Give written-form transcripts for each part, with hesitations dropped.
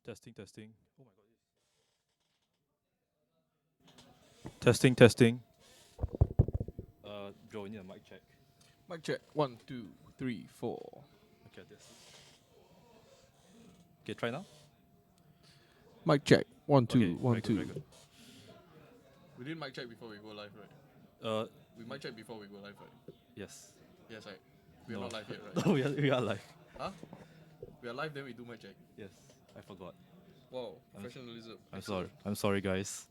Testing, testing. Oh my god. Testing, testing. Joe, we need a mic check. Mic check. 1, 2, 3, 4. Okay, this. Okay, try now. Mic check. One, Okay, two, one, very good, two. very good. We did mic check before we go live, right? Uh, We mic check before we go live, right? yes. Yes, right. We are No. not live yet, right? No, we are live. Huh? We are live, then we do mic check. Yes, I forgot. Wow, I'm professionalism. I'm sorry. I'm sorry, guys.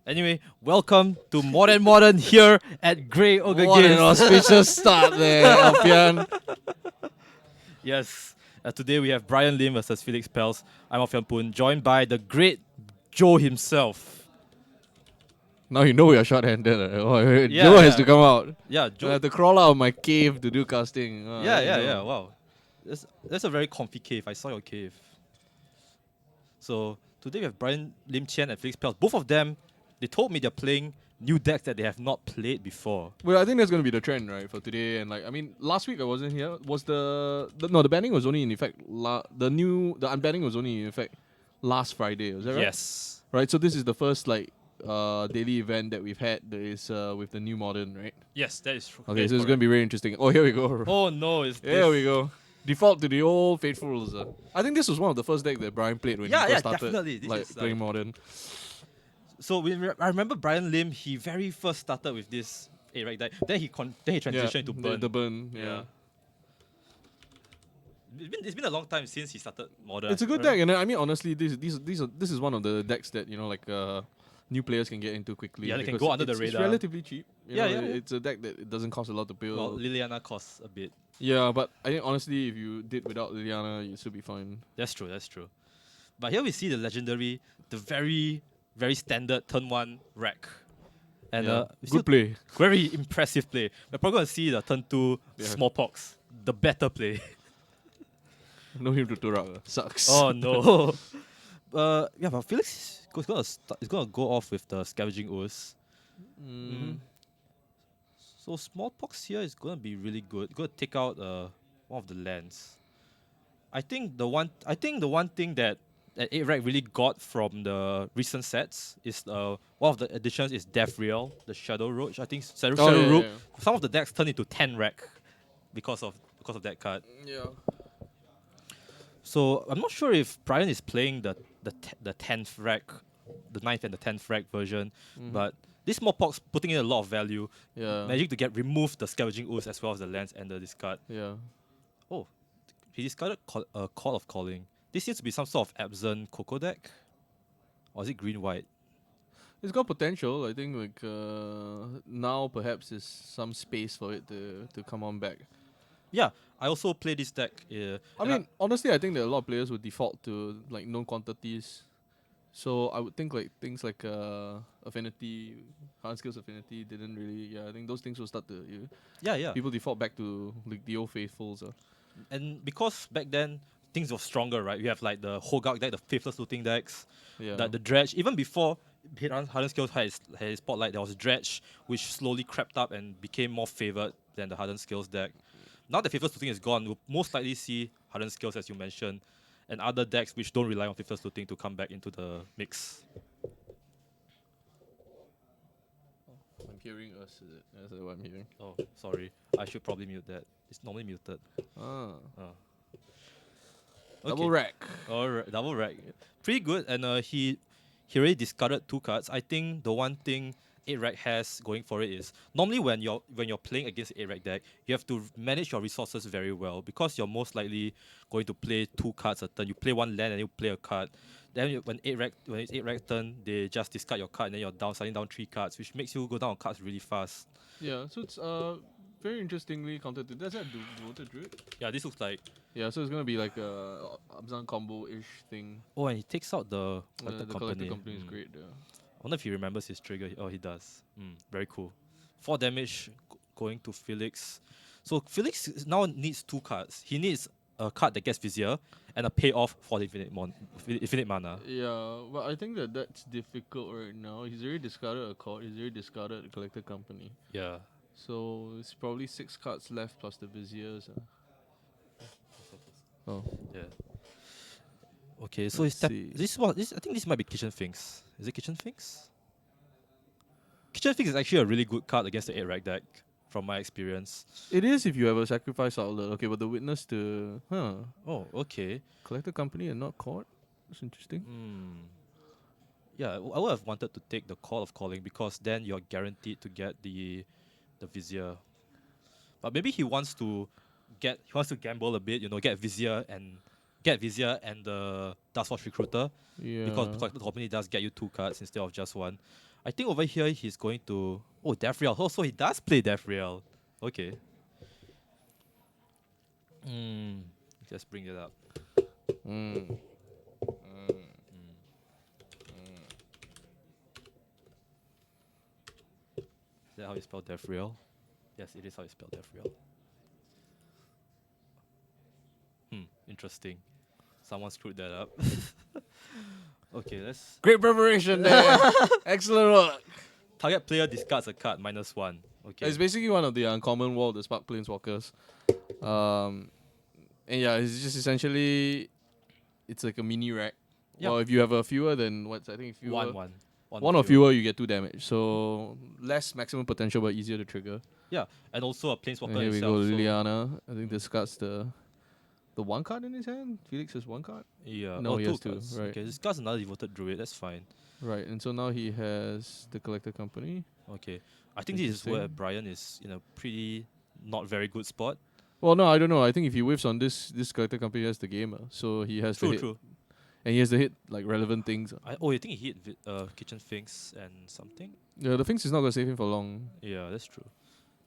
Anyway, welcome to More Than Modern here at Grey Ogre What an Games. auspicious start there, Alfian. Yes. Today we have Brian Lim versus Felix Pels. I'm Alfian Poon, joined by the great Joe himself. Now you know we are short-handed. Yeah, Joe has yeah. to come out. Yeah, I Joe. have to crawl out of my cave to do casting. Yeah. Wow, that's a very comfy cave. I saw your cave. So today we have Brian Lim Chen and Felix Pels. Both of them, they told me they're playing new decks that they have not played before. Well, I think that's going to be the trend, right, for today. And I mean, last week I wasn't here. Was the banning was only in effect. The unbanning was only in effect last Friday. Was that right? Yes. Right. So this is the first daily event that we've had that is with the new modern, right? Yes, that is true. Okay, so it's going to be very interesting. Oh, here we go. Oh no, it's Here this. we go. Default to the old faithfuls. I think this was one of the first decks that Brian played when he first started definitely. This is playing modern. So I remember Brian Lim. He very first started with this right deck. Then he transitioned to burn. The burn. Yeah. It's been a long time since he started modern. It's a good right? deck, and I mean honestly, this is one of the decks that new players can get into quickly. Yeah, they can because go under the it's radar. relatively cheap. Yeah. It's a deck that it doesn't cost a lot to build. Well, Liliana costs a bit. Yeah, but I think honestly, if you did without Liliana, you should be fine. That's true. But here we see the legendary, the very very standard turn one rack, and Yeah. we still Good play. very impressive play. We're probably gonna see the turn two Yeah. smallpox, the better play. No him to Turak. Sucks. Oh no. Yeah, but Felix is gonna go off with the scavenging ooze. So smallpox here is gonna be really good. Gonna take out one of the lands. I think the one thing that 8 rack really got from the recent sets is one of the additions is Death Real, the Shadow Roach. I think Shadow Rook. Some of the decks turn into 10 rack because of that card. Yeah. So I'm not sure if Brian is playing the 10th rack, the 9th and the 10th rack version, but this smallpox putting in a lot of value, Yeah. managing to remove the scavenging ooze as well as the lands and the discard. Yeah. Oh, he discarded Call of Calling. This seems to be some sort of absent Coco deck, or is it green white? It's got potential. I think now perhaps is some space for it to come on back. Yeah, I also play this deck. I mean, honestly, I think that a lot of players would default to like known quantities. So I would think like things like affinity, hard skills affinity didn't really. Yeah, I think those things will start to. Yeah. People default back to like the old faithfuls. And because back then things were stronger, right? You have like the Hogak deck, the Faithless Looting decks, Yeah. the Dredge. Even before Hardened Skills had his spotlight, there was Dredge, which slowly crept up and became more favored than the Hardened Skills deck. Now that Faithless Looting is gone, we'll most likely see Hardened Skills, as you mentioned, and other decks which don't rely on Faithless Looting to come back into the mix. I'm hearing us. Is it? That's what I'm hearing. Oh, sorry. I should probably mute that. It's normally muted. Ah. Oh. Double rack. Alright, double rack. Pretty good, and he already discarded 2 cards. I think the one thing 8 rack has going for it is normally when you're playing against 8 rack deck, you have to manage your resources very well because you're most likely going to play 2 cards a turn. You play 1 land and you play a card. Then when it's 8 rack turn, they just discard your card and then you're starting down 3 cards, which makes you go down on cards really fast. Yeah. So it's very interestingly countered to. That's that devoted druid. Yeah, this looks like. Yeah, so it's gonna be like a Abzan combo-ish thing. Oh, and he takes out the collector The company. collector company is great. Yeah. I wonder if he remembers his trigger. Oh, he does. Very cool. 4 damage going to Felix. So Felix now needs 2 cards. He needs a card that gets Vizier and a payoff for the infinite mana. Yeah, but I think that's difficult right now. He's already discarded a court. He's already discarded a collector company. Yeah. So it's probably 6 cards left plus the Viziers. Oh. Yeah. Okay, so Let's it's see. this I think this might be Kitchen Finks. Is it Kitchen Finks? Kitchen Finks is actually a really good card against the 8 rag deck, from my experience. It is if you have a sacrifice outlet. Okay, but the witness to Oh, okay. collector company and not court. That's interesting. Yeah, I would have wanted to take the Call of Calling because then you're guaranteed to get the Vizier. But maybe he wants to gamble a bit, get Vizier and the Task Force Recruiter because Yeah. the company does get you 2 cards instead of just 1. I think over here he's going to Death Real. Oh, so he does play Death Real. Okay. Just bring it up. Mm. Is that how you spell Death Real? Yes, it is how you spell Death Real. Interesting. Someone screwed that up. Okay, let's Great preparation there. Excellent work. target player discards a card -1. Okay. It's basically one of the uncommon wall, the Spark Planeswalkers. And yeah, it's just essentially it's like a mini rack. Yeah. Well, if you have a fewer, then what's I think if you One or fewer, you get 2 damage. So less maximum potential, but easier to trigger. Yeah, and also a And planeswalker here we itself. go, so Liliana. I think discards the 1 card in his hand. Felix has 1 card. yeah, No, he has 2 2, cards. right. Okay, this card's another devoted druid. That's fine. Right, and so now he has the collector company. Okay, I think this is where Interesting. Brian is in a pretty not very good spot. Well, no, I don't know. I think if he whiffs on this collector company has the gamer, so he has to True, hit, true. and he has to hit like relevant things. You think he hit Kitchen Finks and something? Yeah, the things is not gonna save him for long. Yeah, that's true.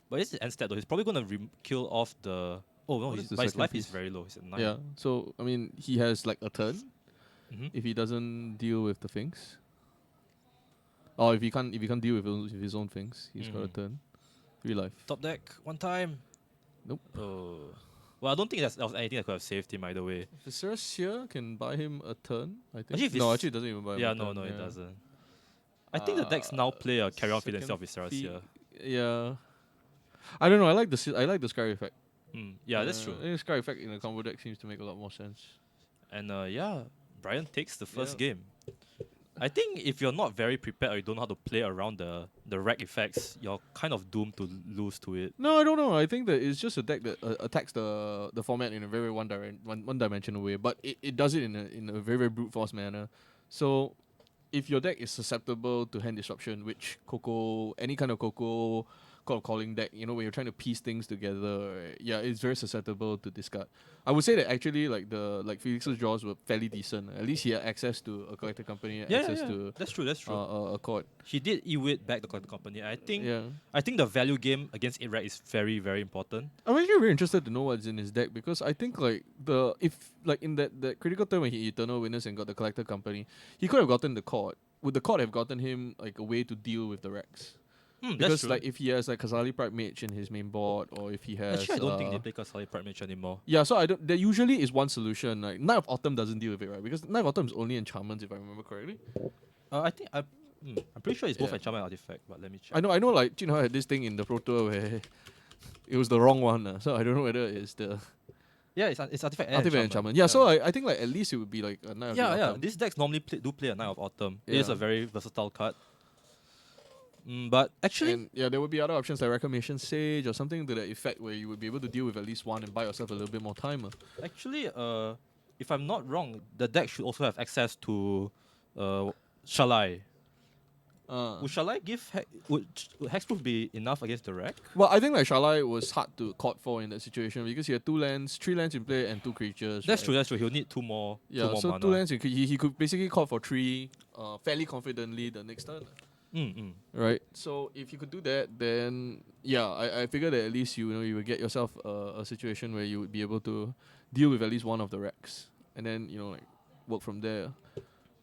But this is end step though. He's probably gonna kill off the. Oh no, What is the but his second life piece? is very low. He's at 9. Yeah, so I mean, he has like a turn Mm-hmm. if he doesn't deal with the things. Or if he can't deal with his own things, he's got a Mhm. turn. 3 life. Top deck 1 time. Nope. Oh. Well, I don't think there was anything that could have saved him either way. Viserys here can buy him a turn, I think. Actually, if No, it's- actually it doesn't even buy him Yeah, a no, turn. no, it doesn't. I think the decks now play a carry on feed instead of second Viserys fee- here. Yeah. I don't know, I like the Sky effect. Yeah, that's true. I think Sky effect in a combo deck seems to make a lot more sense. And yeah, Brian takes the first Yeah. game. I think if you're not very prepared or you don't know how to play around the rack effects, you're kind of doomed to lose to it. No, I don't know. I think that it's just a deck that attacks the format in a very one dimensional way, but it does it in a very brute force manner. So if your deck is susceptible to hand disruption, which any kind of Coco Call of Calling deck, when you're trying to piece things together, right, yeah, it's very susceptible to discard. I would say that actually like Felix's draws were fairly decent. At least he had access to a collector company, access to That's true. That's true. a court. He did e-wit back the company. I think Yeah. the value game against Iraq is very, very important. I'm actually very interested to know what's in his deck because I think in that critical turn when he Eternal Witness and got the collector company, he could have gotten the court. Would the court have gotten him like a way to deal with the Rex? That's Because true. like if he has like Kazali Pride Mage in his main board, or if he has Actually, I don't think they play Kasali Pride Mage anymore. yeah, so I don't. There usually is one solution. Like Knight of Autumn doesn't deal with it, right? Because Knight of Autumn is only enchantments, if I remember correctly. I think I'm pretty sure it's both Yeah. enchantment and artifact, but let me check. I know. Like I had this thing in the Pro Tour where it was the wrong one. So I don't know whether it's the Yeah, it's artifact and artifact enchantment. Yeah, so I think like at least it would be like a Knight of the yeah. Autumn. These decks normally play a Knight of Autumn. It is Yeah. a very versatile card. But actually, And yeah, there would be other options like Reclamation Sage or something to that effect where you would be able to deal with at least one and buy yourself a little bit more time. actually, if I'm not wrong, the deck should also have access to Shalai. Would Shalai would Hexproof be enough against the rack? Well, I think like Shalai was hard to court for in that situation because he had 3 lands in play and 2 creatures. That's right? true. That's true. He'll need two more. Yeah, two more so mana. 2 lands he could basically court for 3 fairly confidently the next turn. Right. So if you could do that, then yeah, I figure that at least you would get yourself a situation where you would be able to deal with at least one of the racks, and then like work from there.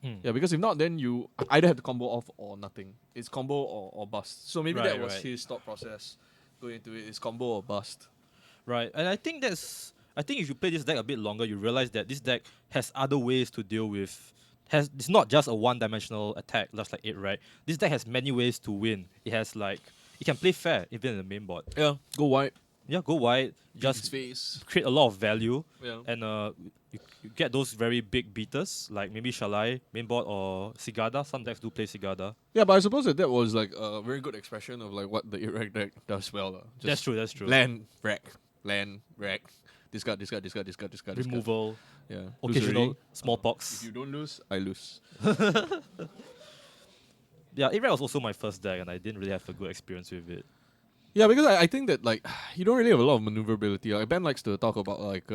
Yeah, because if not, then you either have to combo off or nothing. It's combo or bust. So maybe that was Right. his thought process going into it. It's combo or bust. Right, and I think if you play this deck a bit longer, you realize that this deck has other ways to deal with. It's not just a one-dimensional attack, just like it, right? This deck has many ways to win. It has it can play fair even in the main board. Yeah, go white. Yeah, go wide, Just just face. create a lot of value, Yeah. and you get those very big beaters, like maybe Shalai, mainboard, or Sigada. Some decks do play Sigada. Yeah, but I suppose that was like a very good expression of like what the Iraq deck does well. That's true, that's true. Land, rack, discard, discard, discard, discard, discard, discard. Removal, Yeah. Lose occasional already. If smallpox. you don't lose, I lose. Yeah, Iraq was also my first deck, and I didn't really have a good experience with it. Yeah, because I think that like you don't really have a lot of maneuverability. Like Ben likes to talk about like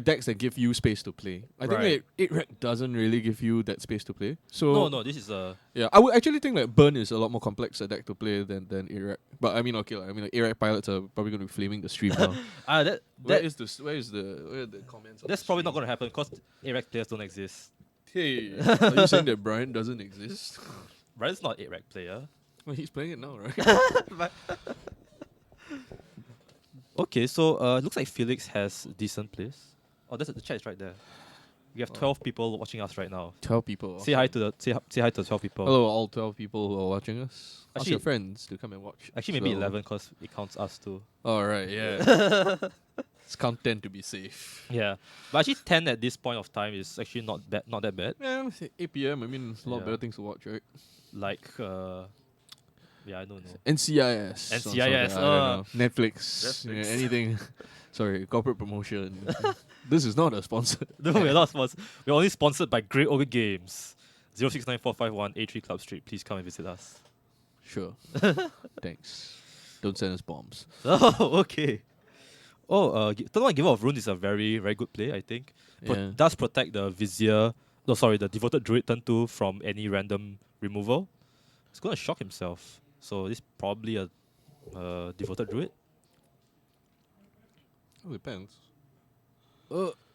decks that give you space to play. I think Right. that 8-Rec doesn't really give you that space to play. So No, this is a yeah, I would actually think that Burn is a lot more complex a deck to play than 8-Rec. But I mean, okay, like, I mean, like 8-Rec pilots are probably going to be flaming the stream now. Where are the comments? On that's the probably stream? not going to happen because Iraq players don't exist. Hey, are you saying that Brian doesn't exist? Brian's not an Iraq player. Well, he's playing it now, right? Okay, so looks like Felix has decent plays. Oh, the chat is right there. We have 12 people watching us right now. 12 people. Say hi to the say hi to the 12 people. Hello, all 12 people who are watching us. Ask Actually- your friends to come and watch. Actually, maybe So- 11 because it counts us too. All right, yeah. Let's count 10 to be safe. Yeah, but actually 10 at this point of time is actually not bad, not that bad. Yeah, it's 8 p.m. I mean, a lot of Yeah. better things to watch, right? Like yeah, I don't know. NCIS. or something, NCIS, I don't know. Netflix. Netflix. Yeah, anything. Sorry, corporate promotion. This is not a sponsor. No, we're not sponsored. We're only sponsored by Great Ogre Games. 069451 A3 Club Street. Please come and visit us. Sure. Thanks. Don't send us bombs. Oh, okay. Oh, Turn 1 Giver of Runes is a very, very good play, I think. Yeah. Does protect the Vizier, no, sorry, the Devoted Druid turn 2 from any random removal. It's going to shock himself. So this is probably a Devoted Druid. Oh, depends.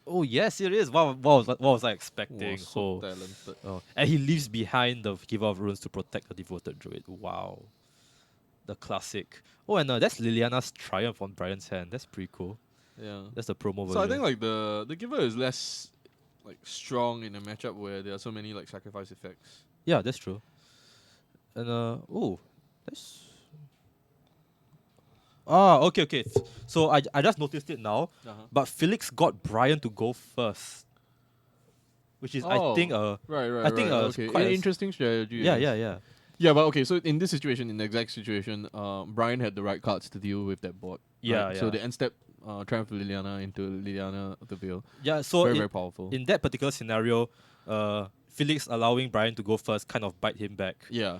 Oh, yes, it is. What was I expecting? Was so talented. Oh. And he leaves behind the Giver of Runes to protect the Devoted Druid. Wow. The classic. Oh, and that's Liliana's Triumph on Brian's hand. That's pretty cool. Yeah. That's the promo version. So I think like the giver is less like strong in a matchup where there are so many like sacrifice effects. Yeah, that's true. And that's okay. So I just noticed it now. But Felix got Brian to go first, which is I think Right. I think, okay. quite An a interesting strategy. yeah. Yeah, but okay. So in this situation, in the exact situation, Brian had the right cards to deal with that board. Yeah, right? So yeah. the end step, Triumph Liliana into Liliana the Veil. Yeah. So Very powerful. in that particular scenario, Felix allowing Brian to go first kind of bite him back. Yeah.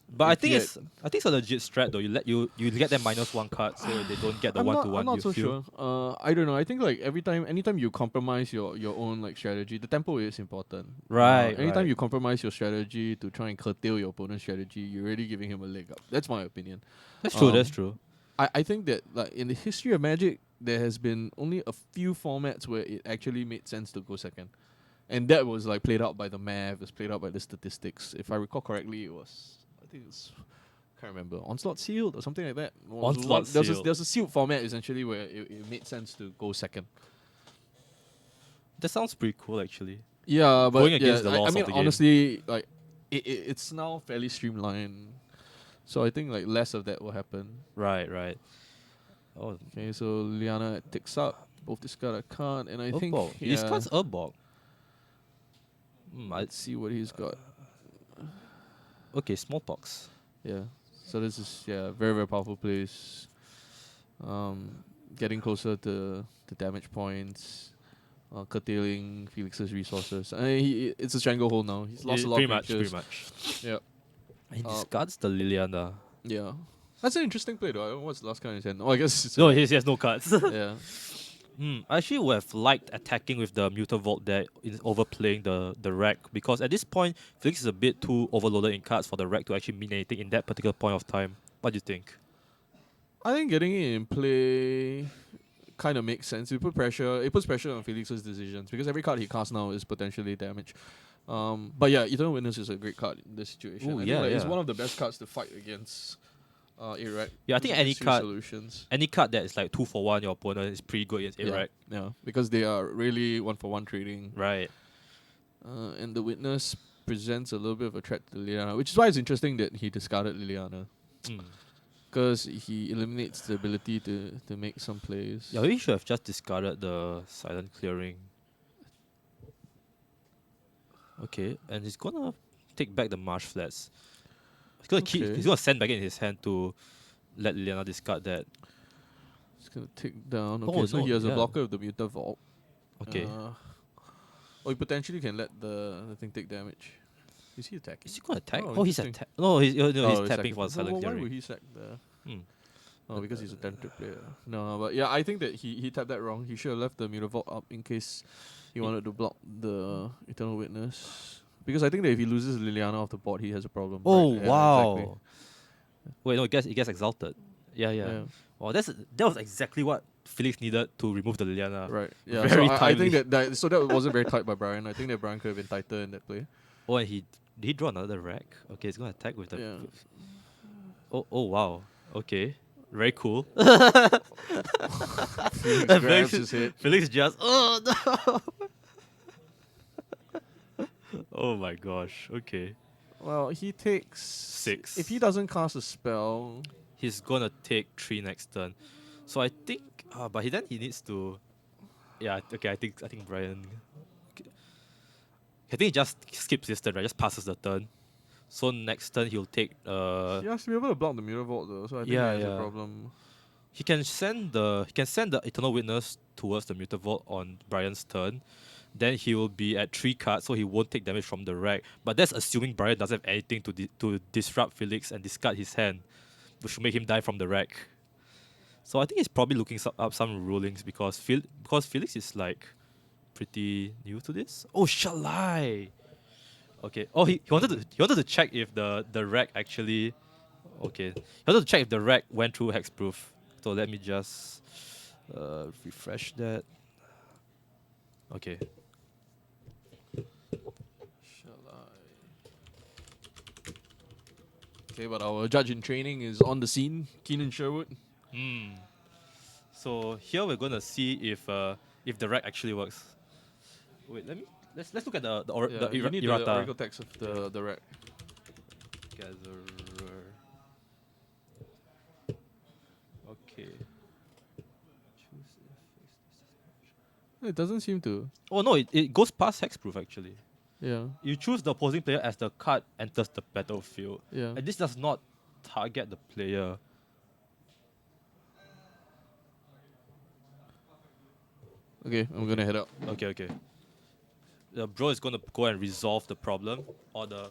But I If think he it's a legit strat though. You get them -1 card so they don't get the I'm 1-1. I'm not you so feel. sure. I don't know. I think like anytime you compromise your own like strategy, the tempo is important. Right, Anytime right. you compromise your strategy to try and curtail your opponent's strategy, you're really giving him a leg up. That's my opinion. That's true. That's true. I think that like in the history of Magic, there has been only a few formats where it actually made sense to go second. And that was like played out by the math, it was played out by the statistics. If I recall correctly, I think it's can't remember. Onslaught Sealed or something like that. Onslaught Sealed. There's a sealed format essentially where it made sense to go second. That sounds pretty cool actually. Yeah, but Going against the I laws mean of the game. honestly, like it's now fairly streamlined. So I think like less of that will happen. Right. Oh, Okay, so Liana ticks up, both discard a card, and I think Urborg. His card's Urborg. let's see what he's got. Okay, Smallpox. Yeah. So this is very powerful plays. Getting closer to the damage points, curtailing Felix's resources. It's a stranglehold now. He's lost a lot pretty of much. creatures. Yeah. He discards the Liliana. Yeah. That's an interesting play though. I don't know what's the last card in his hand. Oh, I guess it's No, he has no cards. yeah. I actually would have liked attacking with the Mutavault deck in overplaying the rack because at this point, Felix is a bit too overloaded in cards for the rack to actually mean anything in that particular point of time. What do you think? I think getting it in play kind of makes sense. It puts pressure on Felix's decisions because every card he casts now is potentially damage. But yeah, Eternal Witness is a great card in this situation. Ooh, I think, yeah, like, it's yeah. one of the best cards to fight against Iraq. Yeah, I think There's any three card- solutions. Any card that is like 2-for-1, your opponent is pretty good against Iraq. Yeah, because they are really 1-for-1 trading. Right. And the Witness presents a little bit of a threat to Liliana, which is why it's interesting that he discarded Liliana. Because he eliminates the ability to make some plays. Yeah, we should have just discarded the silent clearing. Okay, and he's gonna take back the marsh flats. He's gonna keep. Okay. He's gonna send back in his hand to let Liliana discard that. It's gonna take down. Oh Okay, so no, he has a yeah. blocker with the Muta Vault. Okay. Or he potentially can let the thing take damage. Is he attacking? Is he gonna attack? Oh, Oh, he's interesting. No, he's no, he's he's tapping for sacrificing. Silent Why Clearing. would he sack the? Hmm. Oh, because he's a tempted player. No, but yeah, I think that he tapped that wrong. He should have left the Muta Vault up in case he wanted to block the Eternal Witness. Because I think that if he loses Liliana off the board, he has a problem. Oh right? Yeah, wow. exactly. Wait, no, it gets exalted. Yeah, yeah. Yeah. Well, that was exactly what Felix needed to remove the Liliana. Right. Yeah. Very So I timely. think that wasn't very tight by Brian. I think that Brian could have been tighter in that play. Oh, and did he draw another rack? Okay, he's gonna attack with the. Yeah. Oh wow. Okay. Very cool. Felix And grabs his head. Felix just no. Oh my gosh. Okay. Well, he takes 6. If he doesn't cast a spell, He's gonna take 3 next turn. So I think but he needs to. Yeah, okay, I think Brian. Okay. I think he just skips this turn, right? Just passes the turn. So next turn he'll take he has to be able to block the Mirror Vault though. So I think Yeah, he has yeah. a problem. he can send the Eternal Witness towards the Mutant Vault on Brian's turn. Then he will be at 3 cards, so he won't take damage from the rack. But that's assuming Brian doesn't have anything to disrupt Felix and discard his hand, which will make him die from the rack. So I think he's probably looking up some rulings because Felix is like pretty new to this. Oh, shall I? Okay. Oh, he wanted to check if the rack actually. Okay. He wanted to check if the rack went through hexproof. So let me just refresh that. Okay. Shall I? Okay, but our judge in training is on the scene, Keenan Sherwood. So here we're gonna see if the rack actually works. Wait, let's look at the You need the errata. oracle text of the rack. Gatherer. Okay. It doesn't seem to. Oh no, it goes past hexproof actually. Yeah. You choose the opposing player as the card enters the battlefield. Yeah. And this does not target the player. Okay, I'm gonna head out. Okay, okay. The bro is gonna go and resolve the problem, or the.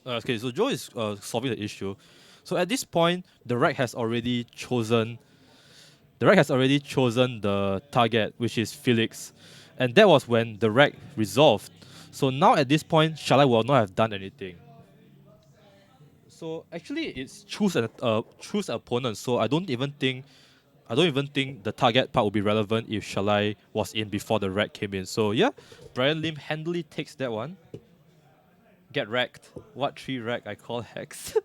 Okay, so Joe is solving the issue. So at this point, the rack has already chosen. The rack has already chosen the target, which is Felix, and that was when the rack resolved. So now at this point, Shalai will not have done anything. So actually, it's choose an opponent. So I don't even think the target part will be relevant if Shalai was in before the rack came in. So yeah, Brian Lim handily takes that one. Get wrecked. What 3 rack I call hex.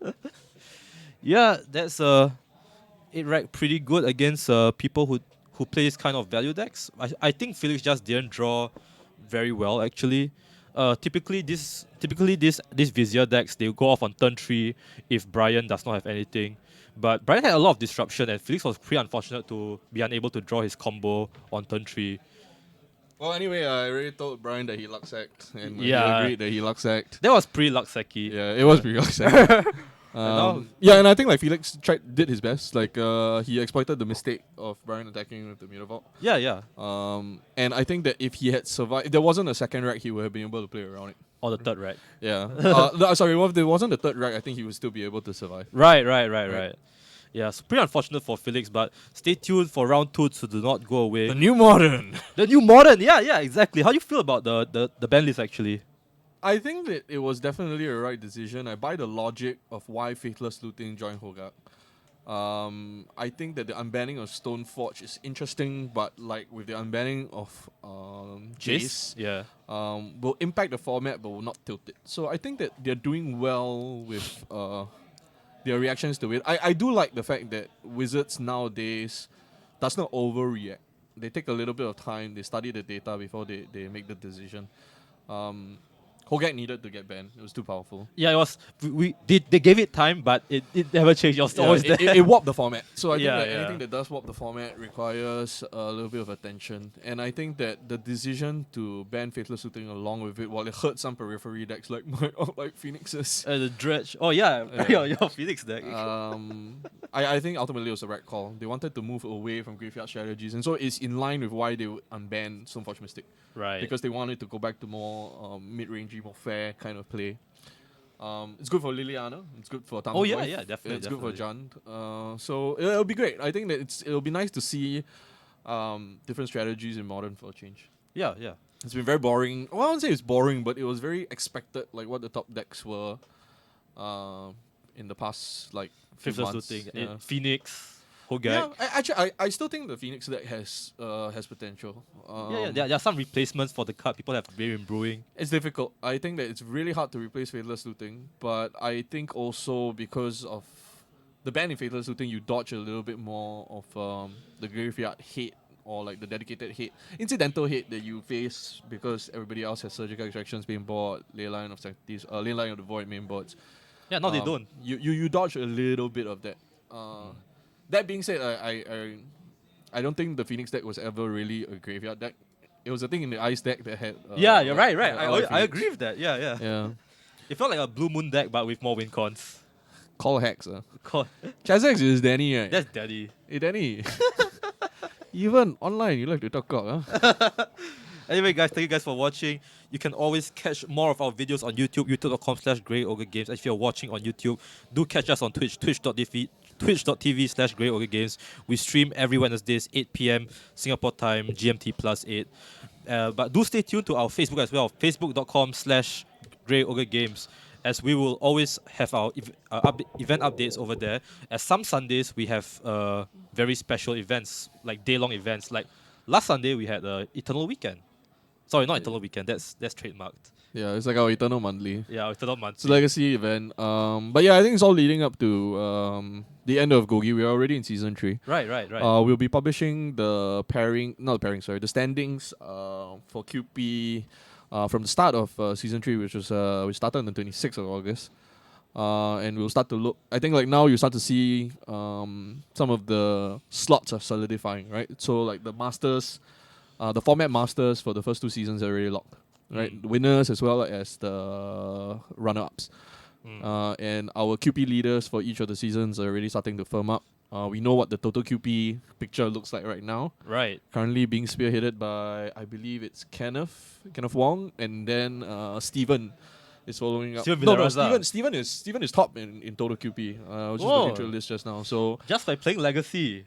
Yeah, that's it rack pretty good against people who play this kind of value decks. I think Felix just didn't draw very well actually. Typically this Vizier decks they go off on turn 3 if Brian does not have anything. But Brian had a lot of disruption and Felix was pretty unfortunate to be unable to draw his combo on turn 3. Well, anyway, I already told Brian that he luck sacked, and he Yeah. agreed that he luck sacked. That was pretty lucksacky. Yeah, it was pretty luck sacked. Yeah, and I think like Felix did his best. Like he exploited the mistake of Brian attacking with the Mirror Vault. Yeah, yeah. And I think that if he had survived, if there wasn't a second rack, he would have been able to play around it. Or the third rack. Yeah. Sorry, well, if there wasn't the third rack, I think he would still be able to survive. Right. Yeah, it's pretty unfortunate for Felix, but stay tuned for round 2 to do not go away. The new modern. The new modern, yeah, exactly. How do you feel about the ban list actually? I think that it was definitely a right decision. I buy the logic of why Faithless Looting joined Hogak. I think that the unbanning of Stoneforge is interesting, but like with the unbanning of Jace, Yeah. will impact the format but will not tilt it. So I think that they're doing well with their reactions to it. I do like the fact that Wizards nowadays does not overreact. They take a little bit of time, they study the data before they make the decision. Hogak needed to get banned. It was too powerful. Yeah, it was. They gave it time, but it never changed. It was Yeah, always there. it warped the format. So I think Yeah, that yeah. anything that does warp the format requires a little bit of attention. And I think that the decision to ban Faithless Looting along with it, while it hurt some periphery decks like my like Phoenix's, The dredge. Oh yeah, Yeah. your Phoenix deck. I think ultimately it was the right call. They wanted to move away from graveyard strategies, and so it's in line with why they would unban Stoneforge Mystic, Right. because they wanted to go back to more mid-rangey, more fair kind of play. It's good for Liliana. It's good for Tang. Oh, yeah, yeah, definitely, It's good for definitely. Jan. So it'll be great. I think that it'll be nice to see different strategies in Modern for a change. Yeah, yeah. It's been very boring. Well, I wouldn't say it's boring, but it was very expected, like what the top decks were in the past, like few Faithless months. Looting. Yeah. Phoenix. Hogak. Yeah, I still think the Phoenix deck has potential. Yeah, there are some replacements for the card people have been brewing. It's difficult. I think that it's really hard to replace Faithless Looting, but I think also because of the ban in Faithless Looting, you dodge a little bit more of the graveyard hate, or like the dedicated hate, incidental hate that you face because everybody else has Surgical Extractions being bought, Leyline of Sanctities, Leyline of the Void main boards. Yeah, no, they don't. You dodge a little bit of that. That being said, I don't think the Phoenix deck was ever really a graveyard deck. It was a thing in the Ice deck that had. Yeah, you're right. I like I Phoenix. agree with that. Yeah, yeah. Yeah. It felt like a Blue Moon deck, but with more win cons. Call hacks. God, Chazx is Danny, right? that's daddy. Hey, Danny. Even online, you like to talk cock, huh? Anyway, guys, thank you guys for watching. You can always catch more of our videos on YouTube, youtube.com/GreyOgreGames. If you're watching on YouTube, do catch us on Twitch, twitch.tv/GreyOgreGames. We stream every Wednesdays, 8 p.m. Singapore time, GMT +8. But do stay tuned to our Facebook as well, facebook.com/GreyOgreGames, as we will always have our event updates over there. As some Sundays, we have very special events, like day-long events. Like last Sunday, we had Eternal Weekend. Sorry, not Eternal Weekend. That's trademarked. Yeah, it's like our Eternal Monthly. Yeah, Eternal Month. It's a legacy event. But yeah, I think it's all leading up to the end of Gogi. We're already in season 3. Right. We'll be publishing the the standings for QP from the start of season 3, which was we started on the 26th of August. And we'll start to look. I think like now you start to see some of the slots are solidifying, right? So like the masters, the format masters for the first 2 seasons are already locked, right? The winners as well as the runner-ups. And our QP leaders for each of the seasons are already starting to firm up. We know what the total QP picture looks like right now. Right. Currently being spearheaded by, I believe it's Kenneth Wong, and then Steven is following up. Steven No, Villareza. Steven is top in total QP. I was just Whoa. looking through the list just now. So, Just by playing Legacy.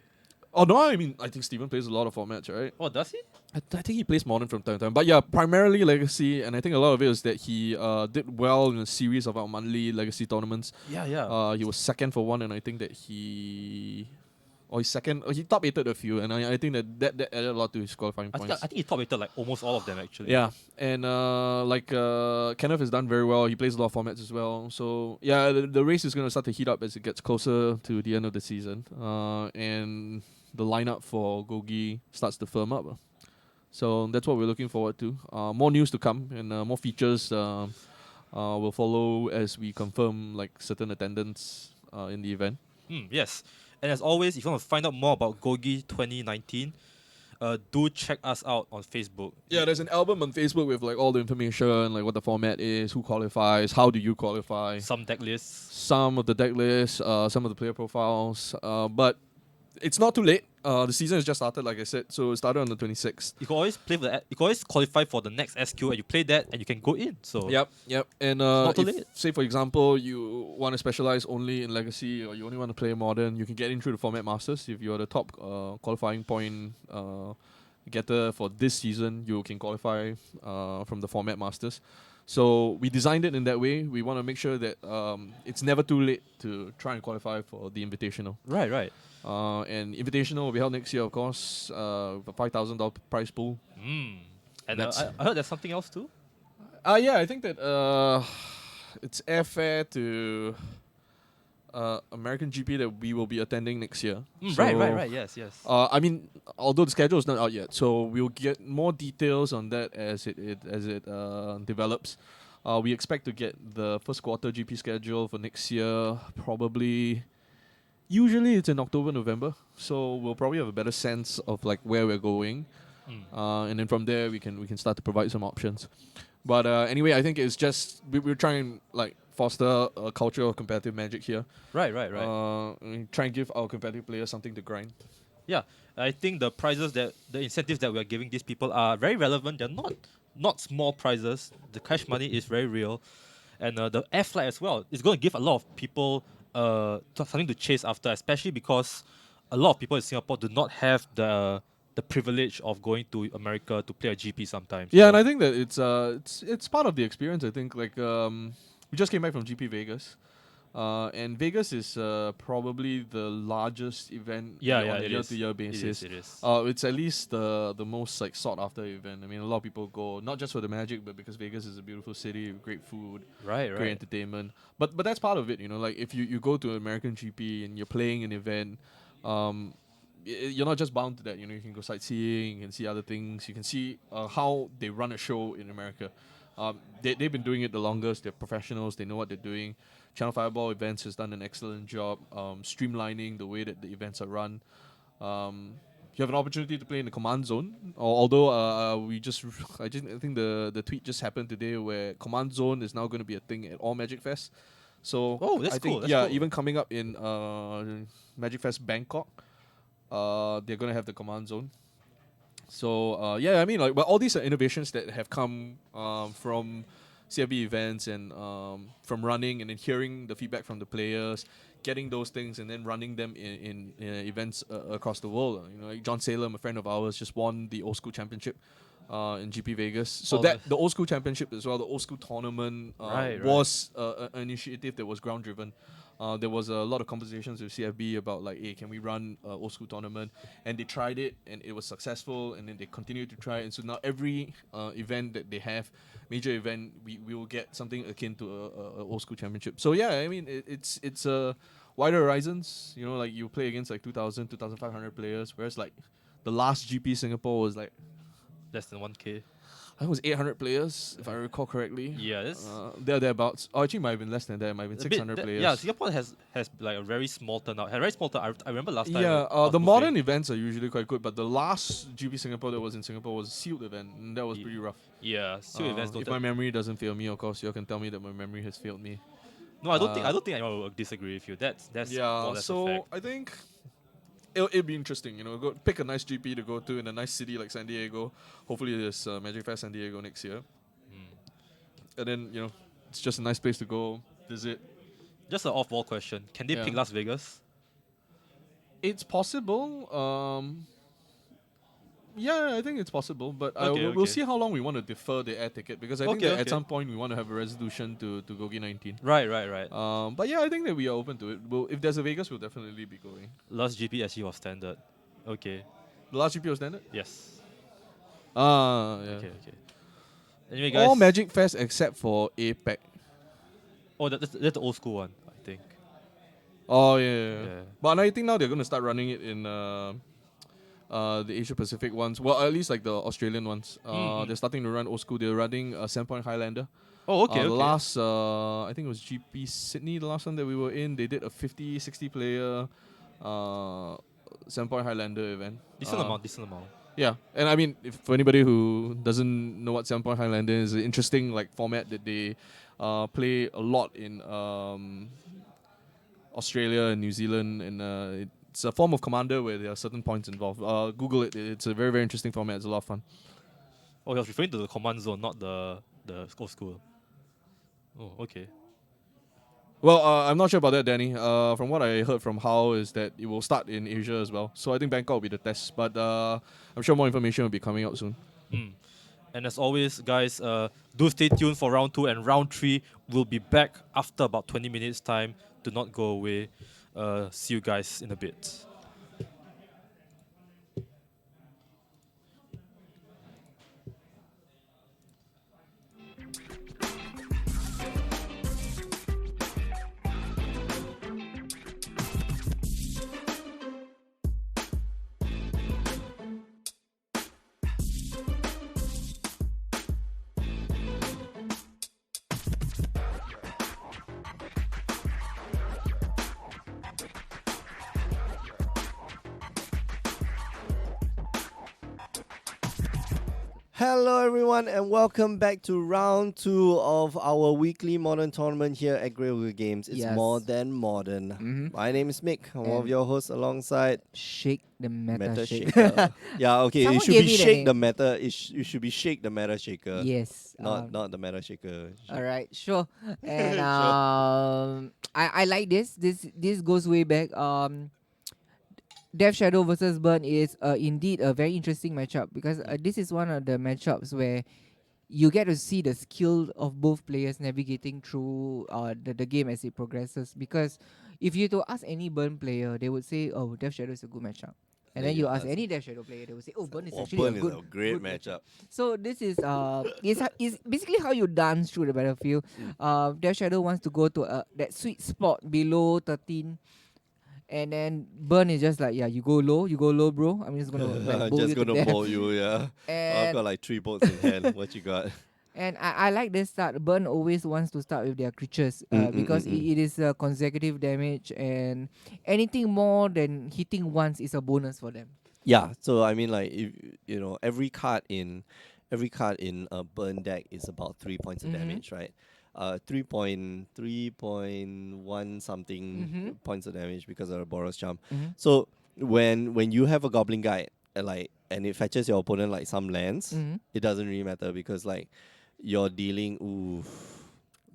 oh no, I mean I think Steven plays a lot of formats, right? Oh, does he? I think he plays Modern from time to time. But yeah, primarily Legacy, and I think a lot of it is that he did well in a series of our monthly Legacy tournaments. Yeah. He was second for one, and I think that he's second. He top 8'd a few, and I think that added a lot to his qualifying I points. think he top rated like almost all of them actually. Yeah, and Kenneth has done very well. He plays a lot of formats as well. So yeah, the race is going to start to heat up as it gets closer to the end of the season. And the lineup for Gogi starts to firm up. So that's what we're looking forward to. More news to come, and more features will follow as we confirm like certain attendance in the event. Yes. And as always, if you want to find out more about Gogi 2019, do check us out on Facebook. Yeah, there's an album on Facebook with like all the information, like what the format is, who qualifies, how do you qualify, Some deck lists. some of the deck lists, some of the player profiles. But it's not too late. The season has just started, like I said, so it started on the 26th. You can always play for you can always qualify for the next SQ, and you play that, and you can go in. So Yep. And not too if, late. say for example, you want to specialize only in Legacy, or you only want to play Modern, you can get in through the Format Masters. If you're the top qualifying point getter for this season, you can qualify from the Format Masters. So we designed it in that way. We want to make sure that it's never too late to try and qualify for the Invitational. Right. And Invitational will be held next year, of course, a $5,000 prize pool. And That's- I heard there's something else too. Yeah, I think that it's airfare to American GP that we will be attending next year. Right. Yes. I mean, although the schedule is not out yet, so we'll get more details on that as it develops. We expect to get the first quarter GP schedule for next year. Probably, usually it's in October, November. So we'll probably have a better sense of like where we're going, Mm. and then from there we can start to provide some options. But anyway, I think it's just we're trying like foster a culture of competitive Magic here. Right, right, right. And try and give our competitive players something to grind. Yeah, I think the prizes the incentives that we are giving these people are very relevant. They're not small prizes. The cash money is very real, and the air flight as well. It's going to give a lot of people something to chase after, especially because a lot of people in Singapore do not have the privilege of going to America to play a GP sometimes. Yeah, and I think that it's part of the experience. I think like we just came back from GP Vegas. And Vegas is probably the largest event Yeah, on yeah, a it is. year-to-year It is. basis. It is. It's at least the most like sought after event. I mean, a lot of people go not just for the Magic, but because Vegas is a beautiful city, with great food, Right, great right. entertainment. But that's part of it, you know. Like if you go to American GP and you're playing an event, um, you're not just bound to that. You know, you can go sightseeing, you can see other things, you can see how they run a show in America. They've been doing it the longest. They're professionals. They know what they're doing. Channel Fireball Events has done an excellent job streamlining the way that the events are run. You have an opportunity to play in the command zone. Although I think the tweet just happened today where command zone is now going to be a thing at all Magic Fest. So Oh, that's I think cool. That's cool. even coming up in Magic Fest Bangkok, they're going to have the command zone. So I mean, like, but all these are innovations that have come from CFB events and from running and then hearing the feedback from the players, getting those things and then running them in events across the world. You know, like John Salem, a friend of ours, just won the Old School Championship in GP Vegas. So Oh, that the Old School Championship as well, the Old School tournament Right, right. was an initiative that was ground driven. There was a lot of conversations with CFB about like, hey, can we run a Old School tournament? And they tried it, and it was successful. And then they continued to try it. And so now every event that they have, major event, we will get something akin to a Old School championship. So yeah, I mean, it's wider horizons. You know, like you play against like 2,000, 2,500 players, whereas like the last GP Singapore was like Less than 1K. I think it was 800 players, if I recall correctly. Yeah, that's Thereabouts. Oh, actually, it might have been less than that. It might have been a bit 600 players. Yeah, Singapore has like a very small turnout. Had a very small turnout. I remember last time. Yeah, I was the buffet. modern events are usually quite good, but the last GP Singapore that was in Singapore was a sealed event, and that was pretty rough. Yeah, still events don't. If my memory doesn't fail me, of course, you can tell me that my memory has failed me. No, I don't think. I don't think anyone will disagree with you. That's more Yeah, or less a so fact. I think it'll be interesting. You know, go pick a nice GP to go to in a nice city like San Diego. Hopefully, there's Magic Fest San Diego next year, and then it's just a nice place to go visit. Just an off-ball question: can they Yeah. pick Las Vegas? It's possible. Yeah, I think it's possible, but Okay, we'll okay. see how long we want to defer the air ticket because I think Okay, that at okay. some point we want to have a resolution to Gogi 19. Right, right, right. But yeah, I think that we are open to it. If there's a Vegas, we'll definitely be going. Last GP actually was standard. Okay. The last GP was standard. Yes. Yeah. Okay, okay. Anyway, guys. All Magic Fest except for APEC. Oh, that's the old school one, I think. Oh yeah. Yeah. But I think now they're gonna start running it in the Asia Pacific ones. Well, at least like the Australian ones. They're starting to run old school. They're running Sandpoint Highlander. Oh, okay, The okay. last, I think it was GP Sydney, the last one that we were in, they did a 50, 60 player Sandpoint Highlander event. Decent amount. Yeah, and I mean, if for anybody who doesn't know what Sandpoint Highlander is, an interesting like format that they play a lot in Australia and New Zealand, and it's a form of Commander where there are certain points involved. Google it; it's a very, very interesting format. It's a lot of fun. Oh, he was referring to the command zone, not the old school. Oh, okay. Well, I'm not sure about that, Danny. From what I heard from Hao is that it will start in Asia as well. So I think Bangkok will be the test, but I'm sure more information will be coming out soon. And as always, guys, do stay tuned for round 2 and round 3. We'll be back after about 20 minutes time. Do not go away. See you guys in a bit. Hello, everyone, and welcome back to round 2 of our weekly modern tournament here at Grey Ogre Games. It's more Yes. than modern. Mm-hmm. My name is Mick. I'm one of And your hosts alongside shake the meta Meta shake. Shaker. Yeah, okay, it Someone should gave be me the Shake the name. Meta. It should be Shake the Meta Shaker, Yes. not the Meta Shaker. All right. Sure. And Sure. I like this. This goes way back. Death Shadow versus Burn is indeed a very interesting matchup because this is one of the matchups where you get to see the skill of both players navigating through the game as it progresses. Because if you to ask any Burn player, they would say, "Oh, Death Shadow is a good matchup." And then you ask any Death Shadow player, they will say, "Oh, Burn is actually a Burn is good, a great good matchup." matchup. So this is basically how you dance through the battlefield. Death Shadow wants to go to that sweet spot below 13. And then Burn is just like, yeah, you go low, bro. I'm just gonna like I'm bowl just you to gonna death. bowl you, yeah. Oh, I've And got like 3 bolts in hand. What you got? And I like this start. Burn always wants to start with their creatures because it is consecutive damage, and anything more than hitting once is a bonus for them. Yeah, so I mean, like, if every card in a burn deck is about 3 points of Mm-hmm. damage, right? 3.1 something Mm-hmm. points of damage because of the Boros charm. Mm-hmm. So when you have a Goblin Guide and it fetches your opponent like some lands, Mm-hmm. it doesn't really matter because like you're dealing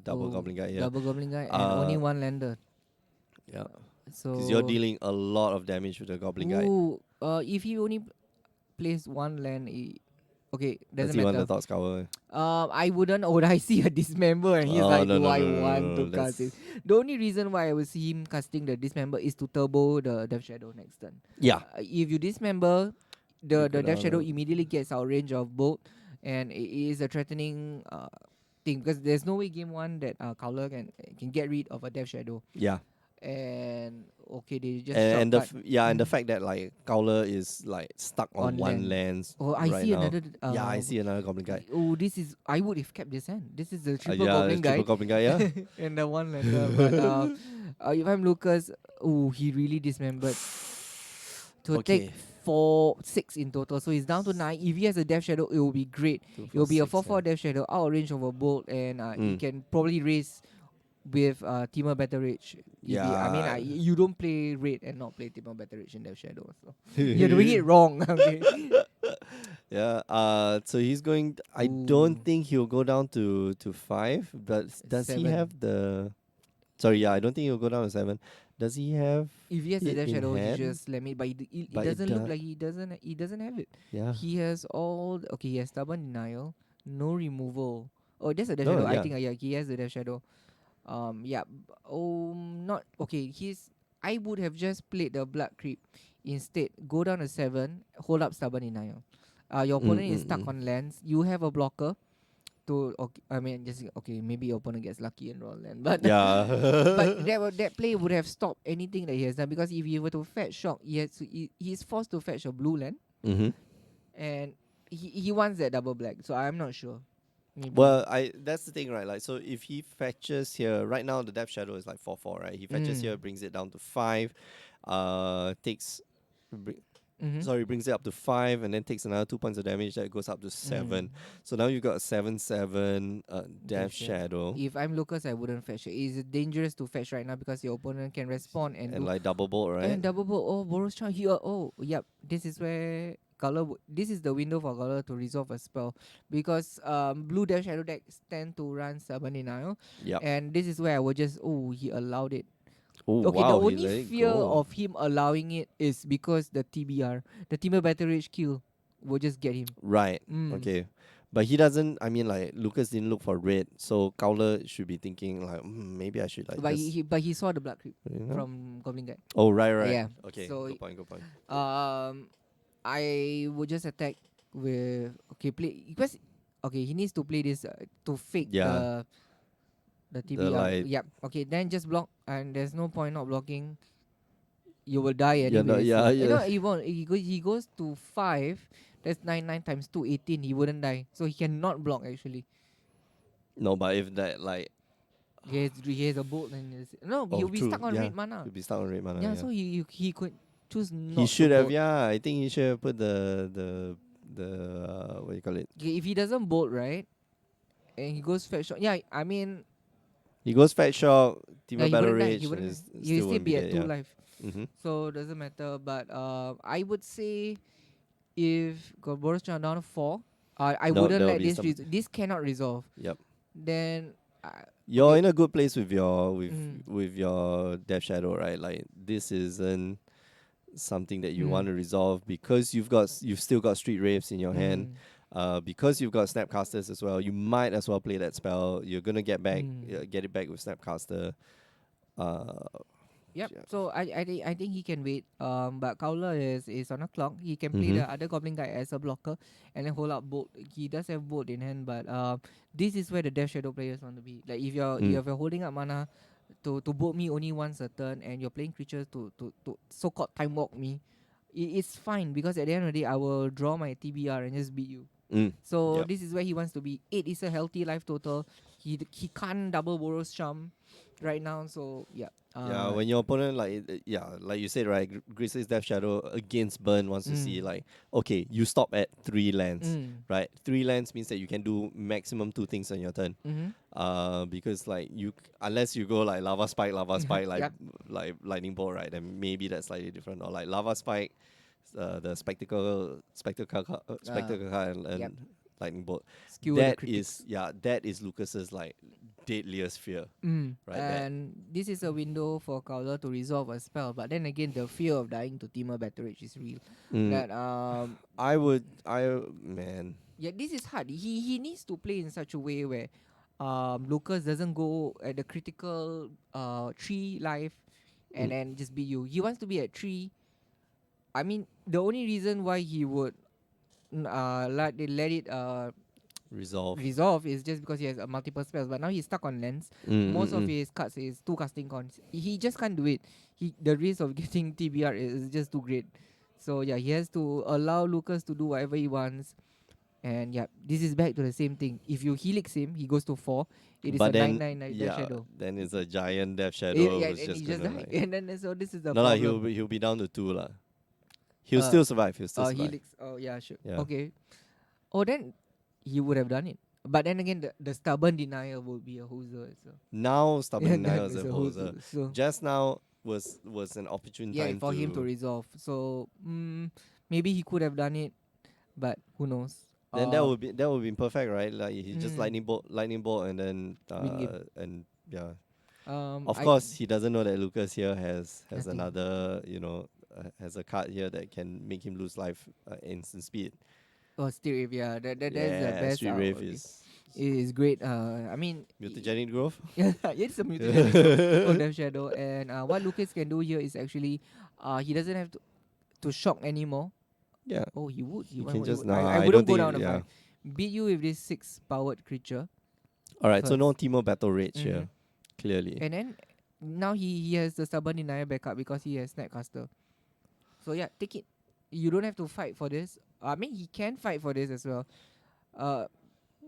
double Oh, Goblin Guide, yeah. double goblin guy and only Uh one lander. yeah. Because you're So, dealing a lot of damage with the Goblin Guide. if he only plays one land, okay, Does doesn't he want the matter. Thought Scour? I wouldn't. Would I see a dismember and he's Oh like, no "Do no I no no want no to no. cast That's it?" The only reason why I would see him casting the dismember is to turbo the Death Shadow next turn. yeah. If you dismember, You the go Death Shadow down. immediately gets out range of bolt, and it is a threatening thing because there's no way game one that Cowler can get rid of a Death Shadow. Yeah. And okay, they just And the shortcut and the fact that like Cowler is like stuck on on one land. lands Oh, I right see now. another. Yeah, I see another Goblin Guy. Oh, this is. I would have kept this hand. This is the triple Yeah, goblin it's triple guy Goblin Guy. Yeah. and the one lander. But if I'm Lucas, oh, he really dismembered to take Okay. 6 in total. So he's down to 9. If he has a Death Shadow, it will be great. Two, It will be a 6, 4/4 Death Shadow out of range of a bolt, and he can probably raise with Teamer Battle Rage. I mean, Yeah. you don't play Raid and not play Teamer Battle Rage in Death Shadow. So you're doing it wrong. Okay. Yeah. So he's going. I don't Ooh, think he'll go down to 5. But does he 7. have the? Sorry. Yeah. I don't think he'll go down to 7. Does he have If he has the it Death in Shadow, he hand? just let me. But it But it doesn't look does. like he doesn't have it. Yeah. He has all. Okay, he has Stubborn Denial, no removal. Oh, that's a Death No. Shadow. I Yeah. think yeah, he has the Death Shadow. Yeah. Not okay. I would have just played the Blood Creep instead. Go down to 7. Hold up Stubborn Denial. Your opponent is stuck on lands. You have a blocker. Okay, I mean, just okay. Maybe your opponent gets lucky and roll land, but Yeah. but that play would have stopped anything that he has done because if he were to fetch shock, he's forced to fetch a blue land, Mm-hmm. and he wants that double black. So I'm not sure. Maybe. Well, I that's the thing, right? Like, so if he fetches here, right now the depth shadow is like 4/4, right? He fetches here, brings it down to 5, takes, Mm-hmm. sorry, brings it up to 5, and then takes another 2 points of damage that goes up to 7. So now you've got a 7/7 depth shadow If I'm Lucas, I wouldn't fetch it. It's dangerous to fetch right now because your opponent can respond and and do like double bolt, right? and double bolt. Oh, Boros Charm here. Oh, yep. This is where this is the window for color to resolve a spell because blue dash shadow decks tend to run Stubborn Denial, Yep. and this is where I would just he allowed it. Oh Okay, the wow, he only let it fear go. of him allowing it is because the TBR, the Teamer Battle Rage kill, will just get him. Right. Mm. Okay. But he doesn't. I mean, like Lucas didn't look for red, so Cowler should be thinking like, maybe I should like But just. he saw the blood creep You know? from Goblin Guy. Oh right, right. Yeah. Okay. So Good point. Good point. I would just attack with play because he needs to play this to fake Yeah. the The TBR. like. Yep. Okay, then just block, and there's no point not blocking. You will die Yeah. No, anyways. yeah. You know, Yeah. he won't. He goes to 5. That's 9 times 2, 18. He wouldn't die, so he cannot block actually. No, but if that like. He has a bolt and no, Oh, he'll be true. stuck on Yeah. red mana. He'll be stuck on red mana. Yeah, Yeah. so he could choose not. He should to have. bolt. Yeah. I think he should have put what do you call it? Okay, if he doesn't bolt right, and he goes fetch shot, yeah, I mean, He goes fat shock, yeah, Teemo he Battle wouldn't die. He Rage, and wouldn't die. is He'll still still won't be be at dead. 2 life. Yeah. Mm-hmm. So it doesn't matter. But I would say if got Boros down to 4, I No, wouldn't there'll let be this some. this cannot resolve. Yep. Then You're okay. in a good place with your Mm. with your Death Shadow, right? Like this isn't something that you want Mm. to resolve because you've still got Street Wraiths in your hand. Mm. Because you've got Snapcasters as well, you might as well play that spell. You're gonna Mm. get it back with Snapcaster. Uh, Yep. yeah. So I think he can wait. But Kowler is on a clock. He can play Mhm. the other Goblin guy as a blocker and then hold up bolt. He does have bolt in hand, but this is where the Death Shadow players want to be. Like if you're holding up mana to bolt me only once a turn and you're playing creatures to so called time walk me, it's fine because at the end of the day I will draw my TBR and just beat you. Mm. So Yep. this is where he wants to be. 8 is a healthy life total. He can't double Boros Charm right now. So yeah. Yeah, when your opponent like you said, right, Grizzly's Death Shadow against Burn wants to see Mm. like, okay, you stop at 3 lands, Mm. right? 3 lands means that you can do maximum 2 things on your turn. Mm-hmm. Because like unless you go like lava spike, Yep. like lightning bolt, right? Then maybe that's slightly different. Or like lava spike, the spectacle card and Yep. lightning bolt. Skewer the That critics. is Lucas's like deadliest fear, right? That And this is a window for Kowler to resolve a spell. But then again, the fear of dying to Teamer Batterage is real. mm, That man. yeah, this is hard. He needs to play in such a way where Lucas doesn't go at the critical 3 life and Mm. then just beat you. He wants to be at 3. I mean, the only reason why he would let it Resolve. resolve is just because he has multiple spells. But now he's stuck on lens. Most of his cards is 2 casting cons. He just can't do it. The risk of getting TBR is just too great. So yeah, he has to allow Lucas to do whatever he wants. And yeah, this is back to the same thing. If you helix him, he goes to 4. It is But a then 9/9 Death yeah, Shadow. then it's a giant Death Shadow Yeah, who's and just he just gonna died. like And then so this is the no, problem. he'll be down to 2 lah. He'll Uh, still survive. He'll still survive. helix. Oh yeah, sure. Yeah. Okay. Oh, then he would have done it. But then again, the stubborn denial would be a hoser as well. Now stubborn That denial is is a a hoser. So Just now was an opportune yeah, time for him to resolve. So maybe he could have done it, but who knows? then that would be perfect, right? Like he just lightning bolt, and then Win game. and yeah. Of I course, he doesn't know that Lucas here has Nothing. another has a card here that can make him lose life instant speed. Still if yeah, that's the Yeah, best. Street Wraith is It is great. I mean, mutagenic growth. yeah, it's a mutagenic for Death Shadow. And what Lucas can do here is actually, he doesn't have to shock anymore. Yeah, Oh, he would. he can just I I wouldn't don't go think down to yeah. 5. Beat you with this 6 powered creature. All right, so First. no Teemo Battle Rage Mhm. here, clearly. And then now he has the stubborn denier backup because he has Snapcaster. So yeah, take it. You don't have to fight for this. I mean, he can fight for this as well.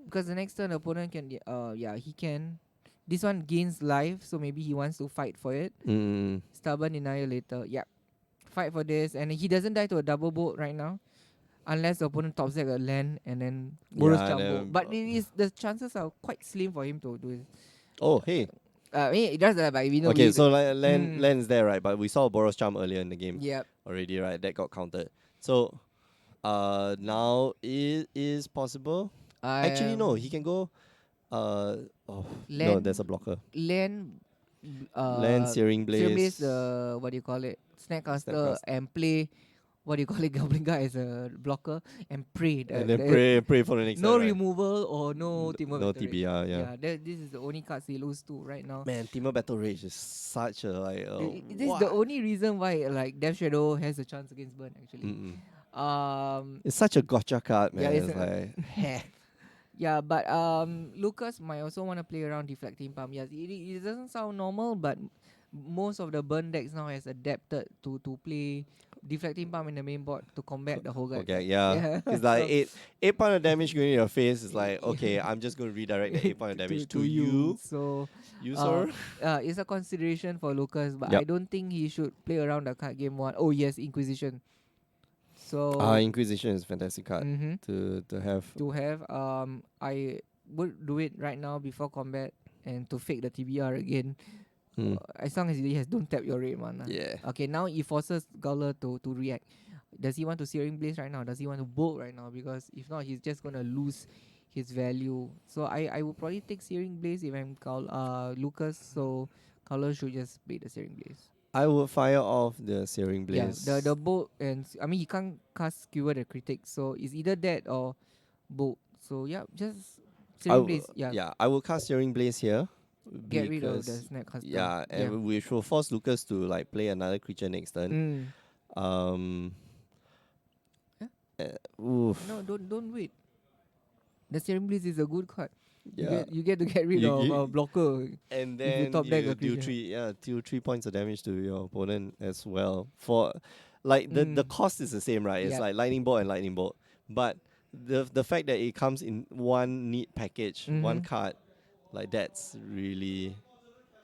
Because the next turn opponent can he can. This one gains life, so maybe he wants to fight for it. Stubborn denier later. Yep. Fight for this, and he doesn't die to a double bolt right now. Unless the opponent top deck a land and then Boros Yeah, and Jumbo. then, But the chances are quite slim for him to do it. oh, hey. I mean, it does that, but we know. Okay, so like land's there, right? But we saw Boros Charm earlier in the game Yep. already, right? That got countered. So, now it is possible. Actually, no. He can go. No, Land, there's a blocker. land, Land, Searing Blaze. what do you call it? Snapcaster Snapcaster. and play. What do you call it? Goblin guy as a blocker and pray. And then pray for the next No turn, right? removal or no Teemo No Battle Rage. TBR, yeah. This is the only cards he lose to right now. Man, Teemo Battle Rage is such a like. This is the only reason why like Death Shadow has a chance against Burn actually. It's such a gotcha card, man. Yeah, it's like. Yeah, but Lucas might also want to play around deflecting palm. Yes, it doesn't sound normal, but most of the burn decks now has adapted to play deflecting palm in the main board to combat the whole guy. Okay, yeah. It's like eight point of damage going to your face. It's like, okay, I'm just going to redirect the 8 point of damage to you. So You, sir. it's a consideration for Lucas, but Yep. I don't think he should play around the card game 1. Oh yes, Inquisition. So Inquisition is a fantastic card mhm, to have. to have I would do it right now before combat and to fake the TBR again. Hmm. As long as he has don't tap your red mana. Yeah. Okay, now it forces Gowler to react. Does he want to Searing Blaze right now? Does he want to bolt right now? Because if not, he's just gonna lose his value. So I would probably take Searing Blaze if I'm Lucas. So Gowler should just play the Searing Blaze. I would fire off the Searing Blaze. Yeah, the bolt and I mean he can't cast Skewer the critic, so it's either that or bolt. So yeah, just Searing Blaze. Yeah, I will cast Searing Blaze here get rid of the because snap caster. yeah, and which will force Lucas to like play another creature next turn. Mm. Yeah. Oof. No, don't wait. The Searing Blaze is a good card. Yeah. You get to get rid of a blocker. And if you then top deck you a do creature. deal 3 points of damage to your opponent as well. For like the cost is the same, right? It's Yep. like lightning bolt and lightning bolt. But the fact that it comes in one neat package, one Mhm. card, like that's really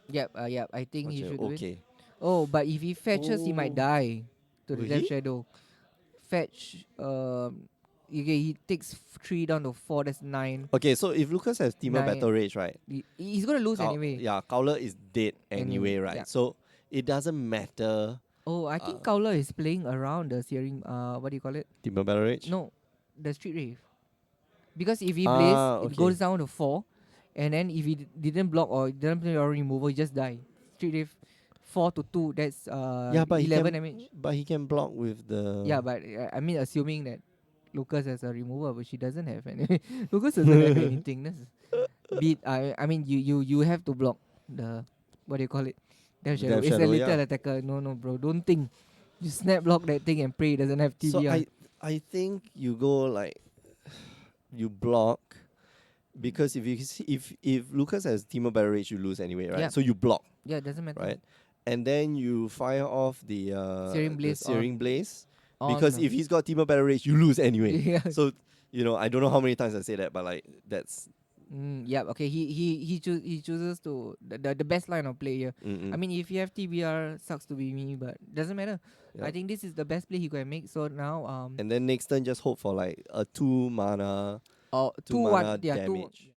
Yep, I think he should do it. okay. Oh, but if he fetches, he might Oh. die to the Will Death he? Shadow. Fetch. Okay, he takes 3 down to 4. That's 9. Okay, so if Lucas has Teamer Nine. Battle Rage, right? He's gonna lose anyway. Yeah, Cowler is dead anyway, right? yeah. So it doesn't matter. Oh, I think Cowler is playing around the Searing. What do you call it? Teamer Battle Rage? No, the Street Rave. Because if he blaze, it Okay. goes down to 4, and then if he didn't block or didn't play your removal, he just die. Street Rave 4 to 2. That's Yeah, but 11 damage. But he can block with the. Yeah, but I mean, assuming that Lucas has a remover, but she doesn't have any. Lucas doesn't have anything. That's I mean, you have to block the what do you call it? Death Shadow. Death It's a Shadow, little yeah. attacker. No, bro, don't think. You snap block that thing and pray it doesn't have TBR. So I think you go like you block because if Lucas has Teamer Battle Rage, you lose anyway, right? Yeah. So you block, Yeah, it doesn't matter. right? And then you fire off the Searing Blaze Searing Blaze. On Because the- if he's got Teamer Battle Rage, you lose anyway. yeah. So, I don't know how many times I say that, but like that's Yeah. Okay. He chooses to the best line of play here. mm-mm. I mean, if you have TBR, sucks to be me, but doesn't matter. Yeah. I think this is the best play he can make. So now And then next turn just hope for like a 2 mana oh, 2 2 mana 1 yeah, 2 damage.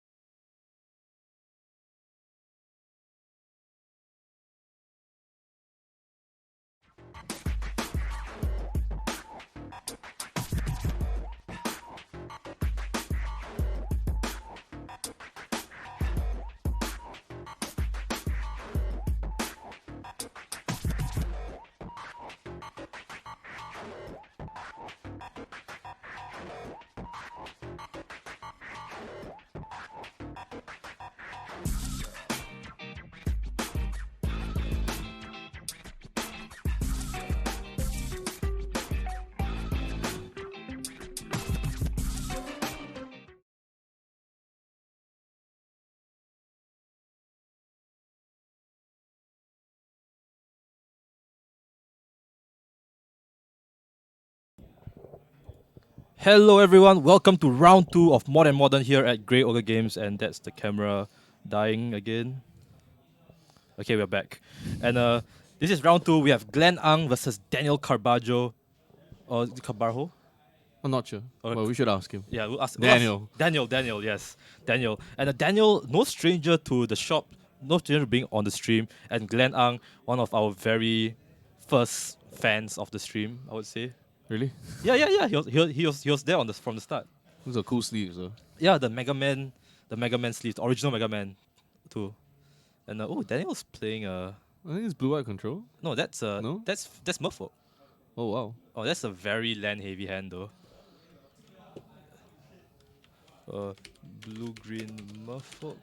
Hello everyone, welcome to round 2 of Modern Modern here at Grey Ogre Games, and that's the camera dying again. Okay, we're back. And this is round 2. We have Glenn Ang versus Daniel Carbajo. Or Carbarjo? I'm not sure. Okay. Well, we should ask him. Yeah, we'll ask Daniel. Daniel, yes. Daniel. And Daniel, no stranger to the shop, no stranger to being on the stream. And Glenn Ang, one of our very first fans of the stream, I would say. Really? Yeah. He was there from the start. Those are cool sleeves, though. Yeah, the Mega Man sleeve, the original Mega Man, too. And Daniel's playing I think it's blue-white control. no, that's No? that's Merfolk. Oh, wow. Oh, that's a very land heavy hand though. Blue green Merfolk,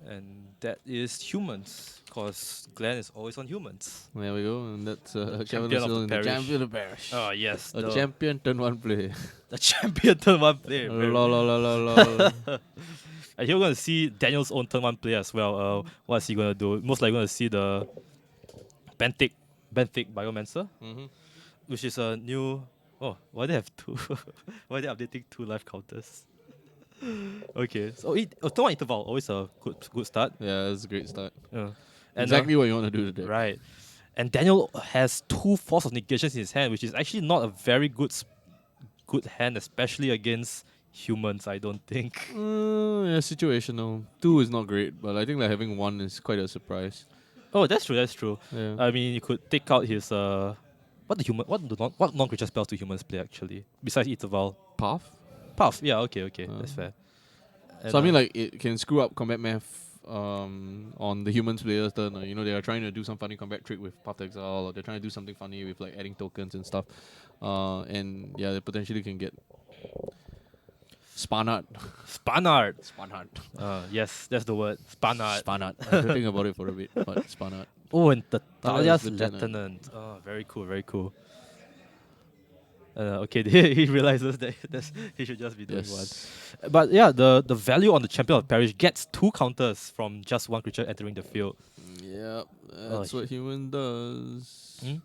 and that is humans, cause Glenn is always on humans. There we go. And that's Kevin champion of still the in the parish. champion of the parish. Oh yes, A champion turn 1 play. the champion turn 1 player. Lol, lol, lol, lol, lol. And you're gonna see Daniel's own turn 1 play as well. What's he gonna do? Most likely gonna see the Benthic Biomancer, Mhm. which is a new. Oh, why they have 2? Why they updating 2 life counters? Okay, so turn 1 interval always a good start. Yeah, that's a great start. And, Exactly what you want to do today. right. And Daniel has 2 Force of Negations in his hand, which is actually not a very good hand, especially against humans, I don't think. Yeah, situational. 2 is not great, but I think like having 1 is quite a surprise. Oh, that's true, that's true. Yeah. I mean, you could take out his what non-creature spells do humans play actually? Besides Interval. Path. Puff, yeah, okay, that's fair. So I And, mean, like it can screw up combat math on the humans player's turn. You know, they are trying to do some funny combat trick with Path to Exile, or they're trying to do something funny with like adding tokens and stuff. And yeah, they potentially can get Spanart. Spanart. Spanart. Yes, that's the word. Spanart. Spanart. I had to think about it for a bit, but Spanart. Oh, and the Talia's Talia's Lieutenant. Lieutenant. Oh, very cool, very cool. Okay, he realizes that he should just be doing one. But yeah, the value on the Champion of Parish gets 2 counters from just 1 creature entering the field. Yeah, that's what human does. Hmm?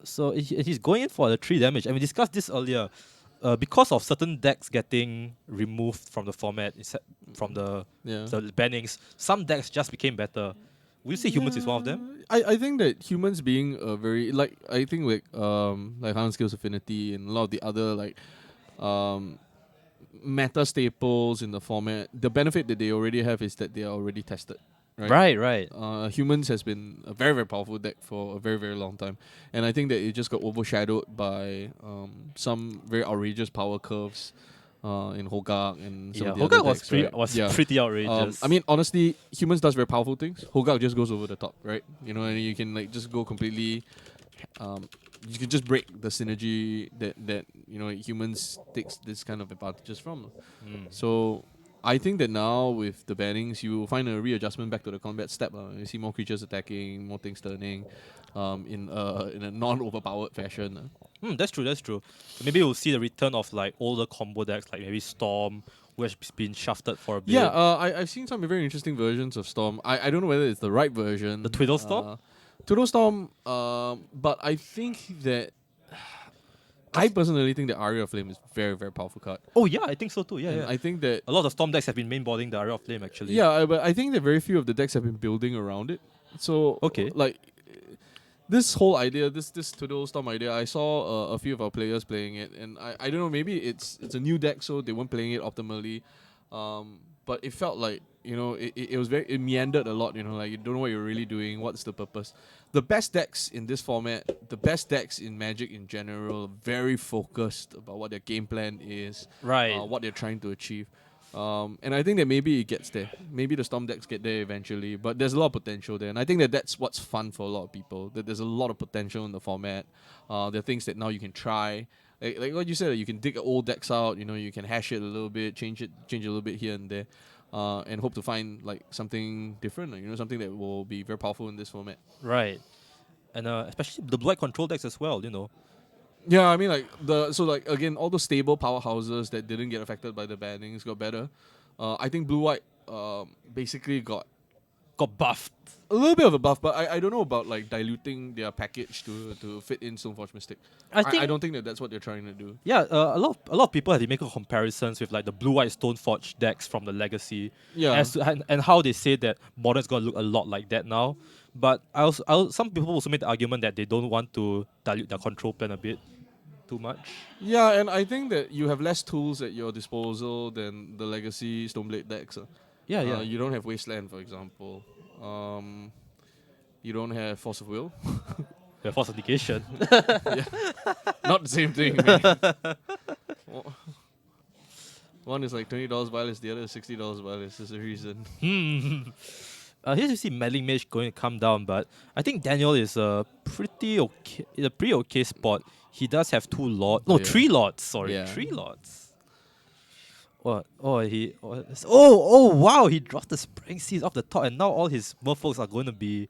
So he's going in for the 3 damage. And we discussed this earlier. Because of certain decks getting removed from the format, from the bannings, some decks just became better. Will you say humans is one of them? I think that humans being a very I think like Hand Skills Affinity and a lot of the other meta staples in the format, the benefit that they already have is that they are already tested. Right. Humans has been a very, very powerful deck for a very, very long time. And I think that it just got overshadowed by some very outrageous power curves in Hogak and some of the Hogak other decks, was pretty outrageous. I mean, honestly, humans does very powerful things. Hogak just goes over the top, right? You know, and you can like just go completely. You can just break the synergy that you know humans takes this kind of advantages from. So I think that now with the bannings, you will find a readjustment back to the combat step. You see more creatures attacking, more things turning, in a non-overpowered fashion. That's true. So maybe we'll see the return of like older combo decks, like maybe Storm, who has been shafted for a bit. Yeah, I've seen some very interesting versions of Storm. I don't know whether it's the right version. The Twiddle Storm? Twiddle Storm, but I think that I personally think the Aria of Flame is very, very powerful card. Oh yeah, I think so too. And Yeah. I think that A lot of Storm decks have been mainboarding the Aria of Flame actually. but I think that very few of the decks have been building around it. So Okay. like this whole idea, this Twiddle Storm idea, I saw a few of our players playing it, and I don't know, maybe it's a new deck, so they weren't playing it optimally. But it felt like, you know, it meandered a lot, you know, like you don't know what you're really doing, what's the purpose. The best decks in this format, the best decks in Magic in general, very focused about what their game plan is, Right. what they're trying to achieve. And I think that maybe it gets there. Maybe the Storm decks get there eventually, but there's a lot of potential there. And I think that that's what's fun for a lot of people, that there's a lot of potential in the format. There are things that now you can try. Like what you said, you can dig old decks out, you know, you can hash it a little bit, change a little bit here and there, and hope to find like something different, you know, something that will be very powerful in this format. Right. And especially the Blue Control decks as well, you know. Yeah, I mean again, all those stable powerhouses that didn't get affected by the bannings got better. I think Blue White basically got buffed. a little bit of a buff, but I don't know about like diluting their package to fit in Stoneforge Mystic. I don't think that that's what they're trying to do. Yeah, a lot of people have been making comparisons with like the Blue White Stoneforge decks from the Legacy. Yeah. And how they say that Modern's gonna look a lot like that now. But some people also made the argument that they don't want to dilute their control plan a bit too much. Yeah, and I think that you have less tools at your disposal than the Legacy Stoneblade decks. Yeah. You don't have Wasteland, for example. You don't have Force of Will. Yeah, Force of Negation. Not the same thing, man. One is like $20 wireless, the other is $60 wireless. There's a reason. Here you see Meddling Mage going to come down, but I think Daniel is a pretty okay spot. He does have 2 lords. No, Yeah. 3 lords. Sorry, Yeah. 3 lords. What? Oh, wow! He dropped the Sprang Seeds off the top, and now all his merfolks are going to be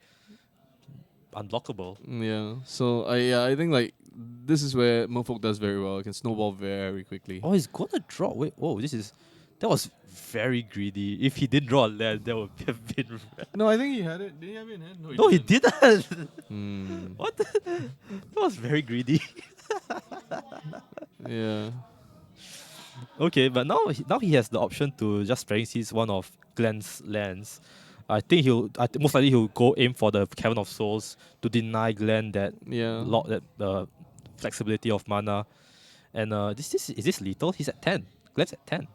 unblockable. Yeah. So I think like this is where Merfolk does very well. It can snowball very quickly. Oh, he's gonna draw. Wait, that was very greedy. If he didn't draw a land, that would have been. No, I think he had it. Did he have it in hand? No, he didn't. Hmm. What? That was very greedy. Yeah. Okay, but now he has the option to just Sprang Seeds one of Glenn's lands. I think most likely he'll go aim for the Cavern of Souls to deny Glenn that Yeah. flexibility of mana. And is this lethal? He's at 10. Glenn's at 10.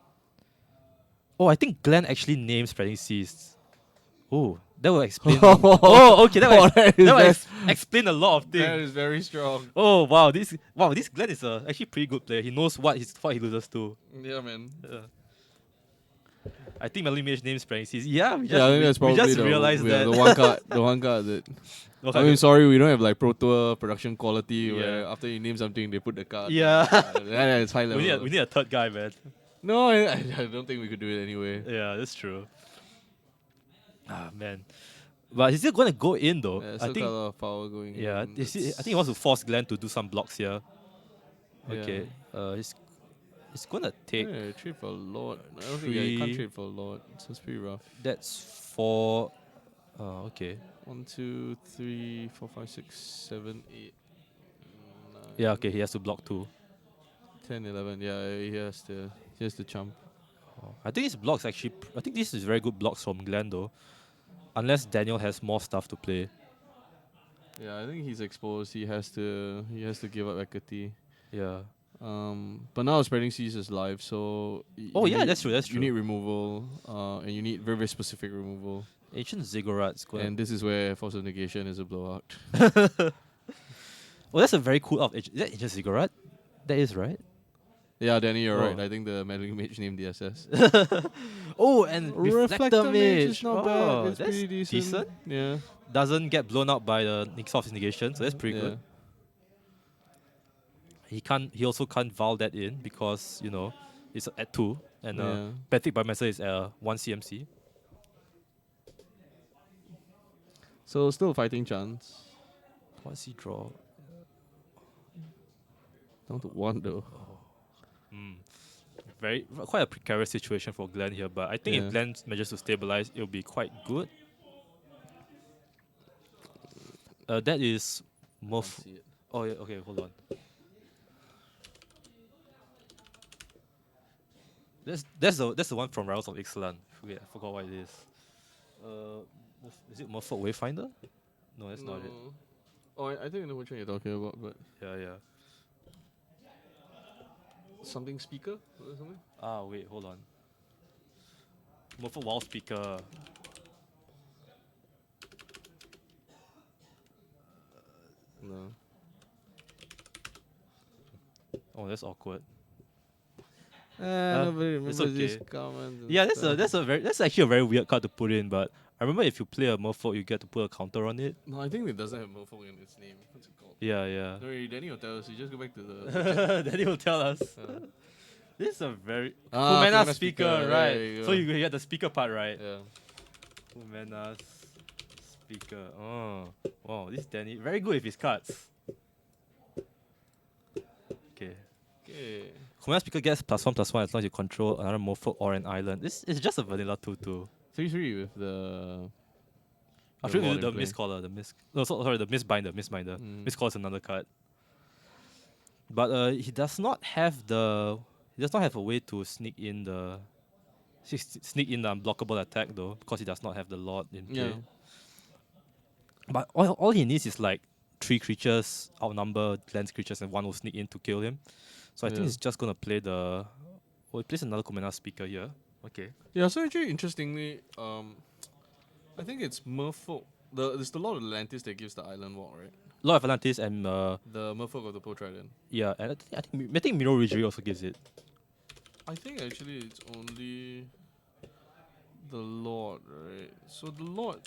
Oh, I think Glenn actually names Spreading Seas. Oh, that will explain. Oh, okay, that will, that explain a lot of things. is very strong. Oh wow, this Glenn is actually pretty good player. He knows what he loses to. Yeah, man. I think Melly Mage names Spreading Seas. Yeah, we Yeah, I think that's probably realized that. the one card. The one card that. I mean, sorry, we don't have like Pro Tour production quality where after you name something, they put the card. Yeah. That is high level. We need a third guy, man. No, I don't think we could do it anyway. Yeah, that's true. Ah man, but he's still gonna go in though. Yeah, I still think. got a lot of power going. Yeah, in. I think he wants to force Glenn to do some blocks here. Yeah. Okay. He's gonna take. Yeah, trade for a lot. I don't think you can't trade for a lot, so it's pretty rough. That's 4. Okay. 1, 2, 3, 4, 5, 6, 7, 8, 9, Yeah, okay, he has to block 2. 10, 11. Yeah, he has to jump. I think his blocks actually. I think this is very good blocks from Glenn though. Unless Daniel has more stuff to play. Yeah, I think he's exposed. He has to give up equity. Yeah. But now Spreading Seas is live, so That's true. you need removal, and you need very, very specific removal. Ancient Ziggurats. And this is where Force of Negation is a blowout. Oh, that's a very cool of. Is that Ancient Ziggurat? That is right. Yeah, Danny, you're right. Oh. I think the Meddling Mage named the SS. Oh, and Reflector Mage. is not Oh, bad. It's that's pretty decent. Yeah. Doesn't get blown up by the Nixoft's negation, so that's pretty good. He also can't Val that in because, it's at 2 and Patrick Biomancer is 1 CMC. So still a fighting chance. What's he draw? Down to 1 though. Quite a precarious situation for Glenn here, but I think Yeah. if Glenn manages to stabilize, it'll be quite good. That is Murph. Oh yeah, okay, hold on. That's the one from Rouse of Ixalan. Wait, I forgot what it is. Is it Murphy Wayfinder? No, that's not it. Oh, I think I know which one you're talking about, but Yeah. something speaker or something? Ah, wait, hold on. Murphy Wild Speaker. No. Oh, that's awkward. Nobody it's remembers these okay. comments. and Yeah, stuff. that's actually a very weird card to put in, but I remember if you play a Merfolk, you get to put a counter on it. No, I think it doesn't have Mofo in its name. What's it called? Yeah. No, Danny will tell us. You just go back to the. Then he will tell us. uh, This is a very Kumena Kumena speaker, speaker, right? there you So go. you get the speaker part right. yeah. Kumena speaker. Oh, wow, this Danny very good with his cards. Okay. Okay. Kumena speaker gets +1/+1 as long as you control another Merfolk or an island. This is just a vanilla 2/2. 3/3 with the. After ward the in play. Mistcaller, the Mistbinder. Mistcaller is another card. But he does not have a way to sneak in the unblockable attack though, because he does not have the Lord in play. Yeah. But all he needs is like 3 creatures outnumber Glenn's creatures and 1 will sneak in to kill him. So I think Yeah. he's just gonna play the. Oh, he plays another Kumena speaker here. Okay. Yeah, so actually, interestingly, I think it's Merfolk. There's the Lord of Atlantis that gives the island walk, right? Lord of Atlantis and The Merfolk of the Pearl Trident. yeah, and I think Miro Ridgery also gives it. I think actually it's only the Lord, right? So the Lord,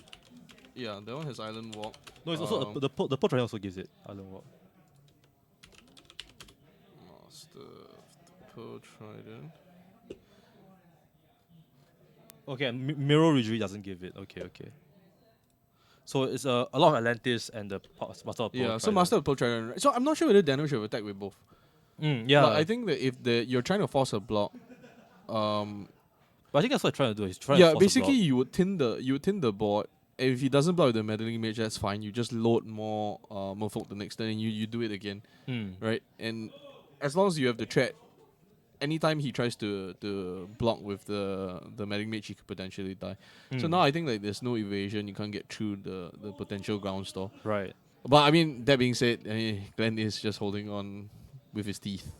yeah, that one has island walk. No, it's also the Pearl Trident also gives it. Island Walk. Master of the Pearl Trident. Okay, and Miro Ridgery doesn't give it. Okay. So it's a lot of Atlantis and the Master of Pearl Yeah, so Trident. Master of Pearl Trident. Right? So I'm not sure whether Daniel should have attacked with both. Yeah. But I think that if you're trying to force a block, But I think that's what I'm trying to do. He's trying to yeah, force a basically block. you would tin the board. If he doesn't block with the Meddling Mage, that's fine. You just load more Merfolk the next turn and you do it again, right? And as long as you have the threat anytime he tries to block with the medic mage, he could potentially die. So Mm. now I think like there's no evasion. You can't get through the potential ground store. Right. But I mean, that being said, Glenn is just holding on with his teeth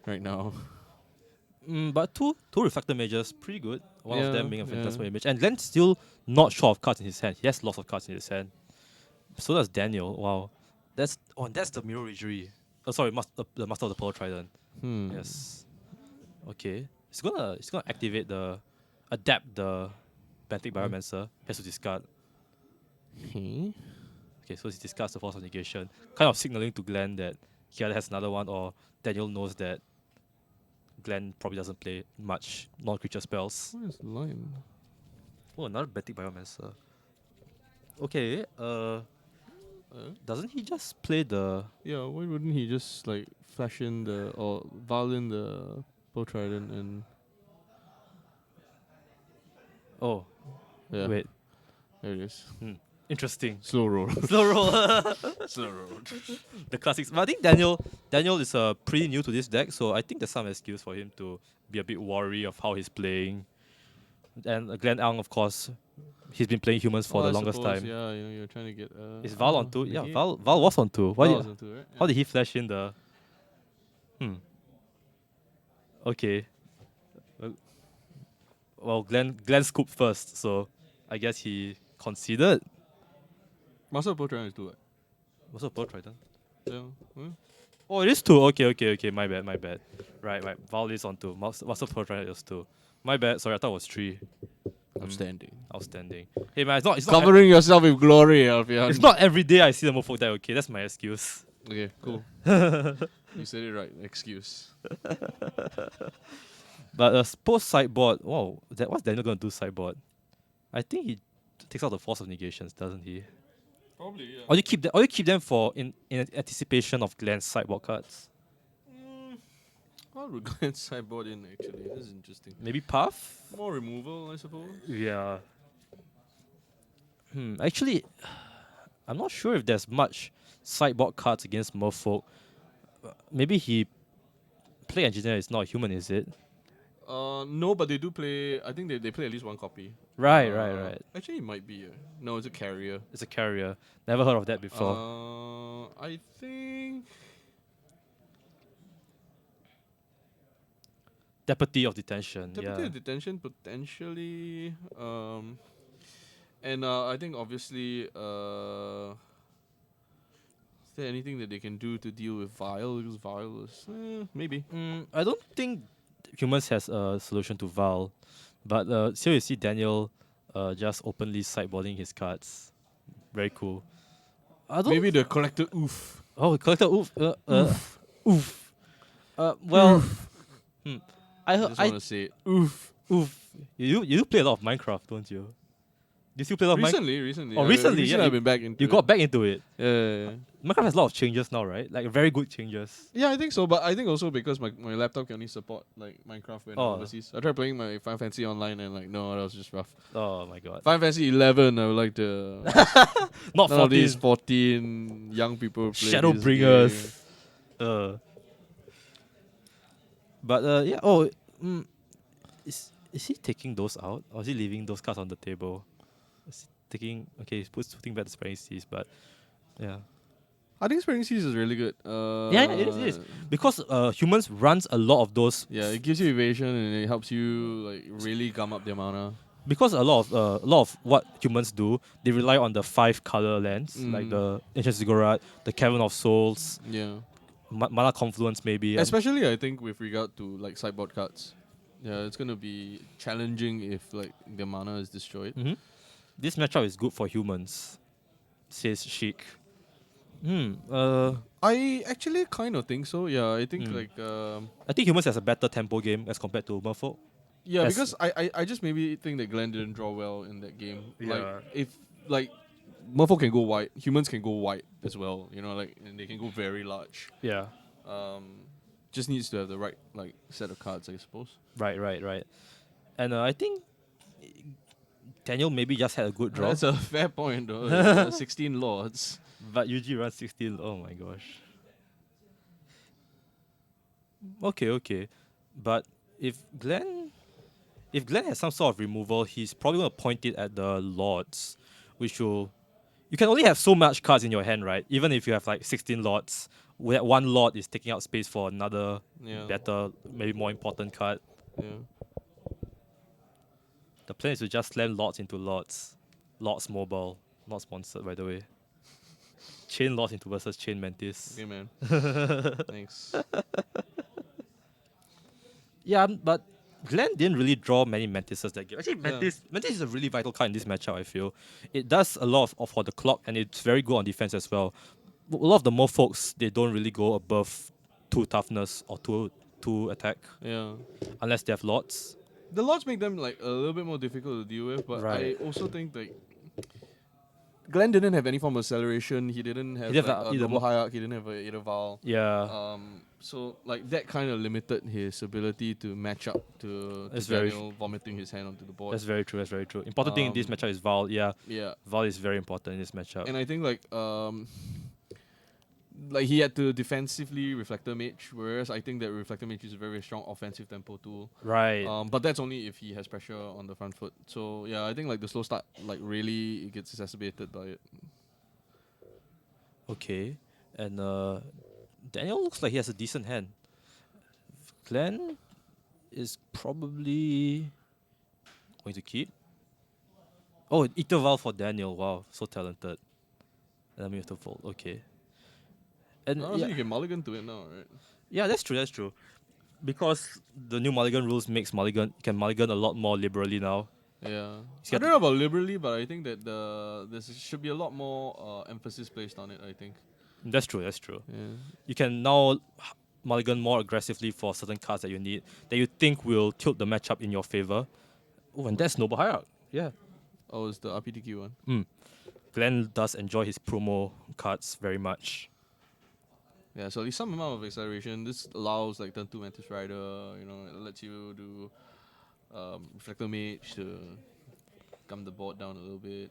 right now. But two reflector mages, pretty good. One of them Yeah, being a yeah. phantasmal image. And Glenn's still not short of cards in his hand. He has lots of cards in his hand. So does Daniel. Wow. That's the mirror injury. Oh sorry, the Master of the Pearl Trident. Yes. Okay. He's gonna activate the adapt the Benthic Biomancer. He has to discard. Hmm. Okay, so he discards the Force of Negation. Kind of signaling to Glenn that he either has another one or Daniel knows that Glenn probably doesn't play much non-creature spells. Where's the line? Oh, another Benthic Biomancer. Okay, doesn't he just play the... Yeah, why wouldn't he just like flash in the or violin the Pearl Trident and Oh, yeah, wait. there it is. Interesting. Slow roll. Slow roll. Slow roll. The classics. But I think Daniel is pretty new to this deck, so I think there's some excuse for him to be a bit wary of how he's playing. And Glenn Ang, of course, he's been playing humans for Well, the I longest suppose, time. Yeah, you're trying to get. Is Val on two? Yeah, negate. Val was on two. Val was on two, right? How did he flash in the... Okay. Well, Glenn scooped first, so I guess he conceded. Master of Pearl Trident is two, right? What's a Pearl Trident? Yeah. Huh? Oh, it is two. Okay. My bad. Right. Val is on two. Master of Pearl Trident is two. My bad. Sorry, I thought it was three. Outstanding. Hey man, it's not Covering yourself with glory, Alfian. it's not every day I see the Mofo deck. Okay, that's my excuse. Okay, cool. You said it right. Excuse. But post sideboard. Wow, what's Daniel gonna do sideboard? I think he takes out the Force of Negations, doesn't he? Probably, yeah. Or you keep them for in anticipation of Glenn's sideboard cards. I'll regret sideboard in actually. This is interesting. Maybe Puff. More removal, I suppose. Yeah. Actually, I'm not sure if there's much sideboard cards against Merfolk. Maybe he play engineer is not a human, is it? No, but they do play. I think they play at least one copy. Right. Actually, it might be. No, it's a carrier. It's a carrier. Never heard of that before. I think. Deputy of Detention. Deputy Yeah. of detention potentially. And I think obviously. Is there anything that they can do to deal with Vile? Because Vile is maybe. I don't think humans has a solution to Val, but here you see Daniel just openly sideboarding his cards. Very cool. I don't Maybe the collector oof. Oh, collector oof. Oof. Well, I just want to say it. Oof. oof. You do play a lot of Minecraft, don't you? Do you still play a lot of Minecraft? Recently. Oh, recently, yeah, I've been back into You it. got back into it. Yeah. Minecraft has a lot of changes now, right? Like very good changes. Yeah, I think so, but I think also because my laptop can only support like Minecraft when I'm overseas. I tried playing my Final Fantasy online and like no, that was just rough. Oh my god. Final Fantasy 11, I would like to Not none of 14. these 14 young people play this Shadowbringers. game. But yeah. Oh, is he taking those out or is he leaving those cards on the table? Is he taking? Okay, he's putting back the Spreading Seas, but yeah. I think Spreading Seas is really good. Yeah, it is. Because humans runs a lot of those. Yeah, it gives you evasion and it helps you like really gum up their mana. Because a lot of what humans do, they rely on the 5 color lands, like the Ancient Ziggurat, the Cavern of Souls, Yeah. Mana Confluence maybe. Especially I think with regard to like sideboard cards. Yeah, it's gonna be challenging if like the mana is destroyed. This matchup is good for humans, says Sheik. I actually kind of think so. Yeah, I think like I think humans has a better tempo game as compared to Merfolk. yeah, Yes. because I just maybe think that Glenn didn't draw well in that game. Yeah. Like if like Merfolk can go wide, humans can go wide as well. You know, like and they can go very large. Yeah. Just needs to have the right like set of cards, I suppose. Right. And I think Daniel maybe just had a good draw. That's a fair point though. 16 lords. But UG runs 16. Oh my gosh. Okay. But if Glenn if Glenn has some sort of removal, he's probably gonna point it at the lords, which will you can only have so much cards in your hand, right? Even if you have like 16 lords, where one lord is taking out space for another Yeah. better, maybe more important card. Yeah. The plan is to just slam lords into lords. Lords mobile. Not sponsored by the way. Chain lords into versus chain mantis. Okay, man. Thanks. Yeah, but Glenn didn't really draw many mantises that game. Actually, Yeah. mantis is a really vital card in this matchup, I feel. It does a lot for the clock and it's very good on defense as well. A lot of the more folks, they don't really go above 2 toughness or 2 attack Yeah. unless they have lots. The lords make them like a little bit more difficult to deal with, but I Right. also think like Glenn didn't have any form of acceleration. He didn't have didn't like have a either double mo- hierarch. He didn't have a Edaval. Yeah. So like that kind of limited his ability to match up to That's very Daniel vomiting his hand onto the board. That's very true. That's very true. Important thing in this Um, matchup is Val. Yeah, Yeah, Val is very important in this matchup. and I think like he had to defensively Reflector Mage, whereas I think that Reflector Mage is a very strong offensive tempo tool. Right. But that's only if he has pressure on the front foot. So yeah, I think like the slow start like really it gets exacerbated by it. Okay. And Daniel looks like he has a decent hand. Glenn is probably going to keep. Oh, interval for Daniel. Wow, so talented. Let me have to fold. Okay. And Honestly, yeah, you can mulligan to it now, right? yeah, that's true. That's true. Because the new mulligan rules makes mulligan can mulligan a lot more liberally now. Yeah. He's I got don't know about liberally, but I think that there should be a lot more emphasis placed on it. I think. That's true. That's true. Yeah. You can now mulligan more aggressively for certain cards that you need that you think will tilt the matchup in your favor. Oh, and that's Noble Hierarch. Yeah. Oh, it's the RPTQ one. Glenn does enjoy his promo cards very much. Yeah, so at least some amount of acceleration. This allows like turn 2 Mantis Rider, it lets you do Reflector Mage to come the board down a little bit.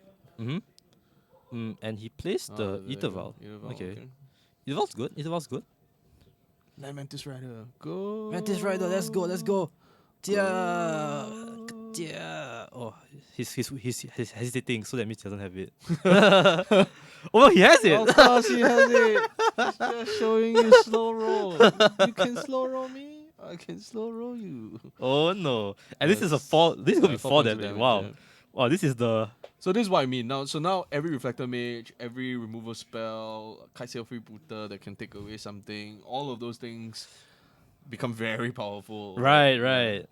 And he plays the Etherval. Okay. Etherval's good. Etherval's good. 9 Mantis Rider, go! Mantis Rider, let's go, let's go. Yeah. Yeah. Oh, he's hesitating, so that means he doesn't have it. Oh no, he has it. Of course he has it! He's just showing you slow roll. You can slow roll me, I can slow roll you. Oh no. And this is a 4. This is gonna be 4 points of damage. damage, Wow. yeah. Wow, this is the So this is what I mean. Now every Reflector Mage, every removal spell, Kitesail Freebooter that can take away something, all of those things become very powerful. right.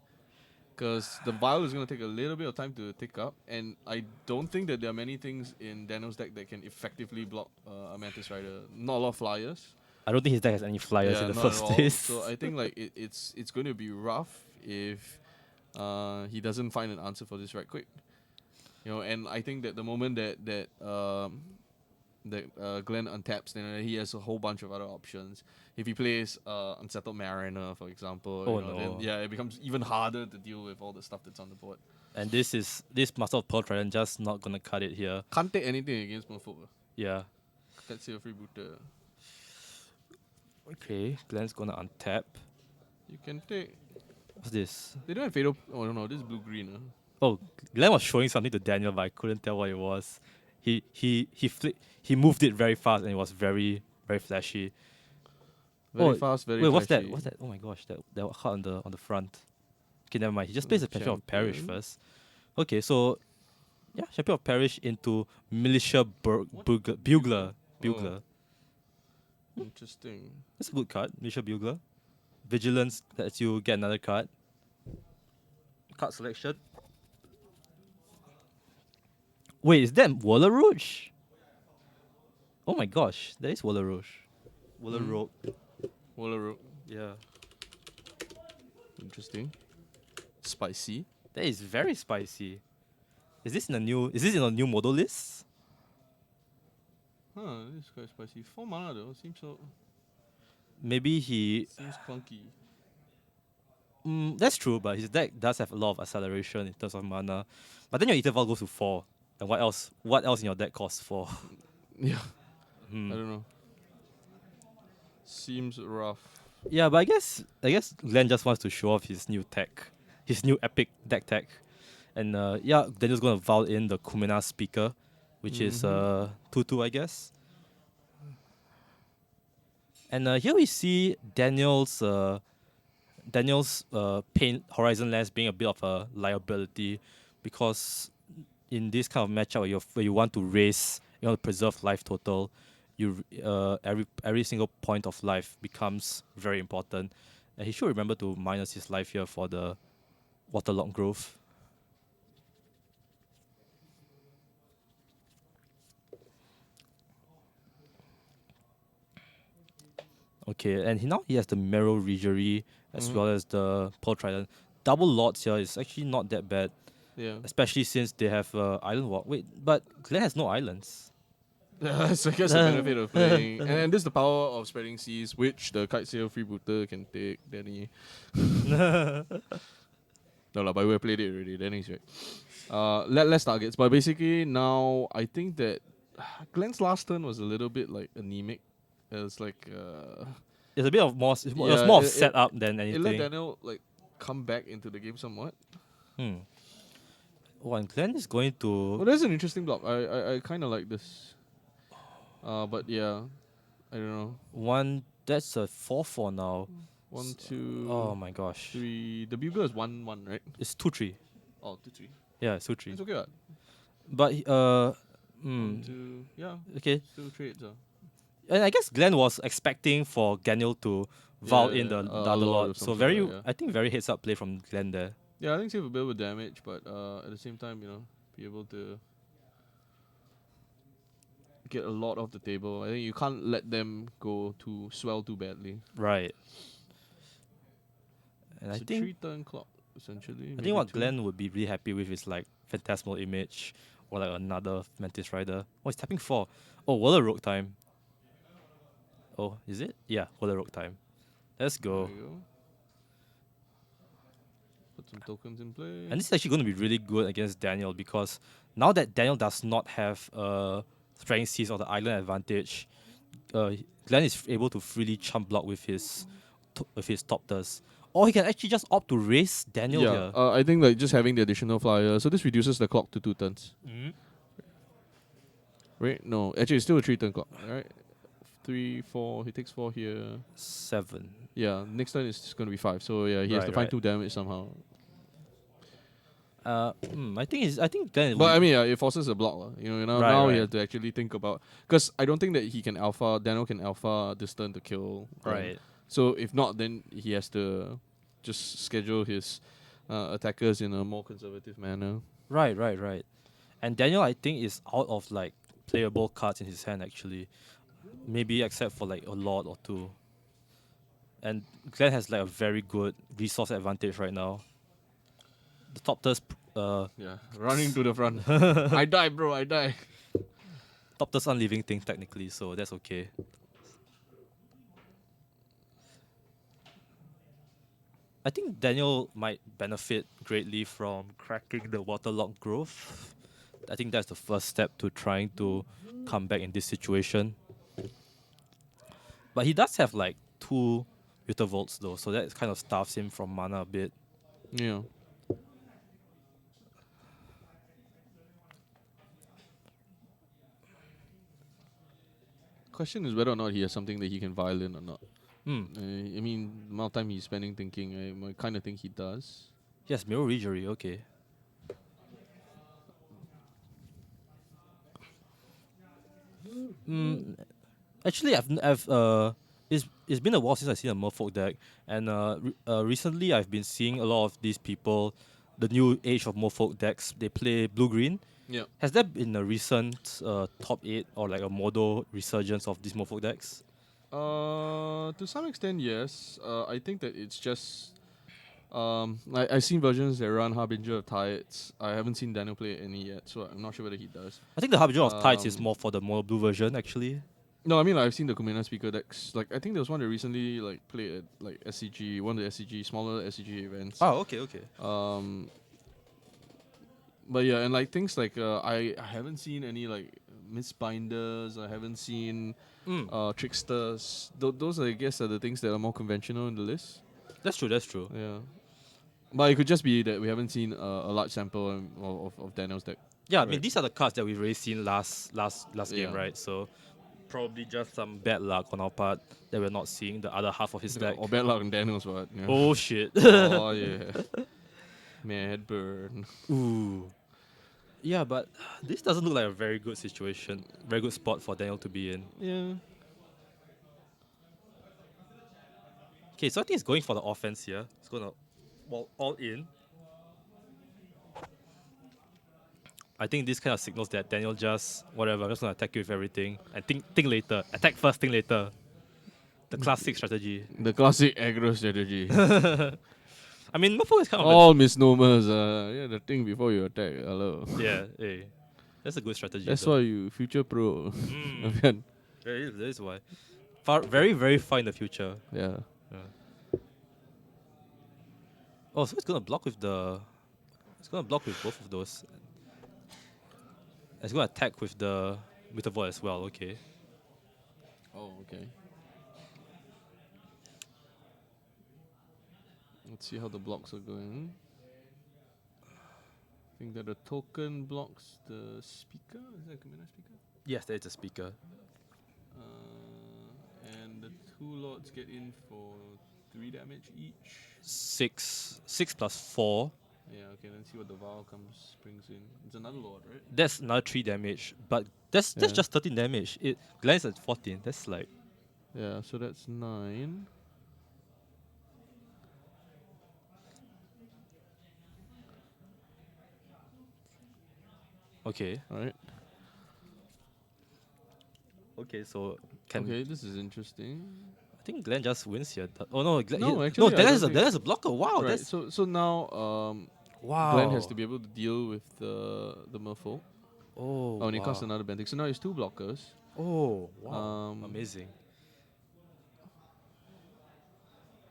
Because the Vial is going to take a little bit of time to tick up, and I don't think that there are many things in Daniel's deck that can effectively block a Mantis Rider. Not a lot of flyers. I don't think his deck has any flyers in the not at first all. place. So I think like it's going to be rough if he doesn't find an answer for this right quick. And I think that the moment that Glenn untaps, then he has a whole bunch of other options. If he plays Unsettled Mariner, for example, then it becomes even harder to deal with all the stuff that's on the board. And this Master of Pearl Trident just not gonna cut it here. Can't take anything against Merfolk. Yeah. Let's say a freebooter. Okay, Glenn's gonna untap. You can take. What's this? They don't have Fatal. Oh no, this is blue green. Oh, Glenn was showing something to Daniel, but I couldn't tell what it was. He moved it very fast and it was very very flashy. Very fast, very. Wait, what's that? flashy. What's that? Oh my gosh, that card on the front. Okay, never mind. He just plays the Champion of Parish Champion. first. Okay, so yeah, Champion of Parish into Militia Bugler. Interesting. That's a good card, Militia Bugler. Vigilance lets you get another card. Card selection. Wait, is that Waller Rouge? Oh my gosh, that is Waller Rouge. Waller Rogue. Wallaroo. Yeah. Interesting. Spicy. That is very spicy. Is this in a new model list? Huh, this is quite spicy. 4 mana though. Seems Maybe he. seems clunky. That's true, but his deck does have a lot of acceleration in terms of mana. But then your interval goes to 4. And what else? What else in your deck costs 4? Yeah. I don't know. Seems rough. Yeah, but I guess Glenn just wants to show off his new tech, his new epic deck tech, and yeah, Daniel's gonna vow in the Kumina speaker, which is Mhm. 2/2, I guess. And here we see Daniel's Paint Horizon Lands being a bit of a liability, because in this kind of matchup where you want to race, you want to preserve life total, every single point of life becomes very important, and he should remember to minus his life here for the Waterlogged Grove. Okay, and now he has the Merrow Regery as Mhm. well as the Pearl Trident. Double Lords here is actually not that bad, Yeah. especially since they have Island Walk. Wait, but Glen has no islands. So I guess the benefit of playing, and this is the power of spreading seas, which the kite sail freebooter can take. Danny, no lah, but we played it already. Danny's right. Less targets, but basically now I think that Glenn's last turn was a little bit like anemic. It was like It's a bit of more. It was yeah, more of setup than it let anything. Daniel like come back into the game somewhat. Hmm. Oh, and Glenn is going Well, to that's an interesting block. I kind of like this. But yeah, I don't know. one. That's a 4/4 now. One, Oh two, my gosh. three. The bugle is 1-1, right? It's 2/3. Oh, 2-3. Yeah, it's 2/3. It's okay, what? But One, two. Yeah, okay. still trades. And I guess Glenn was expecting for Daniel to Yeah, vow in the a other lot lot. of some So sort. very, Yeah. I think very heads up play from Glenn there. Yeah, I think save a bit with damage, but at the same time, be able to get a lot off the table. I think you can't let them go to swell too badly. Right. And It's I a think 3-turn clock essentially. I Maybe think what two. Glenn would be really happy with is like Phantasmal Image or like another Mantis Rider. Oh, he's tapping 4. Oh, Water Rogue time. Oh, is it? Yeah, Water Rogue time. Let's There go. you go. Put some tokens in play. And this is actually going to be really good against Daniel, because now that Daniel does not have Strength Seize or the Island advantage, Glenn is able to freely chump block with his top tiers. Or he can actually just opt to race Daniel Yeah, here. I think like just having the additional flyer, so this reduces the clock to 2 turns. Mm-hmm. Right? No, actually it's still a 3-turn clock. Right? 3, 4. He takes 4 here. 7. Yeah, next turn is going to be 5. So yeah, he has to Right, find right. 2 damage somehow. I think Glenn. But I mean, yeah, it forces a block. Right, Now he right. has to actually think about, because I don't think that Daniel can alpha this turn to kill. Right. So if not, then he has to just schedule his attackers in a more conservative manner. Right. And Daniel, I think, is out of like playable cards in his hand actually. Maybe except for like a lot or two. And Glenn has like a very good resource advantage right now. The top tiers, Yeah, running to the front. I die, bro. I die. top tiers aren't living thing technically, so that's okay. I think Daniel might benefit greatly from cracking the Waterlogged Grove. I think that's the first step to trying to come back in this situation. But he does have like 2 Uther Volts though, so that kind of starves him from mana a bit. Yeah. Question is whether or not he has something that he can violin or not. Hmm. I mean, the amount of time he's spending thinking, I kind of think he does. Yes, Mirror Regery, okay. Mm, actually, it's been a while since I've seen a Merfolk deck, and recently I've been seeing a lot of these people, the new age of Merfolk decks. They play blue green. Yeah. Has there been a recent top 8 or like a modo resurgence of these Merfolk decks? To some extent, yes. I think that it's just. I've seen versions that run Harbinger of Tides. I haven't seen Daniel play any yet, so I'm not sure whether he does. I think the Harbinger of Tides is Um, more for the mono blue version actually. No, I mean I've seen the Kumena speaker decks. Like I think there was one that recently like played at like SCG, one of the SCG smaller SCG events. Oh, okay. But yeah, and like things like I haven't seen any like misbinders. I haven't seen Mm, tricksters. Those, I guess, are the things that are more conventional in the list. that's true. That's true. Yeah. But it could just be that we haven't seen a large sample of Daniel's deck. Yeah, I mean Right. these are the cards that we've already seen last game, Yeah. right? So probably just some bad luck on our part that we're not seeing the other half of his deck. Or bad luck on Daniel's part. Yeah. Oh shit. Oh, yeah. Mad burn. Ooh. Yeah, but this doesn't look like a very good situation, very good spot for Daniel to be in. Yeah. Okay, so I think he's going for the offense here. He's gonna, well, all in. I think this kind of signals that Daniel just whatever, I'm just gonna attack you with everything and think later. Attack first, think later. The classic strategy. The classic aggro strategy. I mean, Mofo is kind of All misnomers. Yeah, the thing before you attack. Hello. yeah, hey, that's a good strategy. That's though. why you future pro. Mm, Evian. that is why. Very, very far in the future. Yeah. Yeah. Oh, so it's gonna block with the. It's gonna block with both of those. It's gonna attack with the void as well. Okay. Oh, okay. Let's see how the blocks are going. I think that the token blocks the speaker. Is that a commander speaker? Yes, there is a speaker. And the two lords get in for 3 damage each. 6 plus 4. Yeah, okay, let's see what the Val brings in. It's another lord, right? That's another 3 damage, but that's Yeah. just 13 damage. It Glenn's at 14. That's like Yeah, so that's 9. okay. Alright. Okay, so can Okay, this is interesting. I think Glenn just wins here. Oh no, Glenn, No, actually, I Glenn don't is a think- Glenn is a blocker. Wow, right, that's so now wow. Glenn has to be able to deal with the Merfolk. Oh, Oh, and he wow. casts another Benthic. So now he's 2 blockers. Oh, wow. Amazing.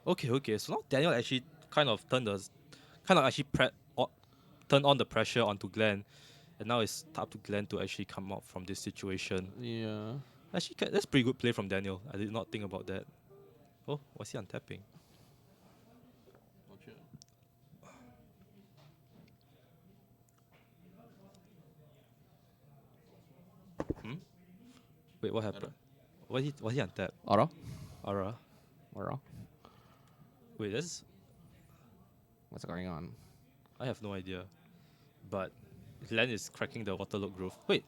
Okay. So now Daniel actually kind of turned turned on the pressure onto Glenn, and now it's up to Glenn to actually come out from this situation. Yeah. Actually, that's pretty good play from Daniel. I did not think about that. Oh, what's he untapping? Wait, what happened? What he untapped? Aura? Aura. Aura? Wait, that's What's going on? I have no idea. But Glenn is cracking the Waterlogged Growth. Wait,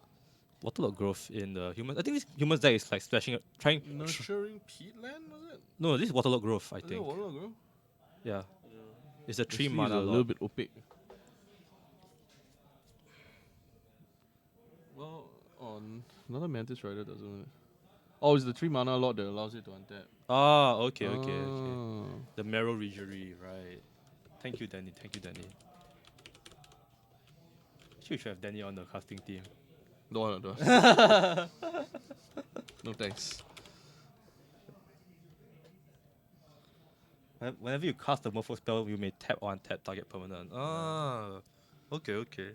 Waterlogged Growth in the human. I think this human's deck is like splashing, trying. Nurturing Peatland, was it? No, this is Waterlogged Growth. I Was it think. Waterlog, bro? Yeah, it's a 3 Actually, mana it's a little lord. bit opaque. Well, another Mantis Rider doesn't it? Oh, it's the 3 mana lord that allows it to untap. Ah, okay. Ah. The Marrow Regery, right. Thank you, Danny. Actually, we should have Danny on the casting team. No. No thanks. Whenever you cast a Morpho spell, you may tap or untap target permanent. Ah, okay.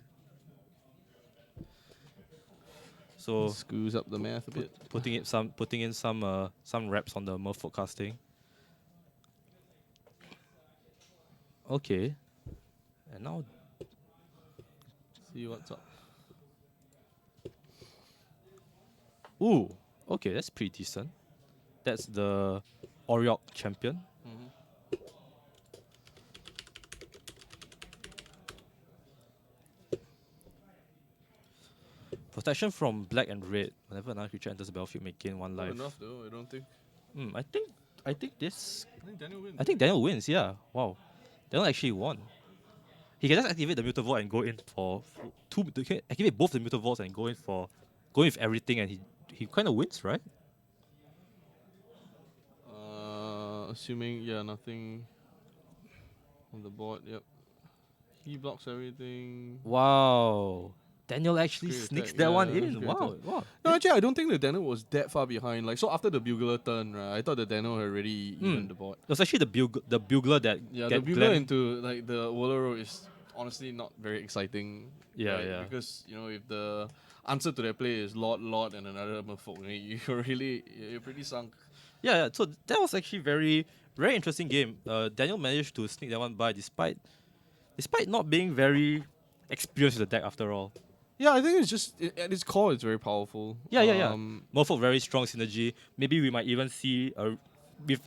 So Screws up the math a bit. putting in some reps on the Merfolk casting. Okay, and now See what's up. ooh, okay, that's pretty decent. That's the Oriok champion. Protection from black and red. Whenever another creature enters the battlefield, may gain 1 Not life. enough though, I don't think. I think this. I think Daniel wins. I think Daniel wins. Yeah. Wow. Daniel actually won. He can just activate the Mutavault and go in for two. He can activate both the Mutavaults and go with everything, and he kind of wins, right? Assuming nothing on the board. Yep. He blocks everything. Wow. Daniel actually Great sneaks attack, that yeah, one that's in. great Wow. attack. Wow. No, actually, I don't think that Daniel was that far behind. Like, so after the Bugler turn, right, I thought that Daniel had already evened the board. It was actually the bugler that Yeah, get the Bugler Glenn. into the Wallero is honestly not very exciting. Yeah, right? yeah. Because if the answer to their play is Lord, and another Merfolk. You're pretty sunk. Yeah. So that was actually very interesting game. Daniel managed to sneak that one by despite not being very experienced with the deck after all. Yeah, I think it's just at its core, it's very powerful. Yeah. Merfolk very strong synergy. Maybe we might even see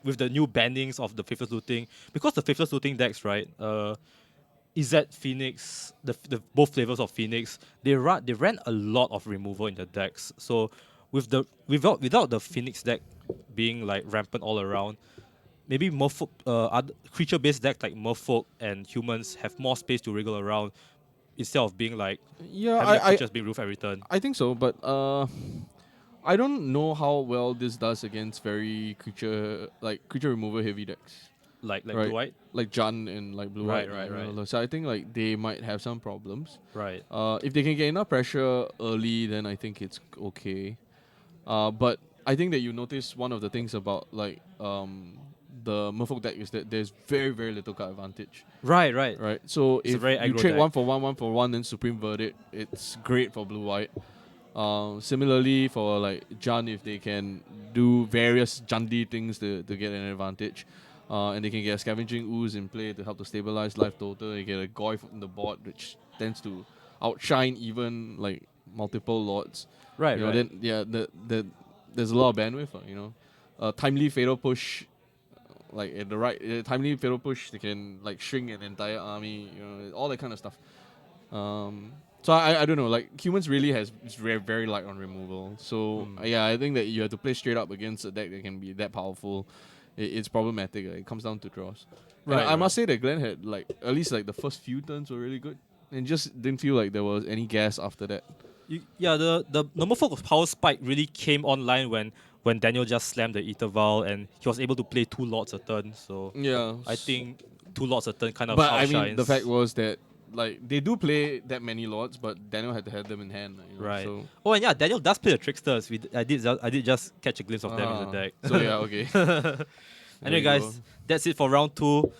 with the new bannings of the faithless looting, because the faithless looting decks, right? EZ Phoenix, the both flavors of Phoenix, they ran a lot of removal in the decks. So without the Phoenix deck being like rampant all around, maybe Merfolk, other creature based decks like Merfolk and humans have more space to wriggle around instead of being like Yeah, having your creatures being roof every turn. I think so, but I don't know how well this does against very creature removal heavy decks. Like Right. blue white. Like Jun and like blue Right, white. right, and right. all those. So I think like they might have some problems. Right. If they can get enough pressure early, then I think it's okay. But I think that you notice one of the things about the Merfolk deck is that there's very very little card advantage. Right, right. Right. So It's a if very you aggro trade deck. 1 for 1, then Supreme Verdict, it's great for blue white. Similarly for like Jun, if they can do various Jundi things to get an advantage. And they can get a Scavenging Ooze in play to help to stabilize life total. They get a Goy from the board, which tends to outshine even like multiple lords. Right, You know, right. then yeah, there's a lot of bandwidth. Timely Fatal Push, like at the right timely Fatal Push, they can like shrink an entire army. You know, all that kind of stuff. So I don't know. Like humans really is very light on removal. So yeah, I think that you have to play straight up against a deck that can be that powerful. It's problematic. It comes down to draws. And Right, I must right. say that Glenn had like at least like the first few turns were really good, and just didn't feel like there was any gas after that. Yeah, the Merfolk's power spike really came online when Daniel just slammed the Ether Vial and he was able to play 2 lords a turn. So Yeah, I think 2 lords a turn kind of but I mean the outshines. fact was that like they do play that many lords, but Daniel had to have them in hand. Right. So Oh, and yeah, Daniel does play the tricksters. I did just catch a glimpse of them in the deck. so yeah, okay. There Anyway, you go. guys, that's it for round 2.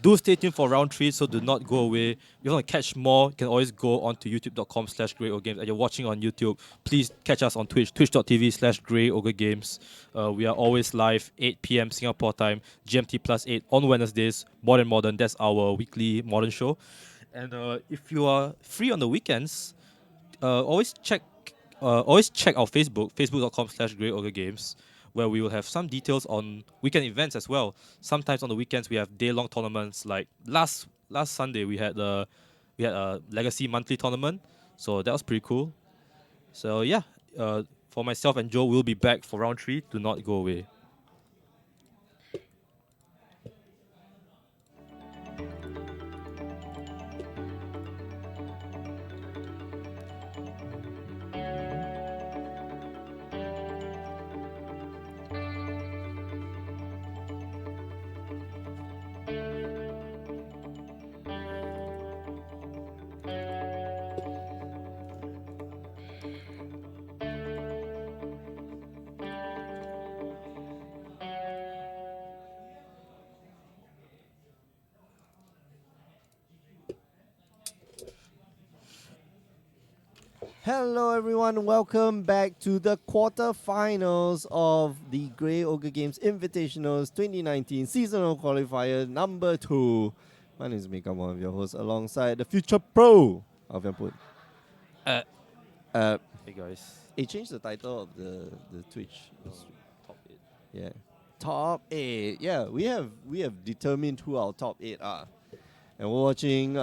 Do stay tuned for round 3, so do not go away. If you want to catch more, you can always go on to youtube.com/GreyOgreGames. And you're watching on YouTube, please catch us on Twitch, twitch.tv/GreyOgreGames. We are always live, 8 p.m. Singapore time, GMT +8 on Wednesdays. Modern, that's our weekly modern show. And if you are free on the weekends, always check our facebook.com/GreyOgreGames, where we will have some details on weekend events as well. Sometimes on the weekends we have day-long tournaments. Like last Sunday we had a Legacy monthly tournament, so that was pretty cool. So yeah, for myself and Joe, we'll be back for round 3. Do not go away. Hello, everyone. Welcome back to the quarterfinals of the Grey Ogre Games Invitationals 2019 Seasonal Qualifier number 2. My name is Mika, one of your hosts, alongside the future pro, Alvian Put. Uh, Uh, hey guys. change the title of the Twitch. Top 8. Yeah, top 8. Yeah, we have determined who our top 8 are, and we're watching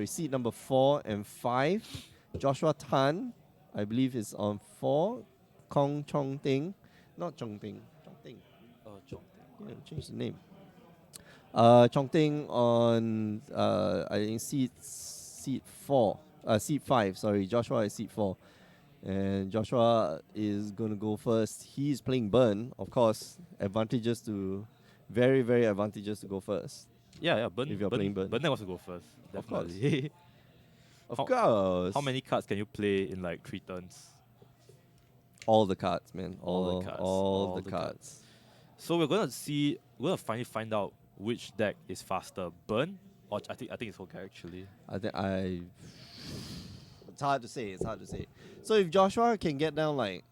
seat number 4 and 5. Joshua Tan, I believe, is on 4. Kong Chong Ting, not Chong Ting, Chong Ting. Chong. Yeah, change the name. Chong Ting on I think seat 4. Seat 5. Sorry, Joshua is seat 4, and Joshua is gonna go first. He's playing Burn, of course. Very advantageous to go first. Yeah. Burn. If you're playing Burn. Burn wants to go first. Of course. Definitely. Of How- course. How many cards can you play in like 3 turns? All the cards, man. All the cards. All the cards. So we're gonna finally find out which deck is faster, Burn or I think it's okay actually. I think I It's hard to say. It's hard to say. So if Joshua can get down like,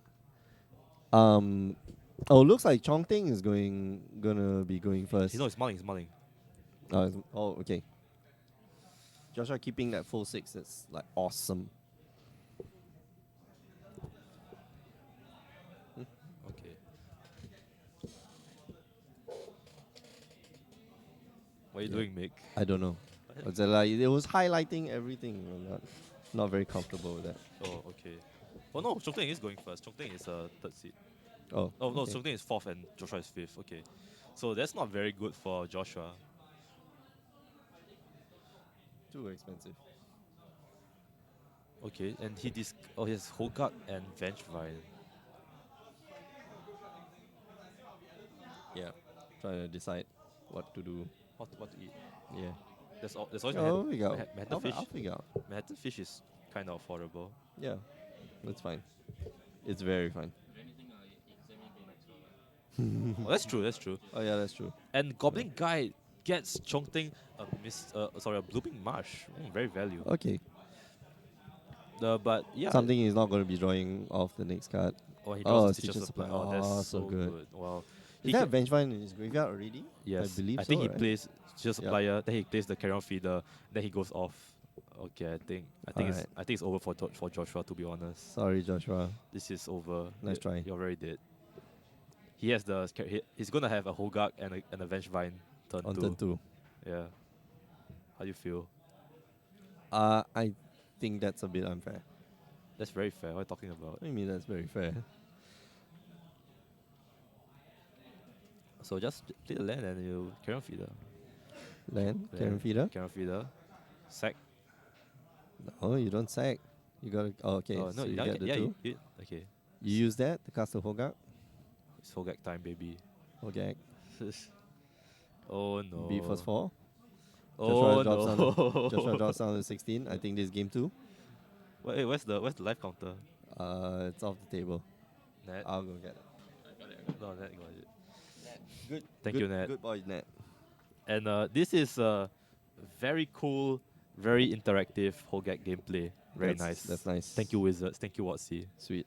looks like Chongting is gonna be going first. He's mulling. He's mulling. Okay. Joshua keeping that full 6. That's like awesome. Okay. What are you doing, Mick? I don't know. It's like it was highlighting everything. I'm not very comfortable with that. Oh, okay. Oh no, Chongqing is going first. Chongqing is third seed. Oh. Oh no, okay. Chongqing is fourth and Joshua is fifth. Okay, so that's not very good for Joshua. Too expensive. Okay, and he has Hogak and Vengevine. Yeah. Trying to decide what to do. What to eat? Yeah. There's always Oh, we go. Manhattan fish. I'll figure out. Manhattan fish is kind of affordable. Yeah. That's fine. It's very fine. Oh, that's true. That's true. Oh yeah, that's true. And Goblin Guide gets Chongqing a blooming marsh. Very value. Okay. But yeah. Something he's not going to be drawing off the next card. Oh, he draws Oh, a Stitcher Stitcher Supply. Supply. Oh, that's Oh, so so good. good. Wow. Is that Vengevine in his graveyard already? Yes, I believe I think so, he right? plays Stitcher Supplier, then he plays the Carrion Feeder, then he goes off. Okay, I think it's over for Joshua, to be honest. Sorry, Joshua. This is over. Nice try. You're very dead. He has he's gonna have a Hogak and a Vengevine turn On 2. turn 2. Yeah. How do you feel? I think that's a bit unfair. That's very fair. What are you talking about? I mean, that's very fair. So just play the land and you Carrion Feeder. Land, Carrion Feeder. Carrion Feeder. Sack. No, you don't sack. You gotta. Oh, okay. Oh, no, so you yeah, get the yeah, 2. okay. You use that to cast a Hogak. It's Hogak time, baby. Okay. Oh no. Beat first 4. Oh Joshua drops down to 16. I think this game 2. Wait, where's the life counter? It's off the table. Nat? I'll go get it. No, Nat got it. Good. Thank you, Nat. Good boy, Nat. And this is very cool, very interactive Hogak gameplay. Very nice. That's nice. Thank you, Wizards. Thank you, Watsy. Sweet.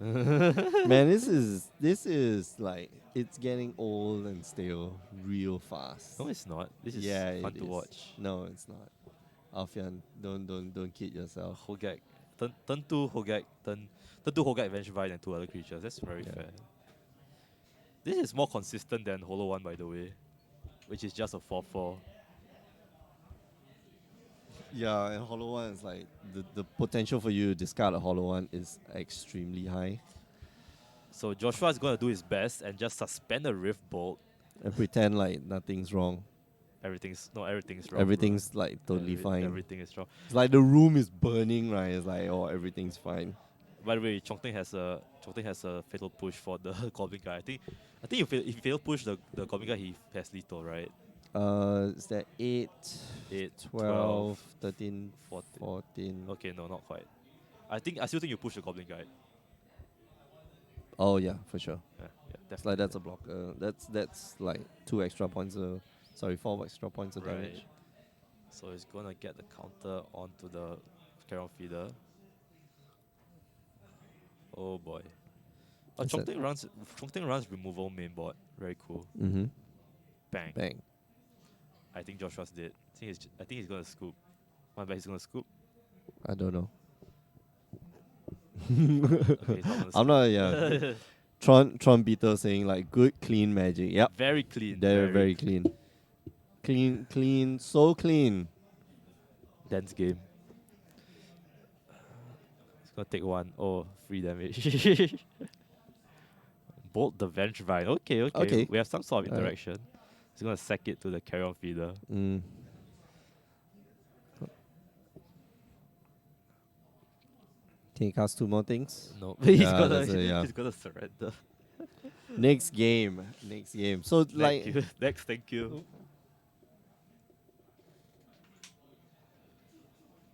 Man, this is like it's getting old and stale real fast. No, it's not. This is fun to watch. No, it's not. Alfian, don't kid yourself. Hogak. Turn 2 Hogak. Turn 2 Hogak Vengevine and 2 other creatures. That's very Yeah. fair. This is more consistent than Hollow 1, by the way, which is just a 4/4. Yeah, and Hollow One is like the potential for you to discard a Hollow One is extremely high. So Joshua is going to do his best and just suspend a Rift Bolt. And pretend like nothing's wrong. Everything's wrong. Everything's like totally fine. Everything is wrong. It's like the room is burning, right? It's like, oh, everything's fine. By the way, Chongqing has a fatal push for the Goblin guy. I think if you fatal push the Goblin guy, he has lethal, right? Is that 8, 8, 12, 13, 14. 14. Okay, no, not quite. I still think you push the Goblin guy. Oh yeah, for sure. Yeah, It's like that's a blocker. That's like 4 extra points of Right. damage. So he's gonna get the counter onto the Carrion Feeder. Oh boy. That's it. Chongqing runs removal main board. Very cool. Mm-hmm. Bang. Bang. I think Joshua's dead. I think he's gonna scoop. One bet he's gonna scoop. I don't know. Okay, he's not gonna I'm not. Yeah. Tron Beetle saying like good clean magic. Yep. Very clean. They're very clean. Clean, so clean. dense game. It's gonna take 1. Oh, free damage. Bolt the Vengevine. Okay. We have some sort of interaction. He's gonna sack it to the Carrion Feeder. Mm. Can you cast 2 more things? No, Yeah, that's a- yeah. he's gonna surrender. Next game. So like, Thank you. Next, thank you.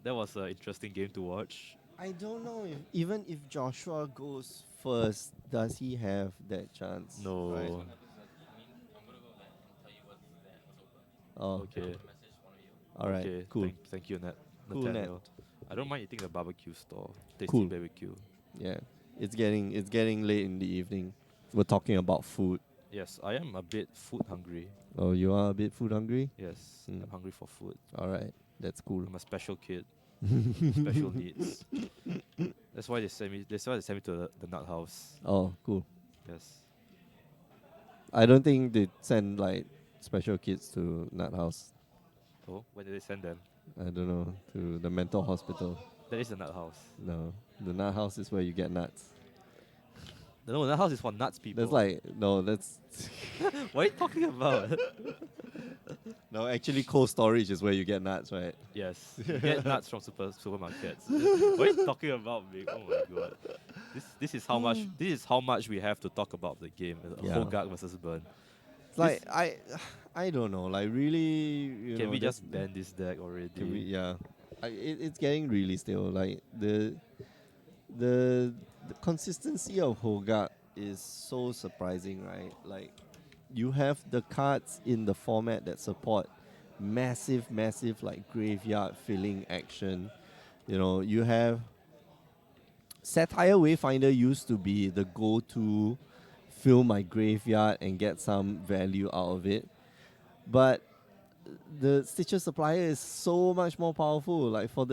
That was an interesting game to watch. I don't know if even if Joshua goes first, does he have that chance? No. Right? Oh, Okay. all right, Okay. cool. Thank you, Cool, Nat. Nathaniel. I don't mind eating the barbecue store. Tasty Cool. barbecue. Yeah, it's getting late in the evening. We're talking about food. Yes, I am a bit food hungry. Oh, you are a bit food hungry. Yes, Mm. I'm hungry for food. All right, that's cool. I'm a special kid, special needs. That's why they sent me. That's why they sent me to the nut house. Oh, cool. Yes. I don't think they send like special kids to Nut House. Oh, where did they send them? I don't know, to the mental hospital. That is the nut house. No, the Nut House is where you get nuts. No, nut house is for nuts people. That's like no, that's What are you talking about? no. Actually, cold storage is where you get nuts, right? Yes, you get nuts from supermarkets. What are you talking about, Vic? Oh my god. This is how much we have to talk about the game. Yeah. Hogak versus Burn. It's like I don't know. Like really, you Can know, we that's- just ban this deck already? Can we? Yeah. It's getting really still. Like the consistency of Hogak is so surprising, right? Like you have the cards in the format that support massive like graveyard filling action. You know, you have Satire Wayfinder used to be the go-to fill my graveyard and get some value out of it. But the Stitcher Supplier is so much more powerful. Like for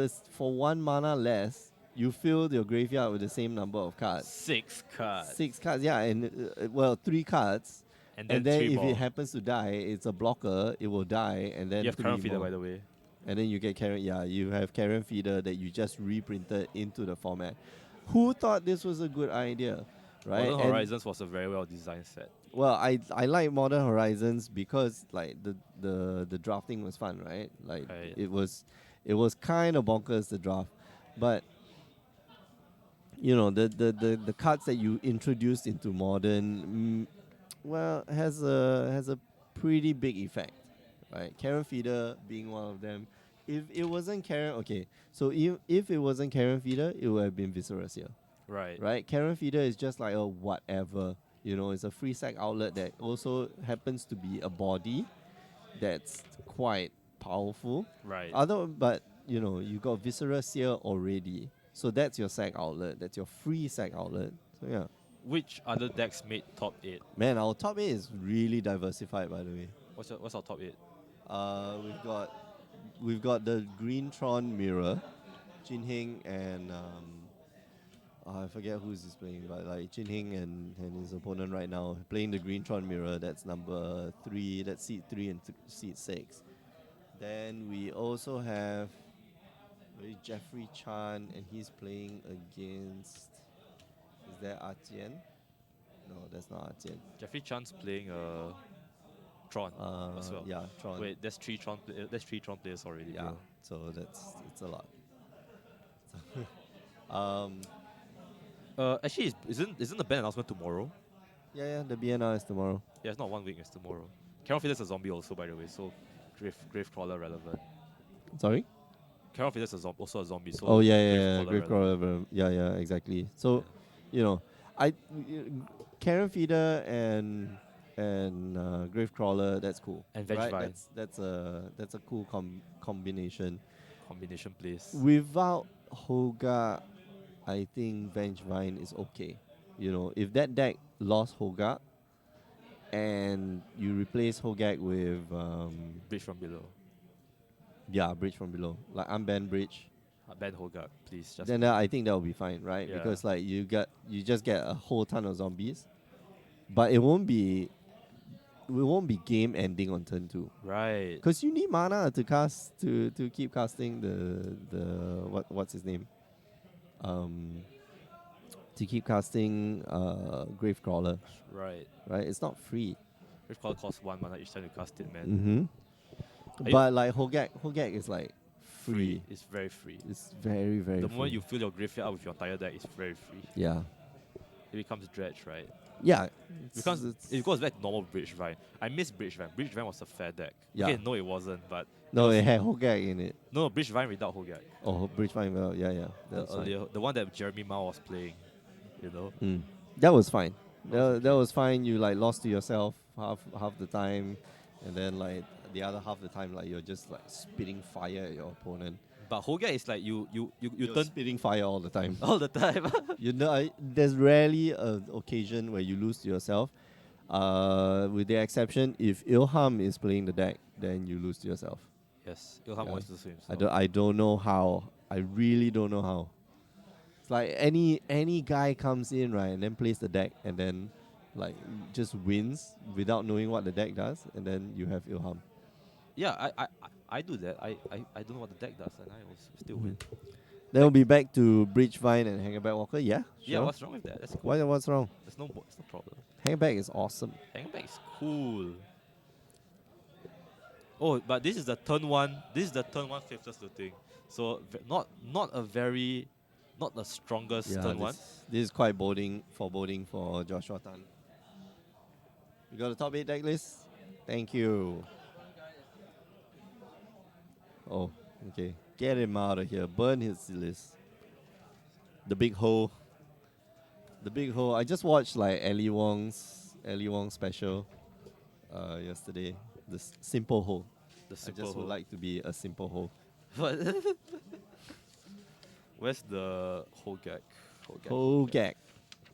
1 mana less, you fill your graveyard with the same number of cards. 6 cards. 6 cards, yeah, and well, 3 cards. And And then then 3 if more. it happens to die, it's a blocker. It will die, and then You have three current feeder, more. by the way. And then you get Karen. Yeah, you have Karen Feeder that you just reprinted into the format. Who thought this was a good idea, right? Modern And- Horizons was a very well designed set. well, I like Modern Horizons because like the drafting was fun, right? Like Right. it was kind of bonkers the draft, but you know the cards that you introduced into Modern, well, has a pretty big effect, right? Karen Feeder being one of them. If it wasn't Karen, okay, so if it wasn't Karen Feeder, it would have been Viscerous here. Right. Right? Karen Feeder is just like a whatever. You know, it's a free sack outlet that also happens to be a body that's quite powerful. Right. But you know, you got Viscerous here already. So that's your sack outlet. That's your free sack outlet. So yeah. Which other decks made top 8? Man, our top 8 is really diversified, by the way. What's our top 8? We've got the Green Tron Mirror, Jin Hing and I forget who's he's playing, but like Jin Hing and his opponent right now playing the Green Tron Mirror. That's number 3. That's seed 3 and seed 6. Then we also have Jeffrey Chan, and he's playing against. Is that Artian? No, that's not Artian. Jeffrey Chan's playing Tron as well. Yeah, Tron. Wait, that's 3 Tron. That's 3 Tron players already. Yeah, Bro. so it's a lot. Actually, isn't the ban announcement tomorrow? Yeah, the BNR is tomorrow. Yeah, it's not 1 week. It's tomorrow. Carol Feeder's a zombie also, by the way. So Gravecrawler relevant. Sorry? Carol Feeder's also a zombie. So Oh yeah, Gravecrawler relevant. Gravecrawler. Yeah, exactly. So, you know, Karen Feeder and Gravecrawler, that's cool. And Veg right? Vine. That's a cool combination. Combination plays. Without Hoga, I think Vengevine is okay. You know, if that deck lost Hoga and you replace Hogak with Bridge from below. Bridge from below, like unbanned Bridge, Ban Hogak, please. Just then I think that will be fine, right? Yeah. Because like you just get a whole ton of zombies, but it won't be game ending on turn 2. right. Because you need mana to cast to keep casting the what's his name, to keep casting Gravecrawler, Right. right? It's not free. Gravecrawler costs 1 mana each time you cast it, man. Mm-hmm. Are you- But like Hogak is like free. It's very free. It's very The free. moment you fill your graveyard up with your entire deck, it's very free. Yeah. It becomes dredge, right? Yeah. Because it goes back to normal Bridge Vine. I miss Bridge Vine. Bridge Vine was a fair deck. Yeah. Okay, no, it wasn't, but No, it had Hogak in it. no, Bridge Vine without Hogak. Oh, Bridge Fine. Well, yeah. The That's fine. earlier, the one that Jeremy Mao was playing, you know. That was fine. That That was fine. You like lost to yourself half the time, and then like the other half the time, like you're just like spitting fire at your opponent. But Hogak is like you You're turn spitting fire all the time. all the time. You know, there's rarely an occasion where you lose to yourself. With the exception, if Ilham is playing the deck, then you lose to yourself. Yes, Ilham Yeah. wants to swim. I don't know how. I really don't know how. It's like any guy comes in, right, and then plays the deck and then like just wins without knowing what the deck does, and then you have Ilham. Yeah, I do that. I don't know what the deck does, and I will still win. Then we'll be back to Bridgevine and Hangerback Walker. Yeah, Yeah, sure. what's wrong with that? That's cool. What's wrong? There's no problem. Hangerback is awesome. Hangback is cool. Oh, but this is the turn one. This is the turn one fifth looting. So not the strongest Yeah, turn one. this is quite foreboding for Joshua Tan. You got a top 8 deck list? Thank you. Oh, okay. Get him out of here. Burn his list. The big hole. The big hole. I just watched like Ellie Wong's special yesterday. The simple hole. The I simple just would hole. like to be a simple hole. But where's the Hogak? Hogak.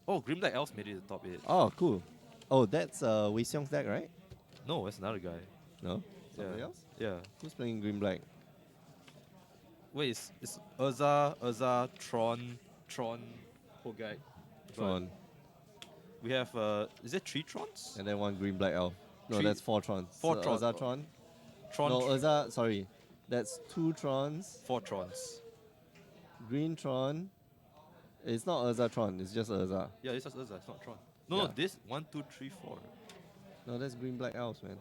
Oh, Grim Black Elves made it to the top 8. Oh, cool. Oh, that's Wei Xiong's deck, right? No, that's another guy. No? Somebody Yeah. else? Yeah. Who's playing Green Black? Wait, it's Urza, Tron, Hogak. But Tron. we have is it 3 Trons? And then one Green Black Elf. No, Three- that's 4 Trons. four So Trons. Urza Tron? Tron. No, Urza, sorry. That's 2 Trons. 4 Trons. Green Tron. It's not Urza Tron, it's just Urza. Yeah, this is Urza. It's not Tron. No, Yeah. no, this 1, 2, 3, 4. No, that's Green Black Elves, man.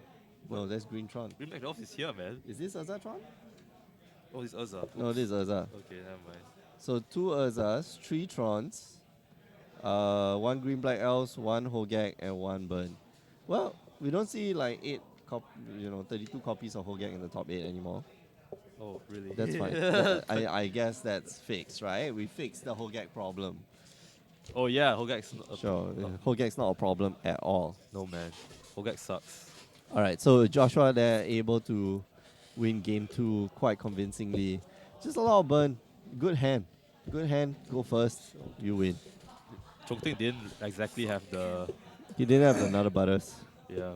No, that's Green Tron. Green Black Elves is here, man. Is this Urza Tron? Oh, it's Urza. No, this is Urza. Okay, never mind. So 2 Urzas, 3 Trons, 1 Green Black Elves, 1 Hogak, and 1 Burn. Well, we don't see like 32 copies of Hogak in the top 8 anymore. Oh, really? That's fine. I guess that's fixed, right? We fixed the Hogak problem. Oh yeah, Hogak's not Sure, Hogak's not a problem at all. No man, Hogak sucks. All right, so Joshua there able to win game 2 quite convincingly. Just a lot of burn. Good hand. Go first. You win. Chongting didn't exactly have the He didn't have another butters.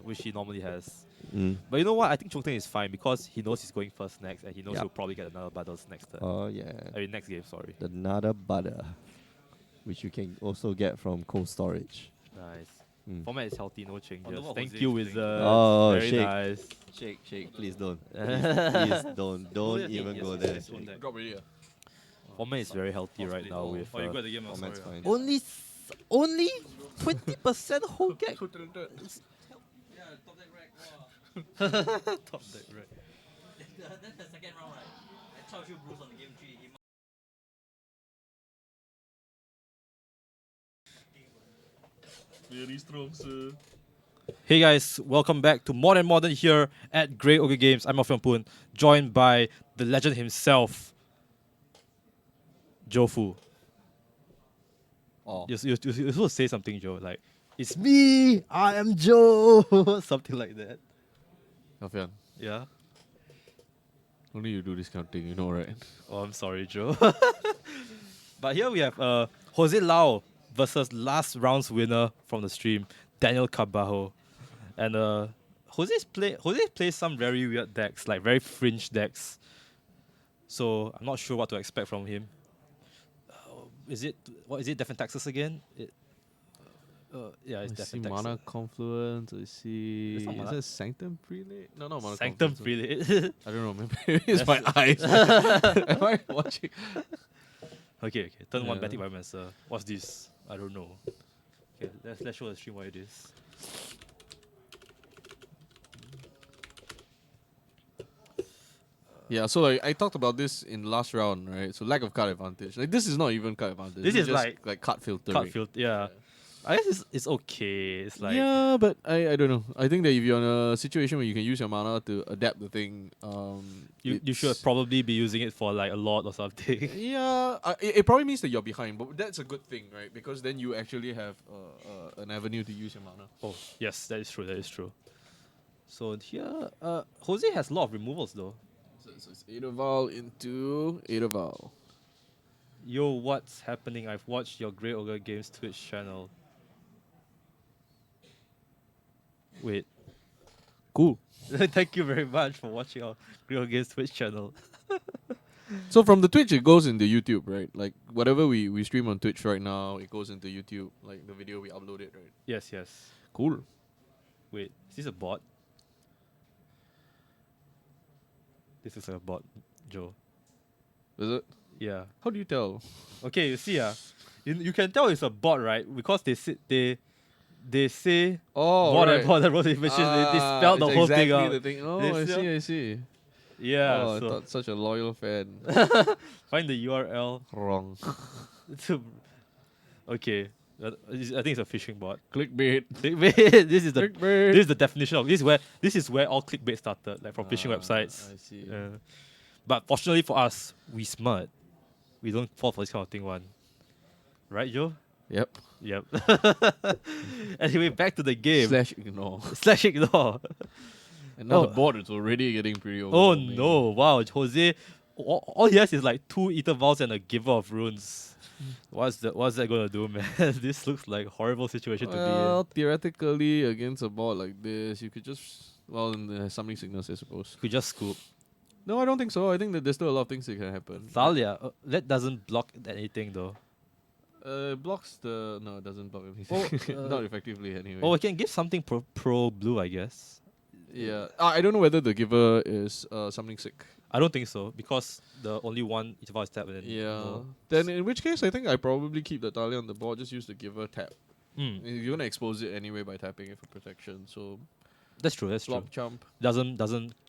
which he normally has. Mm. But you know what? I think Chongting is fine because he knows he's going first next, and he knows Yeah. he'll probably get another battles next turn. Oh yeah. I mean next game. Sorry. Another butter, which you can also get from cold storage. Nice. Mm. Format is healthy, no changes. what Thank Jose you, is Wizards. Oh, Very shake. nice. Shake, please don't. Please don't. Don't yeah, even yes, go yes, there. yes, one deck. Drop already. Format is very healthy right now with Oh, you got the game. Format's fine. only 20% Hogak. Yeah, top deck rack. Top deck, right? Then the second round, right? I charge you Bruce on the game 3. He Very strong, sir. Hey guys, welcome back to More Than Modern here at Grey Ogre Games. I'm Alfian Poon, joined by the legend himself, Joe Fu. Oh. You're supposed to say something, Joe, like, it's me, I am Joe, something like that. Alfian, Yeah? only you do this kind of thing, you know, right? Oh, I'm sorry, Joe. But here we have Jose Lau versus last round's winner from the stream, Daniel Cabajo. And Jose plays some very weird decks, like very fringe decks. So I'm not sure what to expect from him. Is it Death and Taxes again? Yeah, it's I Death see and Taxes. Mana Confluence, I see... It's not Is Mana- that Sanctum Prelate? No, no, Mana Sanctum Confluence. Prelate. I don't know, maybe it's my eyes. Am I watching? Okay. Turn one, Yeah. Batting Biomancer. What's this? I don't know. Okay, let's show the stream what it is. Yeah, so like, I talked about this in last round, right? So lack of card advantage. Like this is not even card advantage. This is just like card filtering. Card filter, yeah. I guess it's okay. It's like yeah, but I don't know. I think that if you're in a situation where you can use your mana to adapt the thing, you should it's- probably be using it for like a lot or something. Yeah, it probably means that you're behind, but that's a good thing, right? Because then you actually have an avenue to use your mana. Oh yes, that is true. So here, Jose has a lot of removals though. So it's Edoval into Edoval. Yo, what's happening? I've watched your Grey Ogre Games Twitch channel. Wait. Cool. Thank you very much for watching our Grey Ogre Games Twitch channel. So from the Twitch, it goes into YouTube, right? Like whatever we stream on Twitch right now, it goes into YouTube. Like the video we upload it, right? Yes, yes. Cool. Wait, is this a bot? This is a bot, Joe. Is it? Yeah. How do you tell? Okay, you see, you can tell it's a bot, right? Because they say Oh, bot right. and bot and road images. They spelled the it's whole exactly thing out. the thing. Oh, They I still- see, I see. Yeah. Oh, I so thought such a loyal fan. find the URL. Wrong. Okay. I think it's a phishing bot. Clickbait. Clickbait. This is the Clickbait. this is the definition of this is where all clickbait started, like from phishing websites. I see. But fortunately for us, we smart. We don't fall for this kind of thing one. Right, Joe? Yep. Yep. Anyway, back to the game. Slash ignore. Slash ignore. And now Oh. the board is already getting pretty Oh overwhelming. no! Wow, Jose, all he has is like 2 Ethervals and a Giver of Runes. What's that gonna do, man? This looks like a horrible situation to Well, theoretically, against a board like this, you could just in the summoning sickness, I suppose. be in. Could just scoop. No, I don't think so. I think that there's still a lot of things that can happen. Thalia, that doesn't block anything though. Blocks the no, it doesn't block anything. Not effectively anyway. Oh, it can give something pro blue, I guess. yeah. I don't know whether the giver is summoning sick. I don't think so because the only one Etherval is tapped and then Yeah. no. Then in which case, I think I probably keep the Thalia on the board. Just use the giver tap. Mm, You're gonna expose it anyway by tapping it for protection. So that's true. That's true. flop chump. Doesn't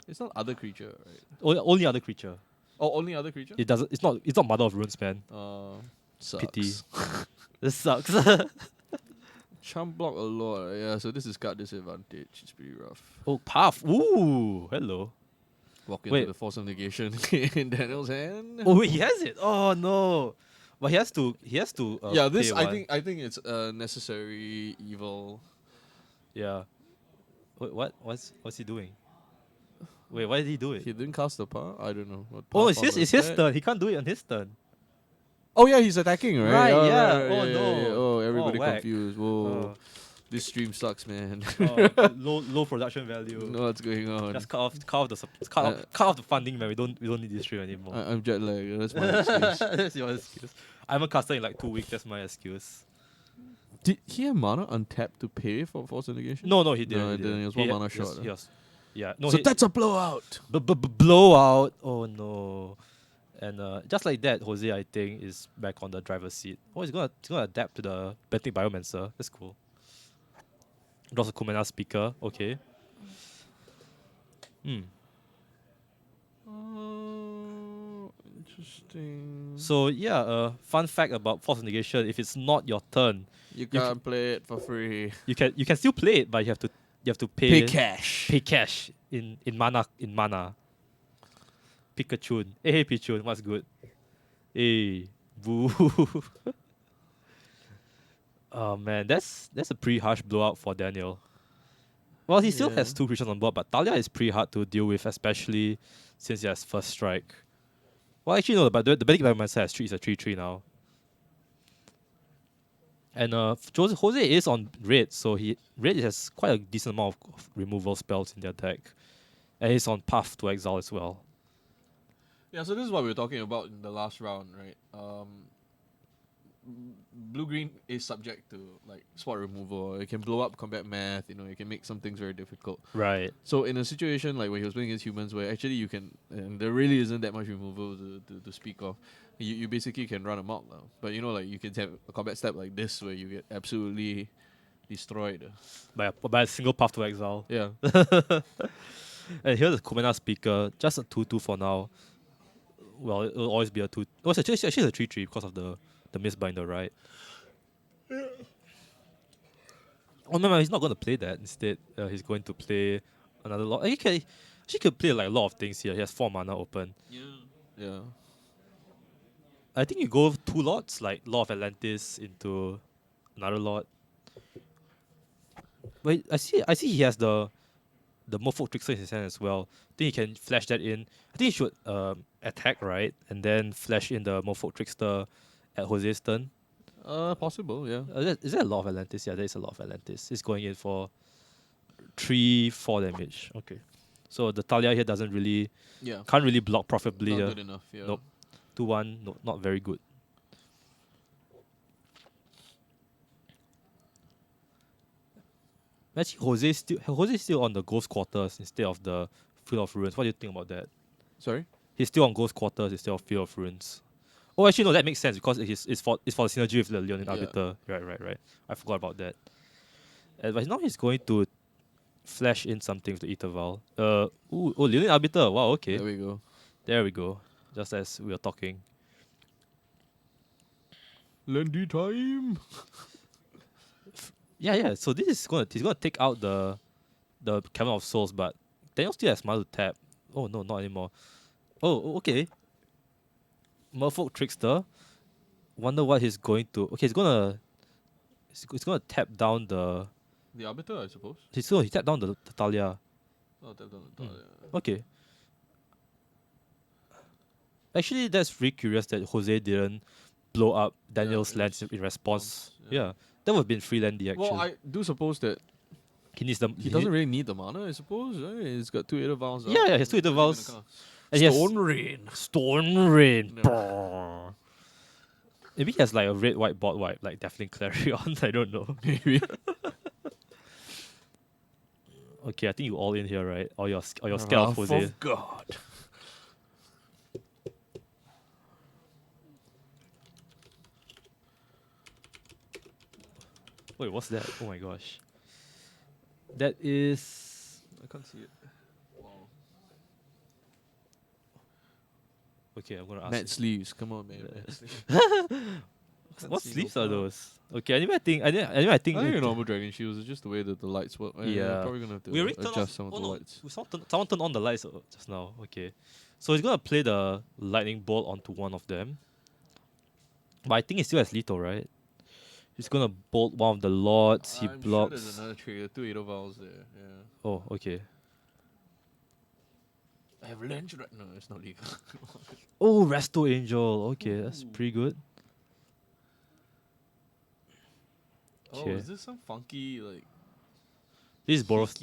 It's not other creature, right? only other creature. Oh, only other creature. It doesn't. It's not Mother of Runes, man. Sucks. Pity. This sucks. Chump block a lot. Yeah, so this is card disadvantage. It's pretty rough. Oh, Path. Ooh, hello. Walk into Wait. the force of negation in Daniel's hand. Oh wait, he has it. Oh no. But he has to. yeah, this pay I one. think it's a necessary evil. Yeah. Wait, what's he doing? Wait, why did he do it? He didn't cast the power. I don't know. What Oh, path it's on his. the It's his set. turn. He can't do it on his turn. Oh yeah, he's attacking, right? Right, Oh, yeah. right, Oh, yeah, no. yeah. Oh, everybody whack. confused. Whoa, this stream sucks, man. Low production value. know what's going on. Just cut off the funding, man. We don't need this stream anymore. I'm jet lagged. That's my excuse. That's your excuse. I haven't casted in like 2 weeks. That's my excuse. Did he have mana untapped to pay for force of negation? No, he didn't. No, he it didn't. It was one mana shot, huh? Yes. Yeah. No. So that's a blowout. Blowout. Oh no. And just like that, Jose, I think, is back on the driver's seat. Oh, he's gonna adapt to the Benthic Biomancer. That's cool. Draws a Kumena speaker. Okay. Interesting. So yeah, fun fact about Force of Negation: if it's not your turn, You ca- can't play it for free. you can still play it, but you have to pay cash. pay cash in mana. Pikachu. Hey Pichu, what's good? Hey, boo. Oh man, that's a pretty harsh blowout for Daniel. Well, he still has Yeah. 2 creatures on board, but Thalia is pretty hard to deal with, especially since he has first strike. Well, actually no, but the Benthic Biomancer has 3 is a 3/3 now. And Jose is on red, so red has quite a decent amount of removal spells in their deck. And he's on path to exile as well. Yeah, so this is what we were talking about in the last round, right? Blue green is subject to like spot removal. It can blow up combat math. It can make some things very difficult. Right. So in a situation like when he was playing against humans, where actually you can, and there really isn't that much removal to speak of, you basically can run amok now. But like you can have a combat step like this where you get absolutely destroyed. By a single path to exile. Yeah. And here's the Kumena speaker, just a 2/2 for now. Well, it'll always be a 2. Oh, it's actually a 3/3 because of the Mistbinder, right? Oh no, he's not going to play that. Instead, he's going to play another lot. He could play like a lot of things here. He has 4 mana open. Yeah. I think you go 2 lots, like Law of Atlantis into another lot. Wait, I see he has the the Merfolk Trickster in his hand as well. I think he can flash that in. I think he should attack, right? And then flash in the Merfolk Trickster at Jose's turn. Possible, yeah. Is that a lot of Atlantis? Yeah, there is a lot of Atlantis. He's going in for 3-4 damage. Okay. So the Talia here doesn't really, Yeah. can't really block profitably Not here. good enough, yeah. Nope. 2-1, no, not very good. Actually, Jose's still on the Ghost Quarters instead of the Field of Ruins. What do you think about that? Sorry? He's still on Ghost Quarters instead of Field of Ruins. Oh, actually, no, that makes sense because it's for the synergy with the Leonin Yeah. Arbiter. Right. I forgot about that. But now he's going to flash in something with the Etherval. Leonin Arbiter. Wow, okay. There we go. There we go. Just as we were talking. Landy time! Yeah. So he's gonna take out the Cavern of Souls, but Daniel still has Smile to tap. Oh no, not anymore. Oh, okay. Merfolk Trickster. Wonder what he's going to. Okay, he's gonna tap down the. The Arbiter, I suppose. He tapped down the Talia. Oh, tap down the Hmm. Talia. Okay. Actually, that's really curious that Jose didn't blow up Daniel's in lands in response. Yeah. Yeah, that would have been free landy actually. Well, I do suppose that he needs the. he doesn't really need the mana, I suppose. Right? He's got 2 Aether Vials. Yeah, he has 2 Aether Vials. And he has Rain. Storm Rain. No. Brrr. Maybe he has like a red white bot wipe, like Deathling Clarion. I don't know. Maybe. Okay, I think you all in here, right? Or you're scared of Jose. Of God. Wait, what's that? Oh my gosh. That is. I can't see it. Wow. Okay, I'm gonna ask. Matte sleeves. Come on, man. Yeah. Matte sleeves. What see no sleeves are point. those? Okay, anyway, I think. I think your normal dragon shields is just the way that the lights work. Yeah. Probably gonna have to we already turned off. adjust some of Oh the no, lights. someone turned on the lights just now. Okay, so he's gonna play the lightning bolt onto one of them. But I think he still has lethal, right? He's gonna bolt one of the lords. He I'm blocks. Sure there's another trigger. 2 Aether Vials there. Yeah. Oh, okay. I have lens right. No, it's not legal. Oh, Resto Angel. Okay, that's pretty good. Oh, Okay. is this some funky like This is Boros.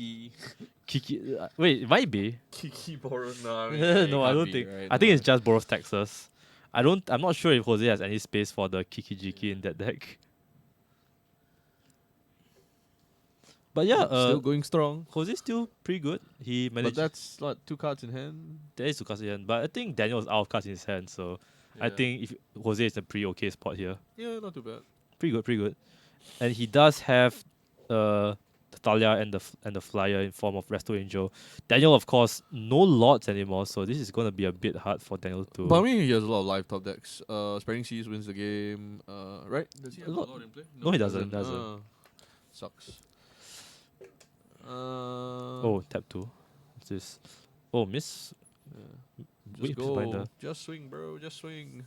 Kiki. Wait, it might be. Kiki Boros? No, I mean, No, I don't think. Right? I think it's just Boros Texas. I'm not sure if Jose has any space for the Kiki Jiki in that deck. But yeah, still going strong. Jose's still pretty good. He But managed. that's what 2 cards in hand. There is two cards in hand, but I think Daniel is out of cards in his hand, so I Yeah. think if Jose is a pretty okay spot here. Yeah, not too bad. Pretty good. And he does have the Talia and the flyer in form of Resto Angel. Daniel, of course, no lords anymore, so this is gonna be a bit hard for Daniel to. But I mean, he has a lot of live top decks. Spreading Seas wins the game. Right? Does he A have a lot- lot in play? No, he doesn't. Sucks. Oh, tap 2. What's this? Oh, miss. Yeah. Wait, Just please bind go. the- Just swing, bro. Just swing.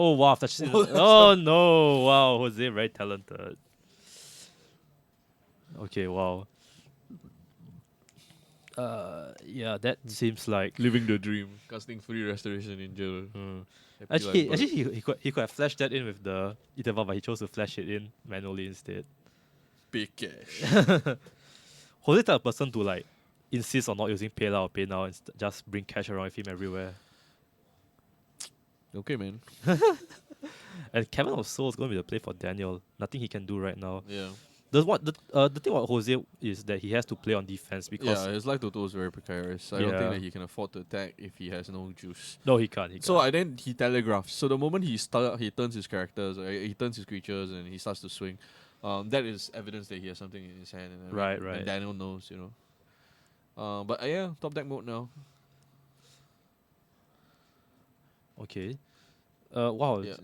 Oh wow, that's Oh, that's oh no, wow, Jose very talented. Okay, wow. Yeah, that seems like. Living the dream. Casting free restoration in jail. Happy Actually, life, bud. he could have flashed that in with the Etherval, but he chose to flash it in manually instead. Big cash. Jose type of person to like insist on not using PayLah or PayNow and just bring cash around with him everywhere. Okay, man. And Cavern of Souls is gonna be the play for Daniel. Nothing he can do right now. Yeah. The thing about Jose is that he has to play on defense because Yeah, his life total is very precarious. I don't Yeah. think that he can afford to attack if he has no juice. no, he can't. So then he telegraphs. So the moment he turns his characters, he turns his creatures, and he starts to swing. That is evidence that he has something in his hand. And Right, and right. Daniel knows, you know. But yeah, top deck mode now. Okay. Wow. Yeah.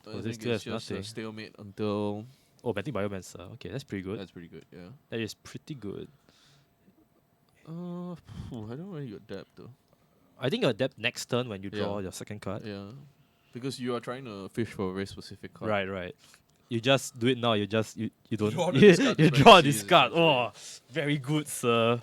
I Jose think still it's has just a nothing. stalemate until. Oh, Banting Biomancer. Okay, that's pretty good. That's pretty good. Yeah. That is pretty good. I don't really adapt though. I think you adapt next turn when you draw Yeah. your second card. Yeah. Because you are trying to fish for a very specific card. Right. You just do it now. You don't. Draw the You, discard you spread draw cheese, this card. essentially. Oh, very good, sir.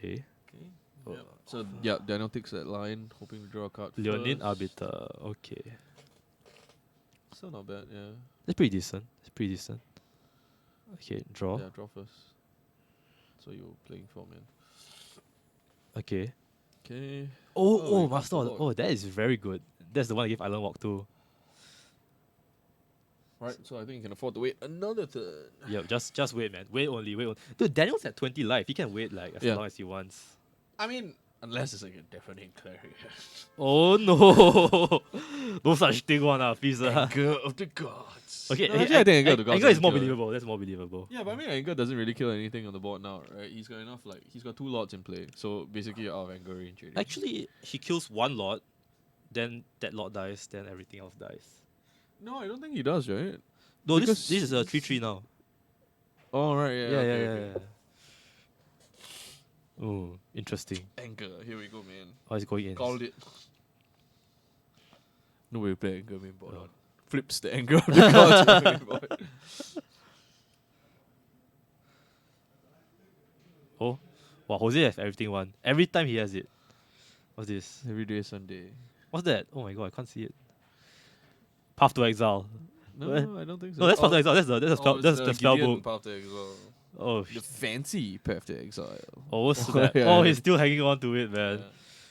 Okay. Okay. Oh. Yep. So yeah, Daniel takes that line, hoping to draw a card. Leonid first. Arbiter. Okay. Still not bad, yeah. That's pretty decent. It's pretty decent. Okay, draw. Yeah, draw first. So you're playing for, man. Okay. Okay. Oh, you Master. passed the Oh, that is very good. That's the one I gave Island Walk to. Right, so I think you can afford to wait another turn. Yeah, just wait, man. Wait only, wait only. Dude, Daniel's at 20 life. He can wait like as Yeah. long as he wants. I mean, unless it's like a deafening cleric. Oh no! No such thing, one, please. Anger of the gods. Okay, No, actually, I think Anger of the gods Anger is doesn't more kill it. believable. That's more believable. Yeah, but I mean, Anger doesn't really kill anything on the board now, right? He's got enough, like, he's got 2 lords in play. So basically, you're out of Anger range already. Actually, he kills one lord, then that lord dies, then everything else dies. No, I don't think he does, right? No, Because this is a 3/3 now. Oh, right, yeah. okay. Oh, interesting. Anger, here we go, man. Oh, it's going in. Called it. No way to play Anger main board. Oh. On. Flips the Anger of the gods main board. Oh, wow, Jose has everything one. Every time he has it. What's this? Every day Sunday. What's that? Oh my god, I can't see it. Path to Exile. No, What? I don't think so. No, that's Path to Exile. That's the spell Gideon book. Path to Exile. Oh, The fancy Path to Exile. oh, what's Oh, that? yeah, Oh, yeah. he's still hanging on to it, man.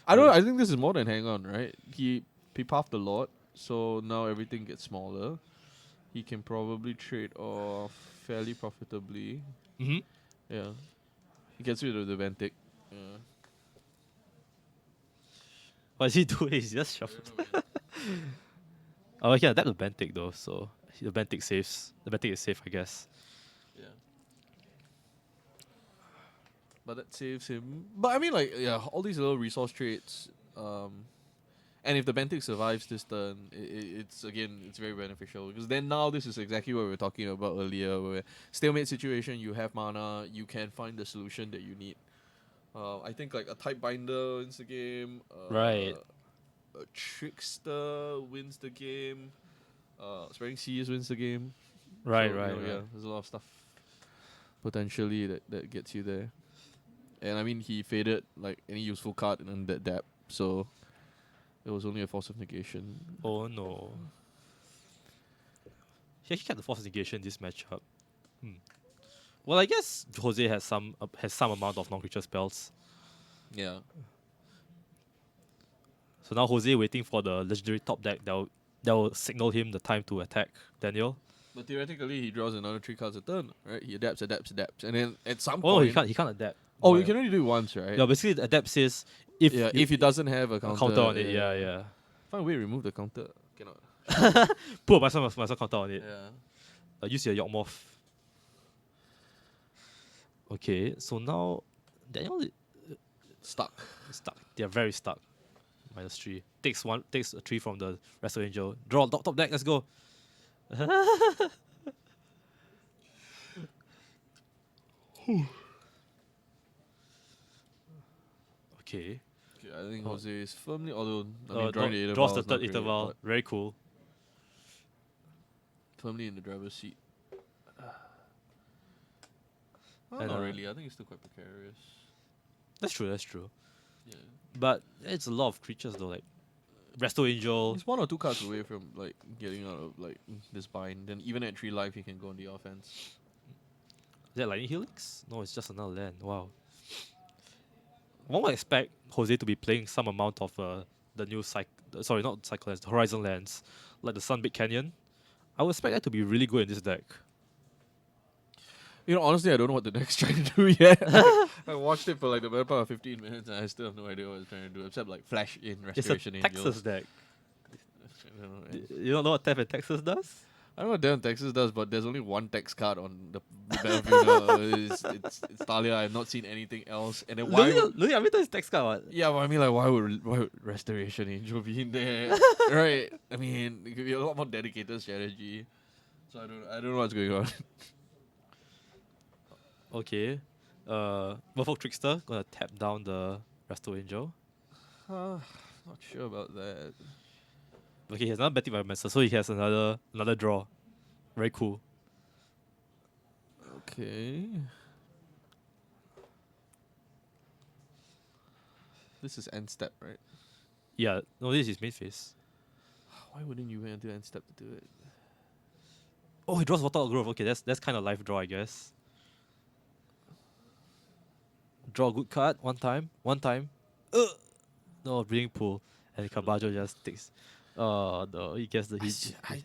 Yeah. I think this is more than hang on, right? He pathed a lot, so now everything gets smaller. He can probably trade off fairly profitably. Mm-hmm. Yeah. He gets rid of the Ventic. Yeah. What is he doing? He's just shuffled. Oh, yeah, that's the Bentic though, so the Bentic saves. The Bentic is safe, I guess. Yeah. But that saves him. But I mean, like, yeah, all these little resource trades. And if the Bentic survives this turn, it's very beneficial because then now this is exactly what we were talking about earlier. Where stalemate situation, you have mana, you can find the solution that you need. I think like a Type Binder wins the game. Right. A Trickster wins the game. Spreading Seas wins the game. Right, So, right, you know, right. Yeah, there's a lot of stuff potentially that gets you there. And I mean, he faded like any useful card in that depth, so it was only a Force of Negation. Oh no. He actually kept the force negation this matchup. Well, I guess Jose has some amount of non-creature spells. Yeah. So now Jose waiting for the legendary top deck that will signal him the time to attack Daniel. But theoretically, he draws another 3 cards a turn, right? He adapts, and then at some Oh, point, no, he can't adapt. Oh, But- you can only do it once, right? Yeah, basically the adapt says if if he doesn't have a a counter, counter on it, yeah. Find a way to remove the counter. Cannot. Put myself counter on it. Yeah. Use your Yawgmoth. Okay, so now Daniel is Stuck. stuck. They're very stuck. -3. Takes a 3 from the Resto Angel. Draw top deck, let's go. Okay. Okay, I think Oh. Jose is firmly, although I mean, drawing the interval draws the is not third great, interval. but Very cool. firmly in the driver's seat. Well, And, not really. I think it's still quite precarious. That's true. Yeah. But it's a lot of creatures though, like Resto Angel. He's 1 or 2 cards away from like getting out of like this bind. Then even at 3 life, he can go on the offense. Is that Lightning Helix? No, it's just another land. Wow. One would expect Jose to be playing some amount of the new not cycle lands, the Horizon lands, like the Sunbit Canyon. I would expect that to be really good in this deck. You know, honestly, I don't know what the deck's trying to do yet. I watched it for like the better part of 15 minutes, and I still have no idea what it's trying to do, except like flash in It's a Restoration Angels. Texas deck. I don't know, man. You don't know what Tef and Texas does? I don't know what damn Texas does, but there's only 1 Tex card on the battlefield now. It's Talia. I've not seen anything else. And then why? Look, every time it's text card. What? Yeah, but I mean, like, why would Restoration Angel be in there? Right? I mean, it could be a lot more dedicated strategy. So I don't know what's going on. Okay. Merfolk Trickster gonna tap down the Resto Angel. Not sure about that. Okay, he has another Betty Biomancer, so he has another draw. Very cool. Okay. This is end step, right? Yeah, no, this is mid phase. Why wouldn't you wait until end step to do it? Oh, he draws Water Grove. Okay, that's kind of life draw, I guess. Draw a good card one time. No, Breeding Pool. And Caballo just takes. Oh, no, he gets the hit. I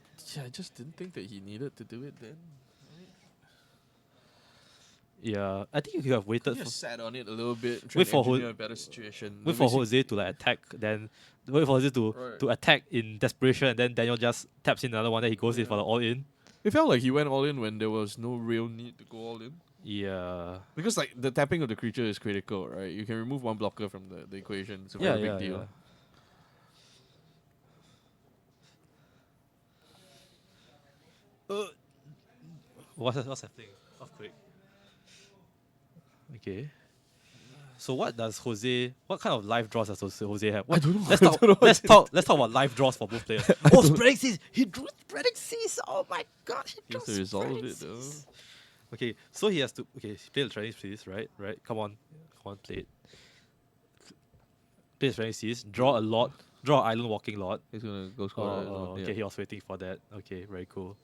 just didn't think that he needed to do it then. Yeah, I think you could have Could waited you for, have sat on it a little bit, try Wait to for engineer a better situation. wait for Jose to like attack, then wait for Jose Right. to attack in desperation, and then Daniel just taps in another one, then he goes in for the all in. It felt like he went all in when there was no real need to go all in. Yeah. Because like the tapping of the creature is critical, right? You can remove one blocker from the equation. It's a very big deal. What's happening? Off quick. Okay. So what does Jose? What kind of life draws does Jose have? I don't know. Let's I talk. don't know Let's talk. Let's talk about life draws for both players. Oh, spreading seas. He drew spreading seas. Oh my god. He He drew has to resolve spreading it though. seas. Okay, so he has to. Okay, play the Chinese seas, right? Right. Come on, play it. Play the Chinese seas. Draw a lot. Draw an island walking lot. He's gonna go score. that as well. Okay, he was waiting for that. Okay, very cool.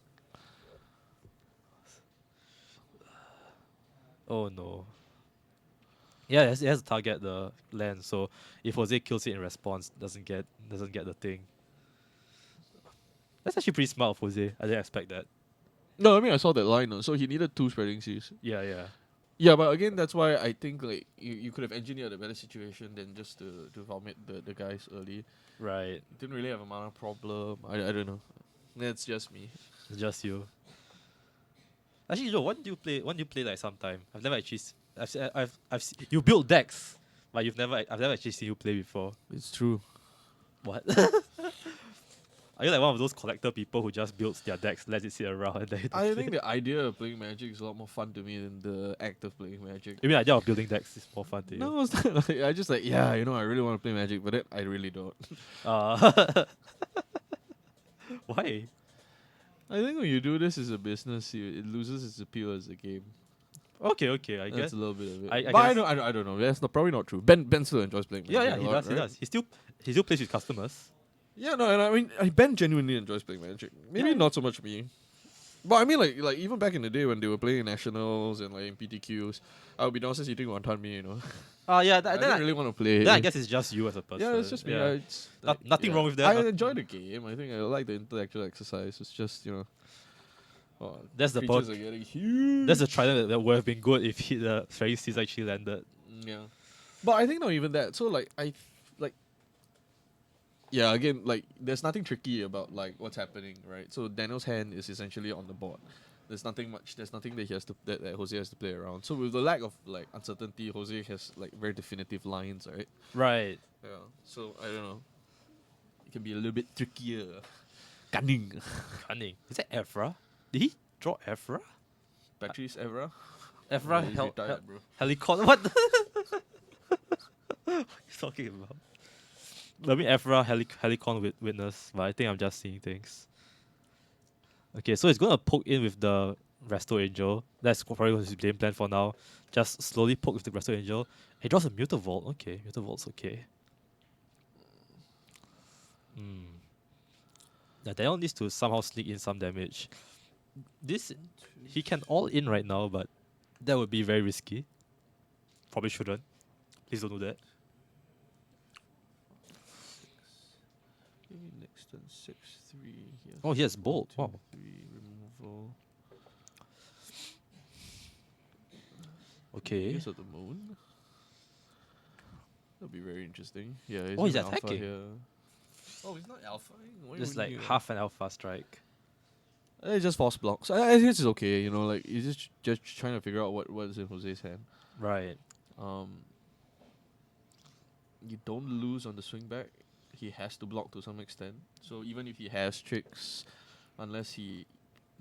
Oh no. Yeah, it has to target the land. So if Jose kills it in response, doesn't get the thing. That's actually pretty smart of Jose. I didn't expect that. No, I mean I saw that line. So he needed 2 spreading seas. Yeah. Yeah, but again, that's why I think like you could have engineered a better situation than just to vomit the guys early. Right. Didn't really have a mana problem. I don't know. That's just me. It's just you. Actually, Joe, when do you play? When do you play like sometime? I've never actually. You build decks, but I've never actually seen you play before. It's true. What? Are you like one of those collector people who just builds their decks, lets it sit around, and then you don't I play? think the idea of playing Magic is a lot more fun to me than the act of playing Magic. You mean the idea of building decks is more fun to you? No, it's not. Like, I just like I really want to play Magic, but then I really don't. Why? I think when you do this as a business, it loses its appeal as a game. Okay, I That's guess. a little bit of it. I but guess- I don't know. That's probably not true. Ben still enjoys playing Magic. Yeah, a he lot, does. He right? does. He still plays with customers. Yeah, no, and I mean, Ben genuinely enjoys playing Magic. Maybe Yeah. not so much me. But I mean, like even back in the day when they were playing nationals and like in PTQs, I would be downstairs eating wonton mee, Yeah. I didn't really want to play. Then I guess it's just you as a person. yeah, it's just me. Yeah. It's, Nothing wrong with that. I Nothing- enjoy the game. I think I like the intellectual exercise. It's just That's the creatures point. are getting huge. That's a trident that would have been good if the fairy seas actually landed. Yeah, but I think not even that. So like yeah, again, like there's nothing tricky about like what's happening, right? So Daniel's hand is essentially on the board. There's nothing much. There's nothing that he has to that Jose has to play around. So with the lack of like uncertainty, Jose has like very definitive lines, right? Right. Yeah. So I don't know. It can be a little bit trickier. Cunning. Cunning. Is that Ephra? Did he draw Ephra? Patrice Evra. Ephra He's retired, bro. Helicon. What? What are you talking about? I mean, Ephra Helicon witness, but I think I'm just seeing things. Okay, so he's gonna poke in with the Resto Angel. That's probably his game plan for now. Just slowly poke with the Resto Angel. He draws a Mutavault. Okay, Mutavault's okay. Yeah, Daniel needs to somehow sneak in some damage. He can all in right now, but that would be very risky. Probably shouldn't. Please don't do that. Next turn 6/3. Oh, he has Bolt. Wow. 3 removal. Okay. Yes, of the moon. That'll be very interesting. Yeah. Oh, he's doing alpha attacking. here. Oh, he's not alpha. Just like half an alpha strike. It's just force blocks. I think it's okay. Like he's just trying to figure out what is in Jose's hand. Right. You don't lose on the swing back. He has to block to some extent. So even if he has tricks, unless he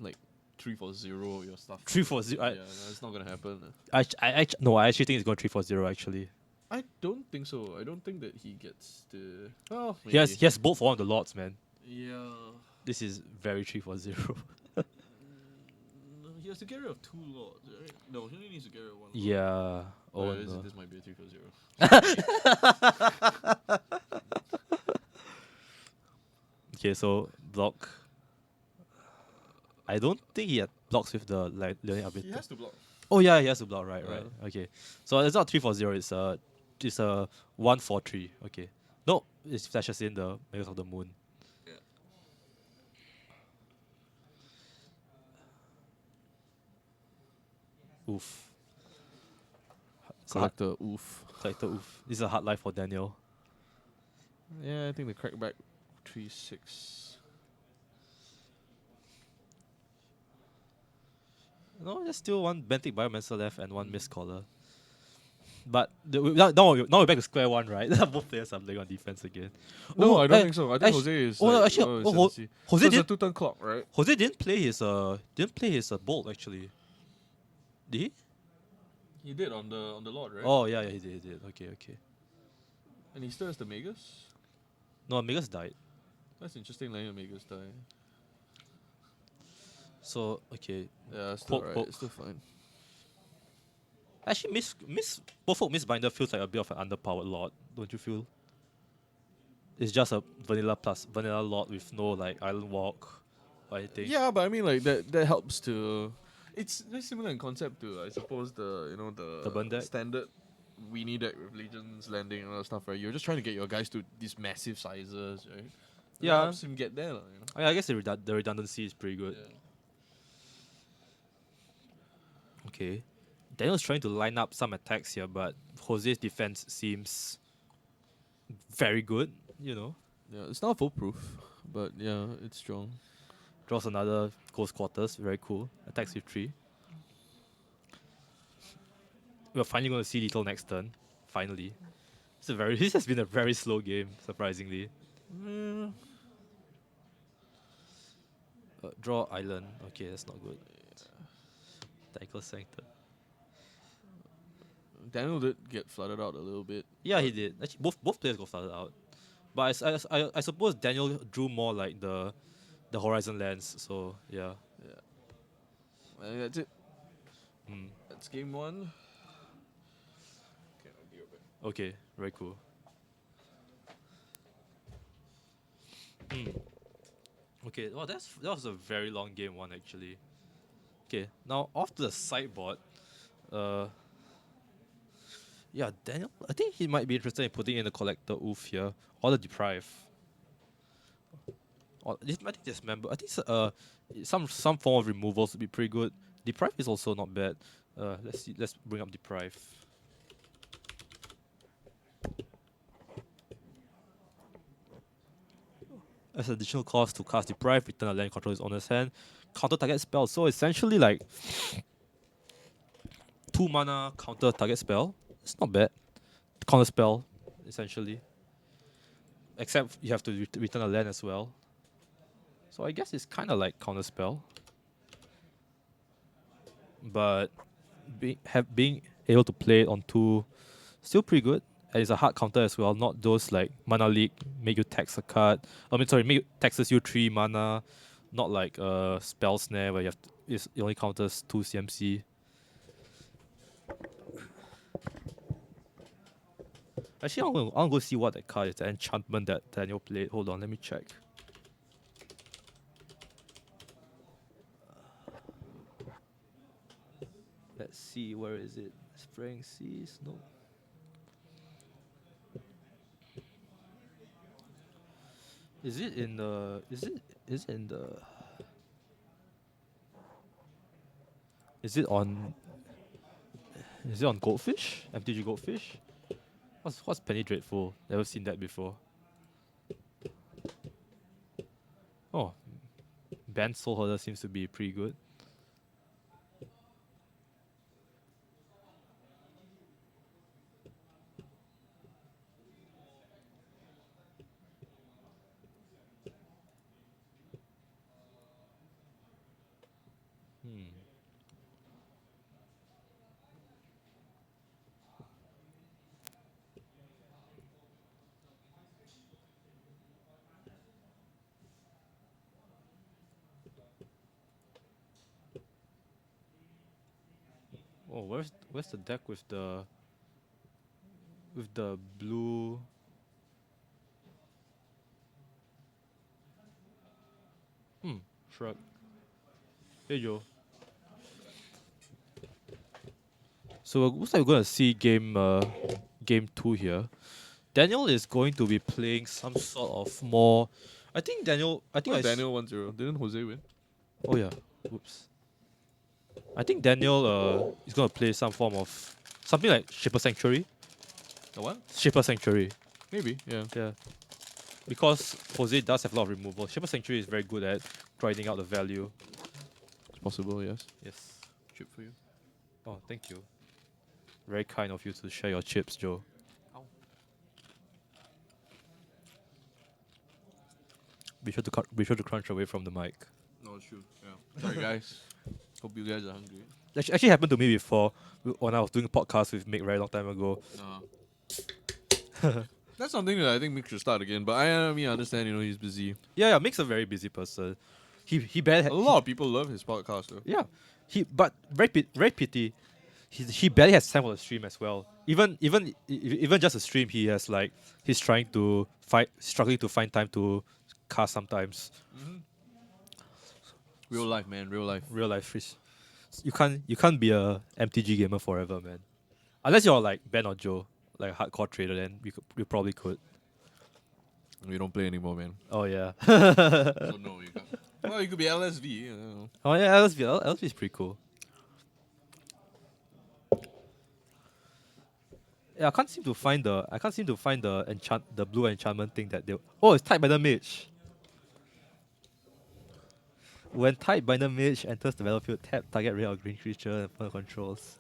like 3-4-0 your stuff. 3-4-0. Yeah, it's not gonna happen. I actually think it's going 3-4-0 actually. I don't think so. I don't think that he gets the. Oh, He has Bolt for one of the lots, man. Yeah. This is very 3-4-0. He has to get rid of 2 lords, right? No, he only needs to get rid of 1 lord. Yeah. Oh this, no. this might be a 3-0. Okay, so block. I don't think he had blocks with the like learning He ability. has to block. Oh yeah, he has to block. Right, Yeah. right. Okay, so it's not 3-0. It's a 1-4-3. Okay, no, it flashes in the Magus of the Moon. Yeah. Oof. It's a hard, Collector, oof. collector. Oof. This is a hard life for Daniel. Yeah, I think the crackback 3-6. No, there's still one Bentic Biomancer left and one Mist Caller. But now we're back to square one, right? Both players are playing on defense again. No, Oh, I don't think so. I think actu- Jose is. oh, no, like, actually, oh, oh, Ho- 70. Jose So it's a did. 2-turn clock, right? Jose didn't play his bolt actually. Did he? He did on the Lord, right? Oh yeah, he did. Okay, okay. And he still has the Magus? No, Megas died. That's interesting, letting the Magus die. So okay. Yeah, still Poke, right. poke. It's still fine. Actually, Miss Bullfolk Mistbinder feels like a bit of an underpowered lord, don't you feel? It's just a vanilla lord with no like island walk or anything. Yeah, but I mean, like that helps to. It's very similar in concept to, I suppose, The burn deck? standard weenie deck with Legion's Landing and all that stuff, right? You're just trying to get your guys to these massive sizes, right? And that Yeah. helps him get there, you know. I guess the redundancy is pretty good. Yeah. Okay. Daniel's trying to line up some attacks here, but Jose's defense seems very good, you know. Yeah, it's not foolproof, but yeah, it's strong. Draws another close quarters, very cool. Attacks with 3. We're finally going to see Lethal next turn. Finally. This has been a very slow game, surprisingly. Yeah. Draw island. Okay, that's not good. Tackle Sanctum. Daniel did get flooded out a little bit. Yeah, he but did. Actually, both players got started out. But I suppose Daniel drew more like the Horizon lands. So yeah. I think that's it. Hmm. That's game 1. Okay, very cool. Hmm. Okay, well that was a very long game 1 actually. Okay, now off to the sideboard. Yeah, Daniel. I think he might be interested in putting in the collector oof here or the deprive. Or I think dismember. I think some form of removals would be pretty good. Deprive is also not bad. Let's see. Let's bring up deprive. As an additional cost to cast deprive, return a land control his owner's hand, counter target spell. So essentially like 2 mana counter target spell. It's not bad. Counter spell, essentially. Except you have to return a land as well. So I guess it's kind of like counter spell. But being able to play it on 2, still pretty good. And it's a hard counter as well, not those like mana leak, make you tax a card. Taxes you 3 mana, not like spell snare where it only counters 2 CMC. Actually, I want to go see what that card is, the enchantment that Daniel played. Hold on, let me check. Let's see, where is it? Spraying Seas? No. Is it in the? Is it in the? Is it on? Is it on Goldfish? MTG Goldfish? What's Penny Dreadful? Never seen that before. Oh, Band Soul Holder seems to be pretty good. Hmm. Oh, where's the deck with the with the blue. Shrug. Hey Joe. So looks like we're gonna see game 2 here. Daniel is going to be playing some sort of more. I think Daniel. I think What's I. s- Daniel 1-0? Didn't Jose win? Oh yeah. Whoops. I think Daniel is gonna play some form of something like Shipper Sanctuary. A what? Shipper Sanctuary. Maybe, yeah. Yeah. Because Jose does have a lot of removal. Shipper Sanctuary is very good at grinding out the value. It's possible, yes. Yes. Chip for you. Oh, thank you. Very kind of you to share your chips, Joe. Be sure to crunch away from the mic. No, it's true. Yeah. Sorry, guys. Hope you guys are hungry. Actually happened to me before when I was doing a podcast with Mick very long time ago. That's something that I think Mick should start again. But I understand, he's busy. Yeah, Mick's a very busy person. He barely A lot of people love his podcast, though. yeah. But very pity. He barely has time for the stream as well. Even just a stream, he has like he's struggling to find time to cast sometimes. Real life, man. Real life. Real life fish. You can't be a MTG gamer forever, man. Unless you're like Ben or Joe, like a hardcore trader, then you probably could. We don't play anymore, man. Oh yeah. So no, you can't. Well, you could be LSV. Oh yeah, LSV is pretty cool. Yeah, I can't seem to find the blue enchantment thing that they. Oh, it's Tide Binder Mage. When Tide Binder Mage enters the battlefield, tap target red or green creature and further controls.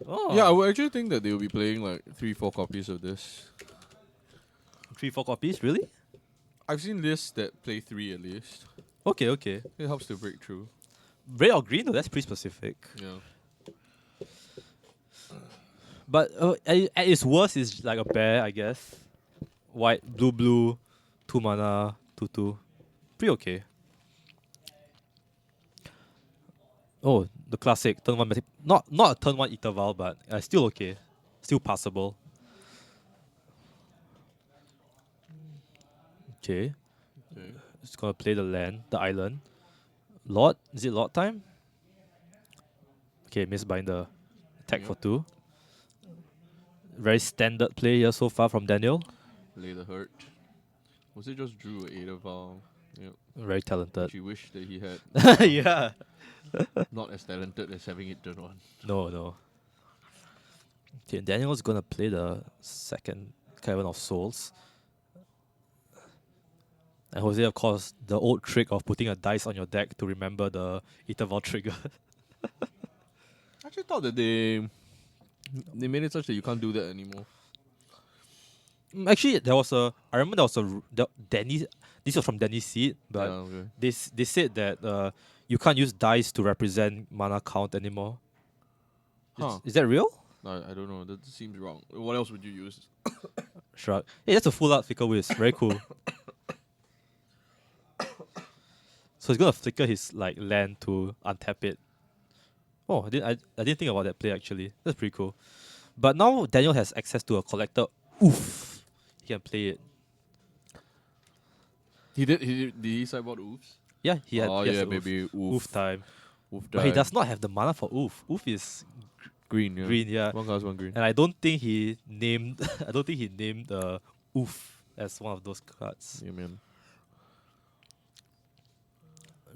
Oh. Yeah, I would actually think that they will be playing like 3-4 copies of this. 3-4 copies, really? I've seen lists that play 3 at least. Okay. It helps to break through. Red or green? No, that's pretty specific. Yeah. But at its worst, is like a bear, I guess. White, blue, 2 mana, 2/2. Pretty okay. Oh, the classic turn 1 not a turn 1 interval, but still okay. Still passable. Okay. Okay. It's gonna play the island. Lord? Is it Lord time? Okay, Mistbinder. Attack Yep. for 2. Very standard play here so far from Daniel. Lay the hurt. Was it just Drew Ada Val? Yep. Very talented. She wished that he had Yeah. not as talented as having it turn 1. No. Okay, Daniel's gonna play the second Cavern of Souls. And Jose, of course, the old trick of putting a dice on your deck to remember the interval trigger. I actually thought that they made it such that you can't do that anymore. Actually, I remember there was Danny. This was from Danny's seed, but yeah, okay. they said that you can't use dice to represent mana count anymore. Huh. Is that real? I don't know. That seems wrong. What else would you use? Shrug. Hey, that's a full art flicker whiz. Very cool. So he's gonna flicker his like land to untap it. Oh, I didn't think about that play actually. That's pretty cool. But now Daniel has access to a collector. Oof, he can play it. Did he sideboard oofs? Yeah, he had. Oh he has yeah, the maybe oof. oof time. Oof But he time. does not have the mana for oof. Oof is green. Yeah. green, yeah. One cast, one green. And I don't think he named. I don't think he named oof as one of those cards. Yeah, man.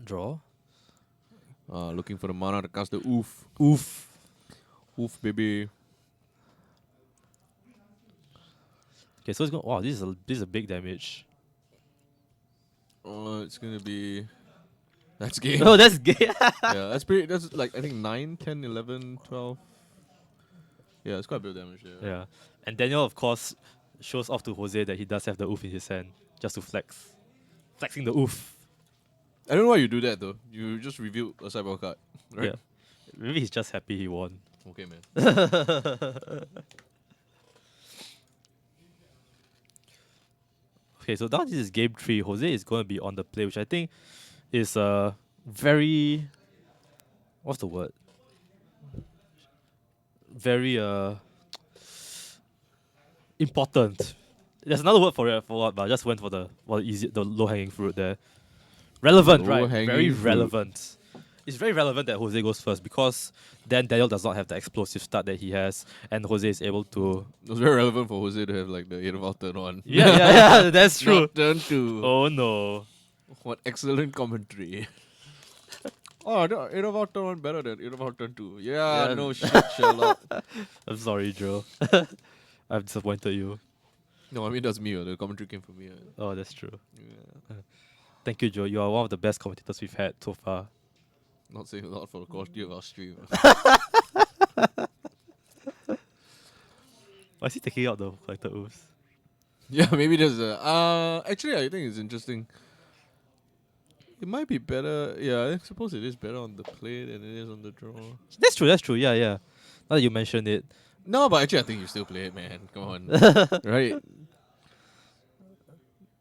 Draw. Looking for the mana to cast the oof. Oof. Oof, baby. Okay, so it's going. Wow, this is a big damage. It's gonna be. That's game. Oh, that's gay. Yeah, that's pretty. That's like I think 9, 10, 11, 12. Yeah, it's quite a bit of damage. Yeah. Yeah, and Daniel, of course, shows off to Jose that he does have the oof in his hand, just to flexing the oof. I don't know why you do that though. You just revealed a sideboard card, right? Yeah, maybe he's just happy he won. Okay, man. Okay, so now this is game 3. Jose is going to be on the play, which I think is very. What's the word? Very important. There's another word for it, for what, but I just went for the low hanging fruit there. Relevant, right? Low-hanging Very fruit. relevant. It's very relevant that Jose goes first because then Daniel does not have the explosive start that he has, and Jose is able to. It was very relevant for Jose to have like the 8 of our turn on. Yeah, that's true. Not turn 2. Oh no. What excellent commentary. Oh, no, 8 of our turn 1 better than 8 of our turn 2. Yeah, Yeah. no shit, Sherlock. I'm sorry, Joe. I've disappointed you. No, I mean, that's me. The commentary came from me. Oh, that's true. Yeah. Thank you, Joe. You are one of the best commentators we've had so far. Not saying a lot for the quality of our stream. Why is he taking out the collected oops? Yeah, maybe there's a. Actually, I think it's interesting. It might be better. Yeah, I suppose it is better on the play than it is on the draw. That's true. Yeah, yeah. Now that you mentioned it. No, but actually, I think you still play it, man. Come on. Right?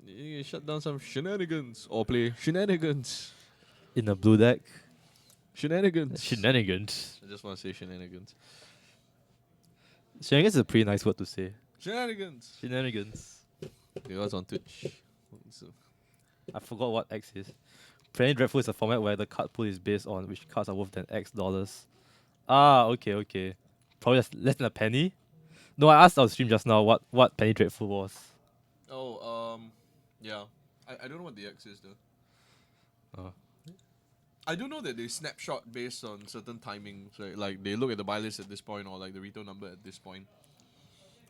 You shut down some shenanigans. Or play shenanigans. In a blue deck. Shenanigans. Shenanigans. I just want to say shenanigans. Shenanigans is a pretty nice word to say. Shenanigans. Shenanigans. It was on Twitch. So, I forgot what X is. Penny Dreadful is a format where the card pool is based on which cards are worth than X dollars. Ah, okay. Probably less than a penny. No, I asked on stream just now what Penny Dreadful was. yeah. I don't know what the X is though. Oh. I do know that they snapshot based on certain timings, right? Like they look at the buy list at this point or like the retail number at this point.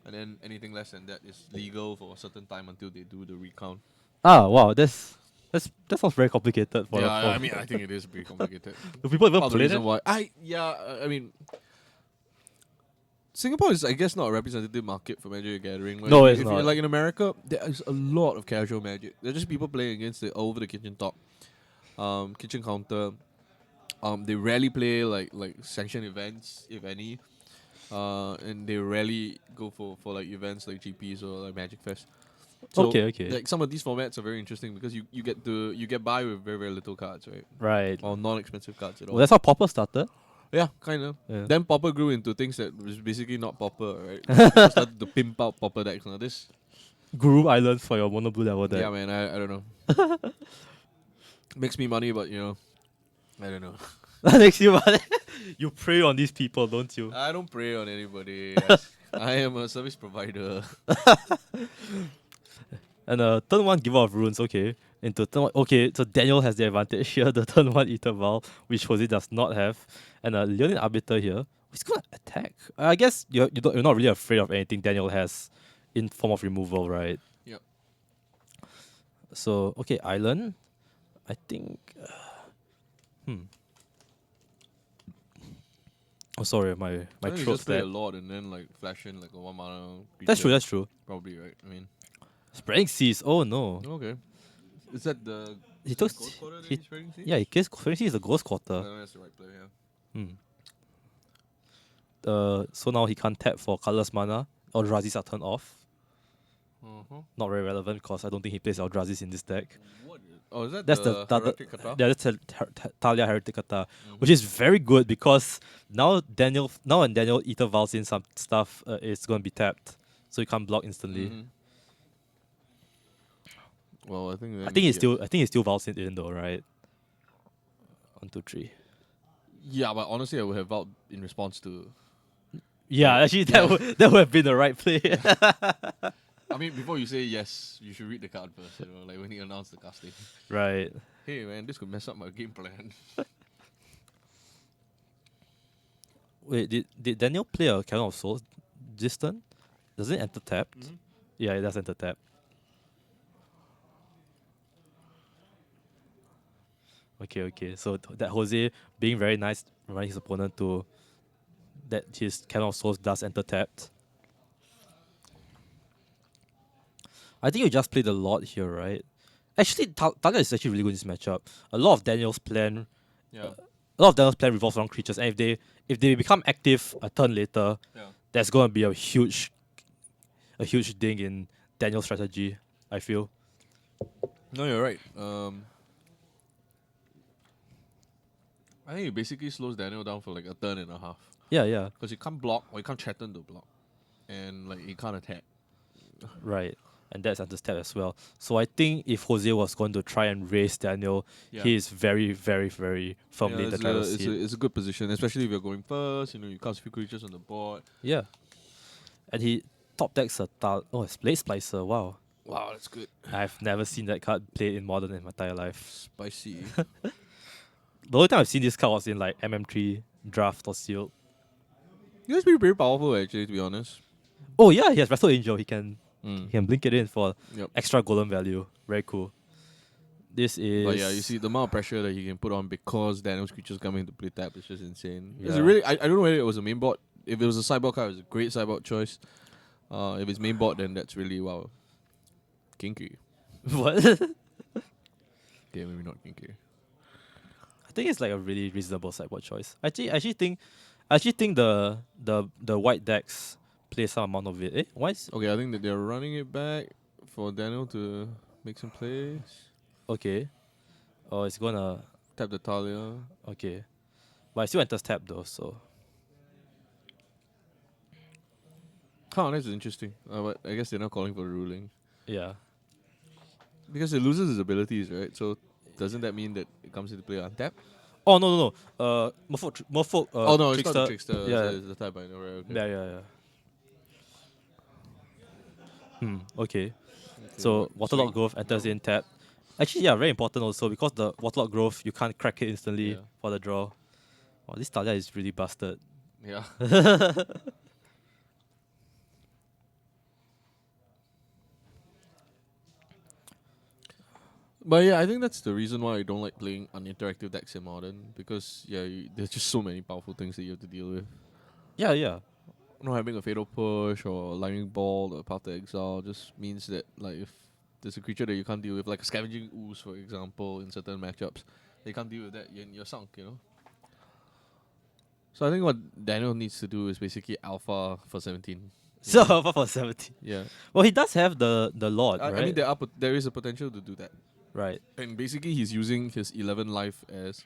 And then anything less than that is legal for a certain time until they do the recount. Ah, wow, that sounds very complicated for Yeah, the I mean I think it is pretty complicated. do people even Part of the play reason that? why I mean Singapore is I guess not a representative market for Magic the Gathering. No, if it's you're not. like in America, there is a lot of casual Magic. There's just people playing against it over the kitchen top. Kitchen counter. They rarely play like sanctioned events, if any. And they rarely go for like events like GPs or like Magic Fest. So Okay. like some of these formats are very interesting because you get by with very, very little cards, right? Right. Or non-expensive cards at all. Well, that's how Popper started. Yeah, kind of. Yeah. Then Popper grew into things that was basically not Popper, right? People started to pimp out Popper decks. Now this, Guru Island for your mono blue level deck. yeah, man, I don't know. Makes me money, but I don't know. That makes you money. You prey on these people, don't you? I don't prey on anybody. I am a service provider. And turn 1 giver of runes, okay. Into turn 1, okay, so Daniel has the advantage here, the turn 1 interval, which Jose does not have. And Leonin Arbiter here, he's gonna attack. I guess you're not really afraid of anything Daniel has in form of removal, right? Yep. So, okay, Island. I think. Oh, sorry, my I think you throat's just play a dead. lot and then like flash in like a 1 mana. That's creature. true. Probably right. I mean, Spreading Seas, oh no. okay. Is that the He took. Ghost Quarter that He, he's spreading seas? yeah, he gets Spreading Seas is the Ghost Quarter. That's the right play. Yeah. So now he can't tap for colorless mana. Eldrazi's are turned off. Not very relevant because I don't think he plays Eldrazi's in this deck. What? Oh, is that That's the Heretic Kata? yeah, that's Talia Heretic Kata, which is very good because now when Daniel Ether Vals in some stuff, it's going to be tapped, so you can't block instantly. Mhm. Well, I think. I think he still Vals it in though, right? 1, 2, 3. Yeah, but honestly, I would have vowed in response to. Yeah, actually that would have been the right play. I mean, before you say yes, you should read the card first. Like when he announced the casting. Right. Hey man, this could mess up my game plan. Wait, did Daniel play a Cannon of Souls this turn? Does it enter tapped? Mhm. Yeah, it does enter tapped. Okay. So that Jose being very nice, reminding his opponent to that his Cannon of Souls does enter tapped. I think you just played a lot here, right? Actually, Talia is actually really good in this matchup. A lot of Daniel's plan Yeah. revolves around creatures, and if they become active a turn later, Yeah. that's gonna be a huge ding in Daniel's strategy, I feel. No, you're right. I think it basically slows Daniel down for like a turn and a half Yeah. because he can't block or he can't threaten to block, and like he can't attack. Right. And that's understep as well. So I think if Jose was going to try and race Daniel, Yeah. he is very, very, very firmly in the it's driver's it's seat. it's a good position, especially if you're going first. You cast a few creatures on the board. Yeah. And he top decks a it's Blade Splicer. Wow. Wow, that's good. I've never seen that card played in Modern in my entire life. Spicy. The only time I've seen this card was in like MM3 Draft or Sealed. It's pretty powerful actually, to be honest. Oh yeah, he has Wrestle Angel. He can Mm. blink it in for Yep. extra golden value. Very cool. This is But yeah, you see the amount of pressure that he can put on because Daniel's creatures coming to play tap is just insane. It's Yeah. really I don't know whether it was a main board. If it was a sideboard card, it was a great sideboard choice. If it's main board, then that's really wow. Kinky. what? Okay, maybe not kinky. I think it's like a really reasonable sideboard choice. I actually think the white decks play some amount of it. Why is Okay, I think that they're running it back for Daniel to make some plays. okay? Oh, it's gonna Tap the Talia. okay, but it still enters tap though. So Huh, that's interesting. But I guess they're not calling for a ruling. yeah, Because it loses its abilities, right? So doesn't that mean that it comes into play untapped? oh no. Merfolk. Oh no, it's Trickster. not the Trickster. Yeah, It's the type I know, right? Okay. yeah. Okay. So Waterlock Growth enters in tap. Actually, yeah, very important also because the Waterlock Growth you can't crack it instantly Yeah. for the draw. Oh, this Talia is really busted. Yeah. But yeah, I think that's the reason why I don't like playing uninteractive decks in Modern, because there's just so many powerful things that you have to deal with. Yeah. Having a Fatal Push or Lightning Ball or Path to Exile just means that like if there's a creature that you can't deal with, like a Scavenging Ooze for example, in certain matchups, they can't deal with that, you're sunk. So I think what Daniel needs to do is basically alpha for 17. So for 70. Yeah. Well, he does have the Lord, I right? mean, there is a potential to do that. right. And basically, he's using his 11 life as,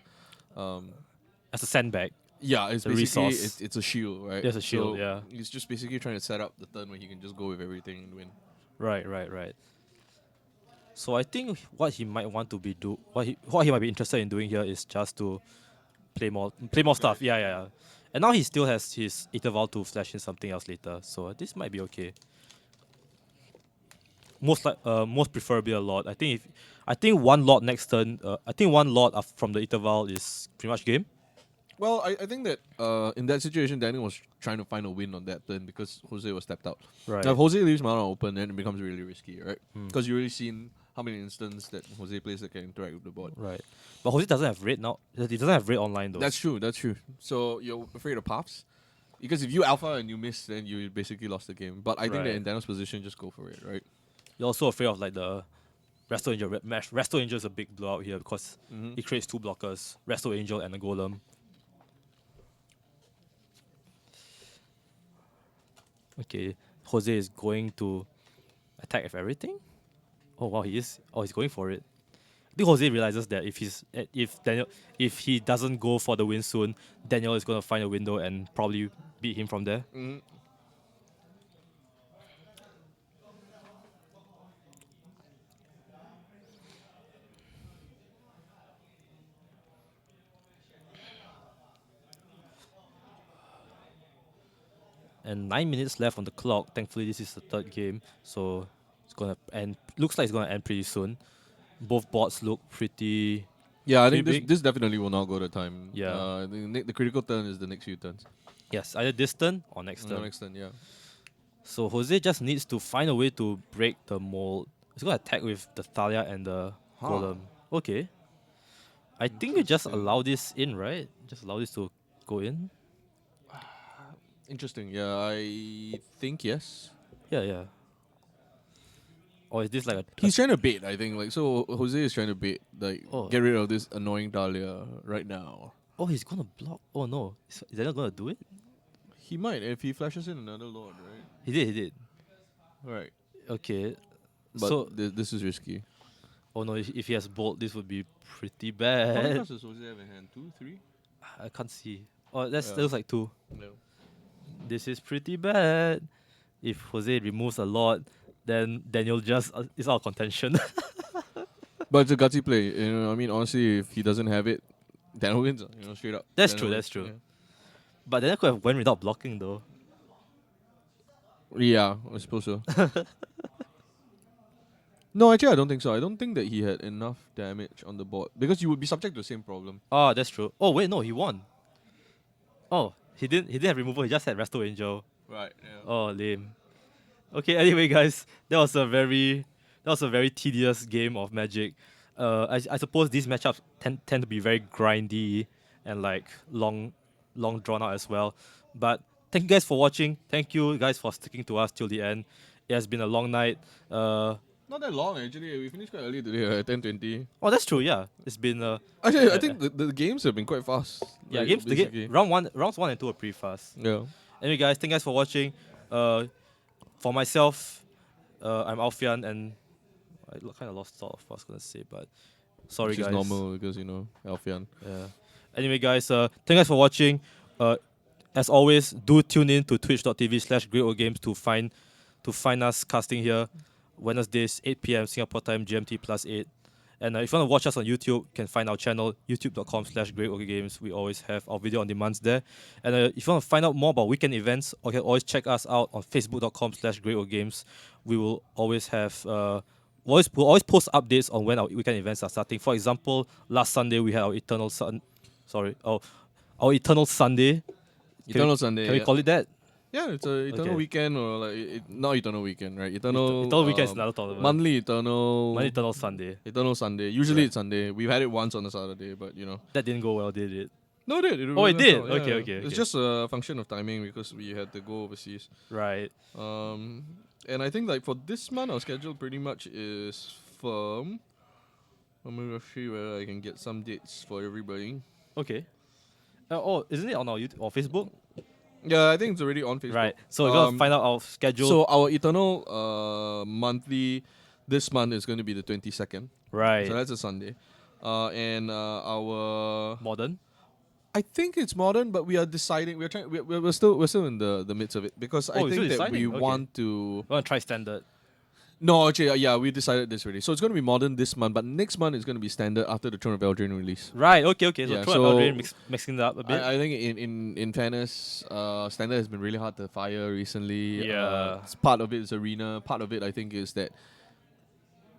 As a sandbag. yeah, it's The basically resource. it's a shield, right? It's a shield, So yeah. He's just basically trying to set up the turn where he can just go with everything and win. Right. So I think what he might want to be what he might be interested in doing here is just to play more stuff. Yeah. And now he still has his interval to flash in something else later. So this might be okay. Most preferably a lot. I think one lot next turn. I think one lot from the interval is pretty much game. Well, I think that in that situation, Daniel was trying to find a win on that turn because Jose was stepped out. Right. Now, if Jose leaves mana open, then it becomes really risky, right? Hmm. Because you really seen how many instances that Jose plays that can interact with the board. Right. But Jose doesn't have red now. He doesn't have red online though. That's true. So you're afraid of paths? Because if you alpha and you miss, then you basically lost the game. But I think that Right. in Daniel's position, just go for it, right? You're also afraid of like the Resto Angel match. Resto Angel is a big blowout here because Mm-hmm. it creates two blockers, Resto Angel and a Golem. Okay, Jose is going to attack with everything. Oh wow, he is. Oh, he's going for it. I think Jose realizes that if he doesn't go for the win soon, Daniel is gonna find a window and probably beat him from there. Mm-hmm. And 9 minutes left on the clock. Thankfully, this is the third game, so it's gonna end. Looks like it's gonna end pretty soon. Both boards look pretty. Yeah, I Pretty think big. this definitely will not go to time. Yeah. The critical turn is the next few turns. Yes, either this turn or next No, turn. next turn, yeah. So Jose just needs to find a way to break the mold. He's gonna attack with the Thalia and the Huh. Golem. Okay. I think you just Interesting. allow this in, right? Just allow this to go in. Interesting. Yeah, I think yes. Yeah. Or is this like a He's trying to bait, I think. Like, so Jose is trying to bait, like, Oh. get rid of this annoying Dahlia right now. oh, he's gonna block. Oh no, is Daniel gonna do it? He might if he flashes in another Lord, right? He did. Right. Okay. But So this is risky. oh no, if he has bolt, this would be pretty How many bad. cards does Jose have in hand? 2, 3? I can't see. Oh, that Yeah. looks like two. No. This is pretty bad. If Jose removes a lot, then you'll just it's out of contention. But it's a gutsy play. You know, I mean, honestly, if he doesn't have it, Daniel wins. You know, straight up. That's Daniel true, wins, that's true. But then I could have went without blocking though. Yeah, I suppose so. No, actually, I don't think so. I don't think that he had enough damage on the board because you would be subject to the same problem. Oh, that's true. Oh wait, no, he won. Oh, he didn't. He didn't have removal. He just had Resto Angel. Right. Yeah. Oh, lame. Okay. Anyway, guys, that was a very tedious game of Magic. I suppose these matchups tend to be very grindy and like long drawn out as well. But thank you guys for watching. Thank you guys for sticking to us till the end. It has been a long night. Not that long actually. We finished quite early today at 10:20. Oh, that's true. Yeah, it's been Actually, I think the games have been quite fast. yeah like, games. basically. Rounds 1 and 2 are pretty fast. Yeah. Anyway, guys, thank you guys for watching. For myself, I'm Alfian, and I kind of lost thought of what I was gonna say, but sorry, Which guys. is normal because Alfian. Yeah. Anyway, guys, thank you guys for watching. As always, do tune in to twitch.tv/greatogames to find us casting here Wednesdays 8 p.m. Singapore time GMT +8. And if you want to watch us on YouTube, you can find our channel youtube.com/greatogames. We always have our video on demands there. And if you want to find out more about weekend events, you can always check us out on facebook.com/greatogames. We will always have we'll always post updates on when our weekend events are starting. For example, last Sunday we had our Eternal Sunday. Eternal Sunday. Can we call it that? Yeah, it's a Eternal Okay. Weekend or like not Eternal Weekend, right? Eternal. Eternal Weekend is another tournament. Monthly Eternal. Monthly Eternal Sunday. Eternal Sunday. Usually Right. it's Sunday. We've had it once on a Saturday, but That didn't go well, did it? No, it did. Oh, it went did? well, Okay, yeah. okay, It's okay. just a function of timing because we had to go overseas. Right. And I think like for this month, our schedule pretty much is firm. I'm gonna see whether I can get some dates for everybody. Okay. Isn't it on our YouTube or Facebook? Yeah, I think it's already on Facebook. Right. So we're gonna find out our schedule. So our Eternal monthly this month is going to be the 22nd. right. So that's a Sunday. And our Modern. I think it's modern, but we are deciding. We're trying. We're still in the midst of it because I Oh, you're think still that we deciding? Okay. want to. We're gonna try standard. No, actually, yeah, we decided this already. So it's going to be modern this month, but next month is going to be standard after the Throne of Eldraine release. Right. Okay. So Yeah, Throne so of Eldraine mixing it up a bit. I think in fairness, standard has been really hard to fire recently. Yeah. Part of it is arena. Part of it I think is that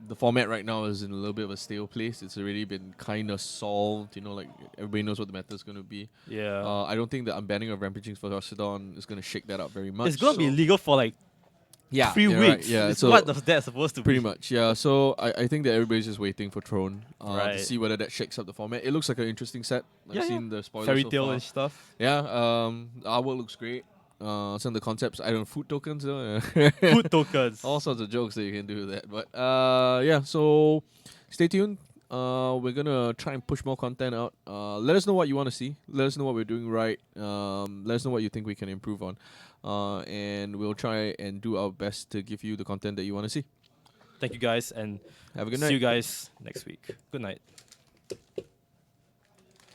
the format right now is in a little bit of a stale place. It's already been kind of solved. Like everybody knows what the meta is going to be. yeah. I don't think the unbanning of Rampaging for Rhapsodon is going to shake that up very much. It's gonna be so- legal for like yeah, 3 you're right, weeks. Yeah, It's so what was that supposed to pretty be? much. Yeah, so I think that everybody's just waiting for Throne Right. to see whether that shakes up the format. It looks like an interesting set. I've Yeah, yeah. seen the spoilers Fairy so tale far. and stuff. Yeah, the artwork looks great. Some of the concepts, I don't know, food tokens though. Food tokens. All sorts of jokes that you can do with that. But yeah, so stay tuned. We're gonna try and push more content out. Let us know what you want to see. Let us know what we're doing right. Let us know what you think we can improve on. And we'll try and do our best to give you the content that you want to see. Thank you guys, and Have a good night. see you guys next week. Good night.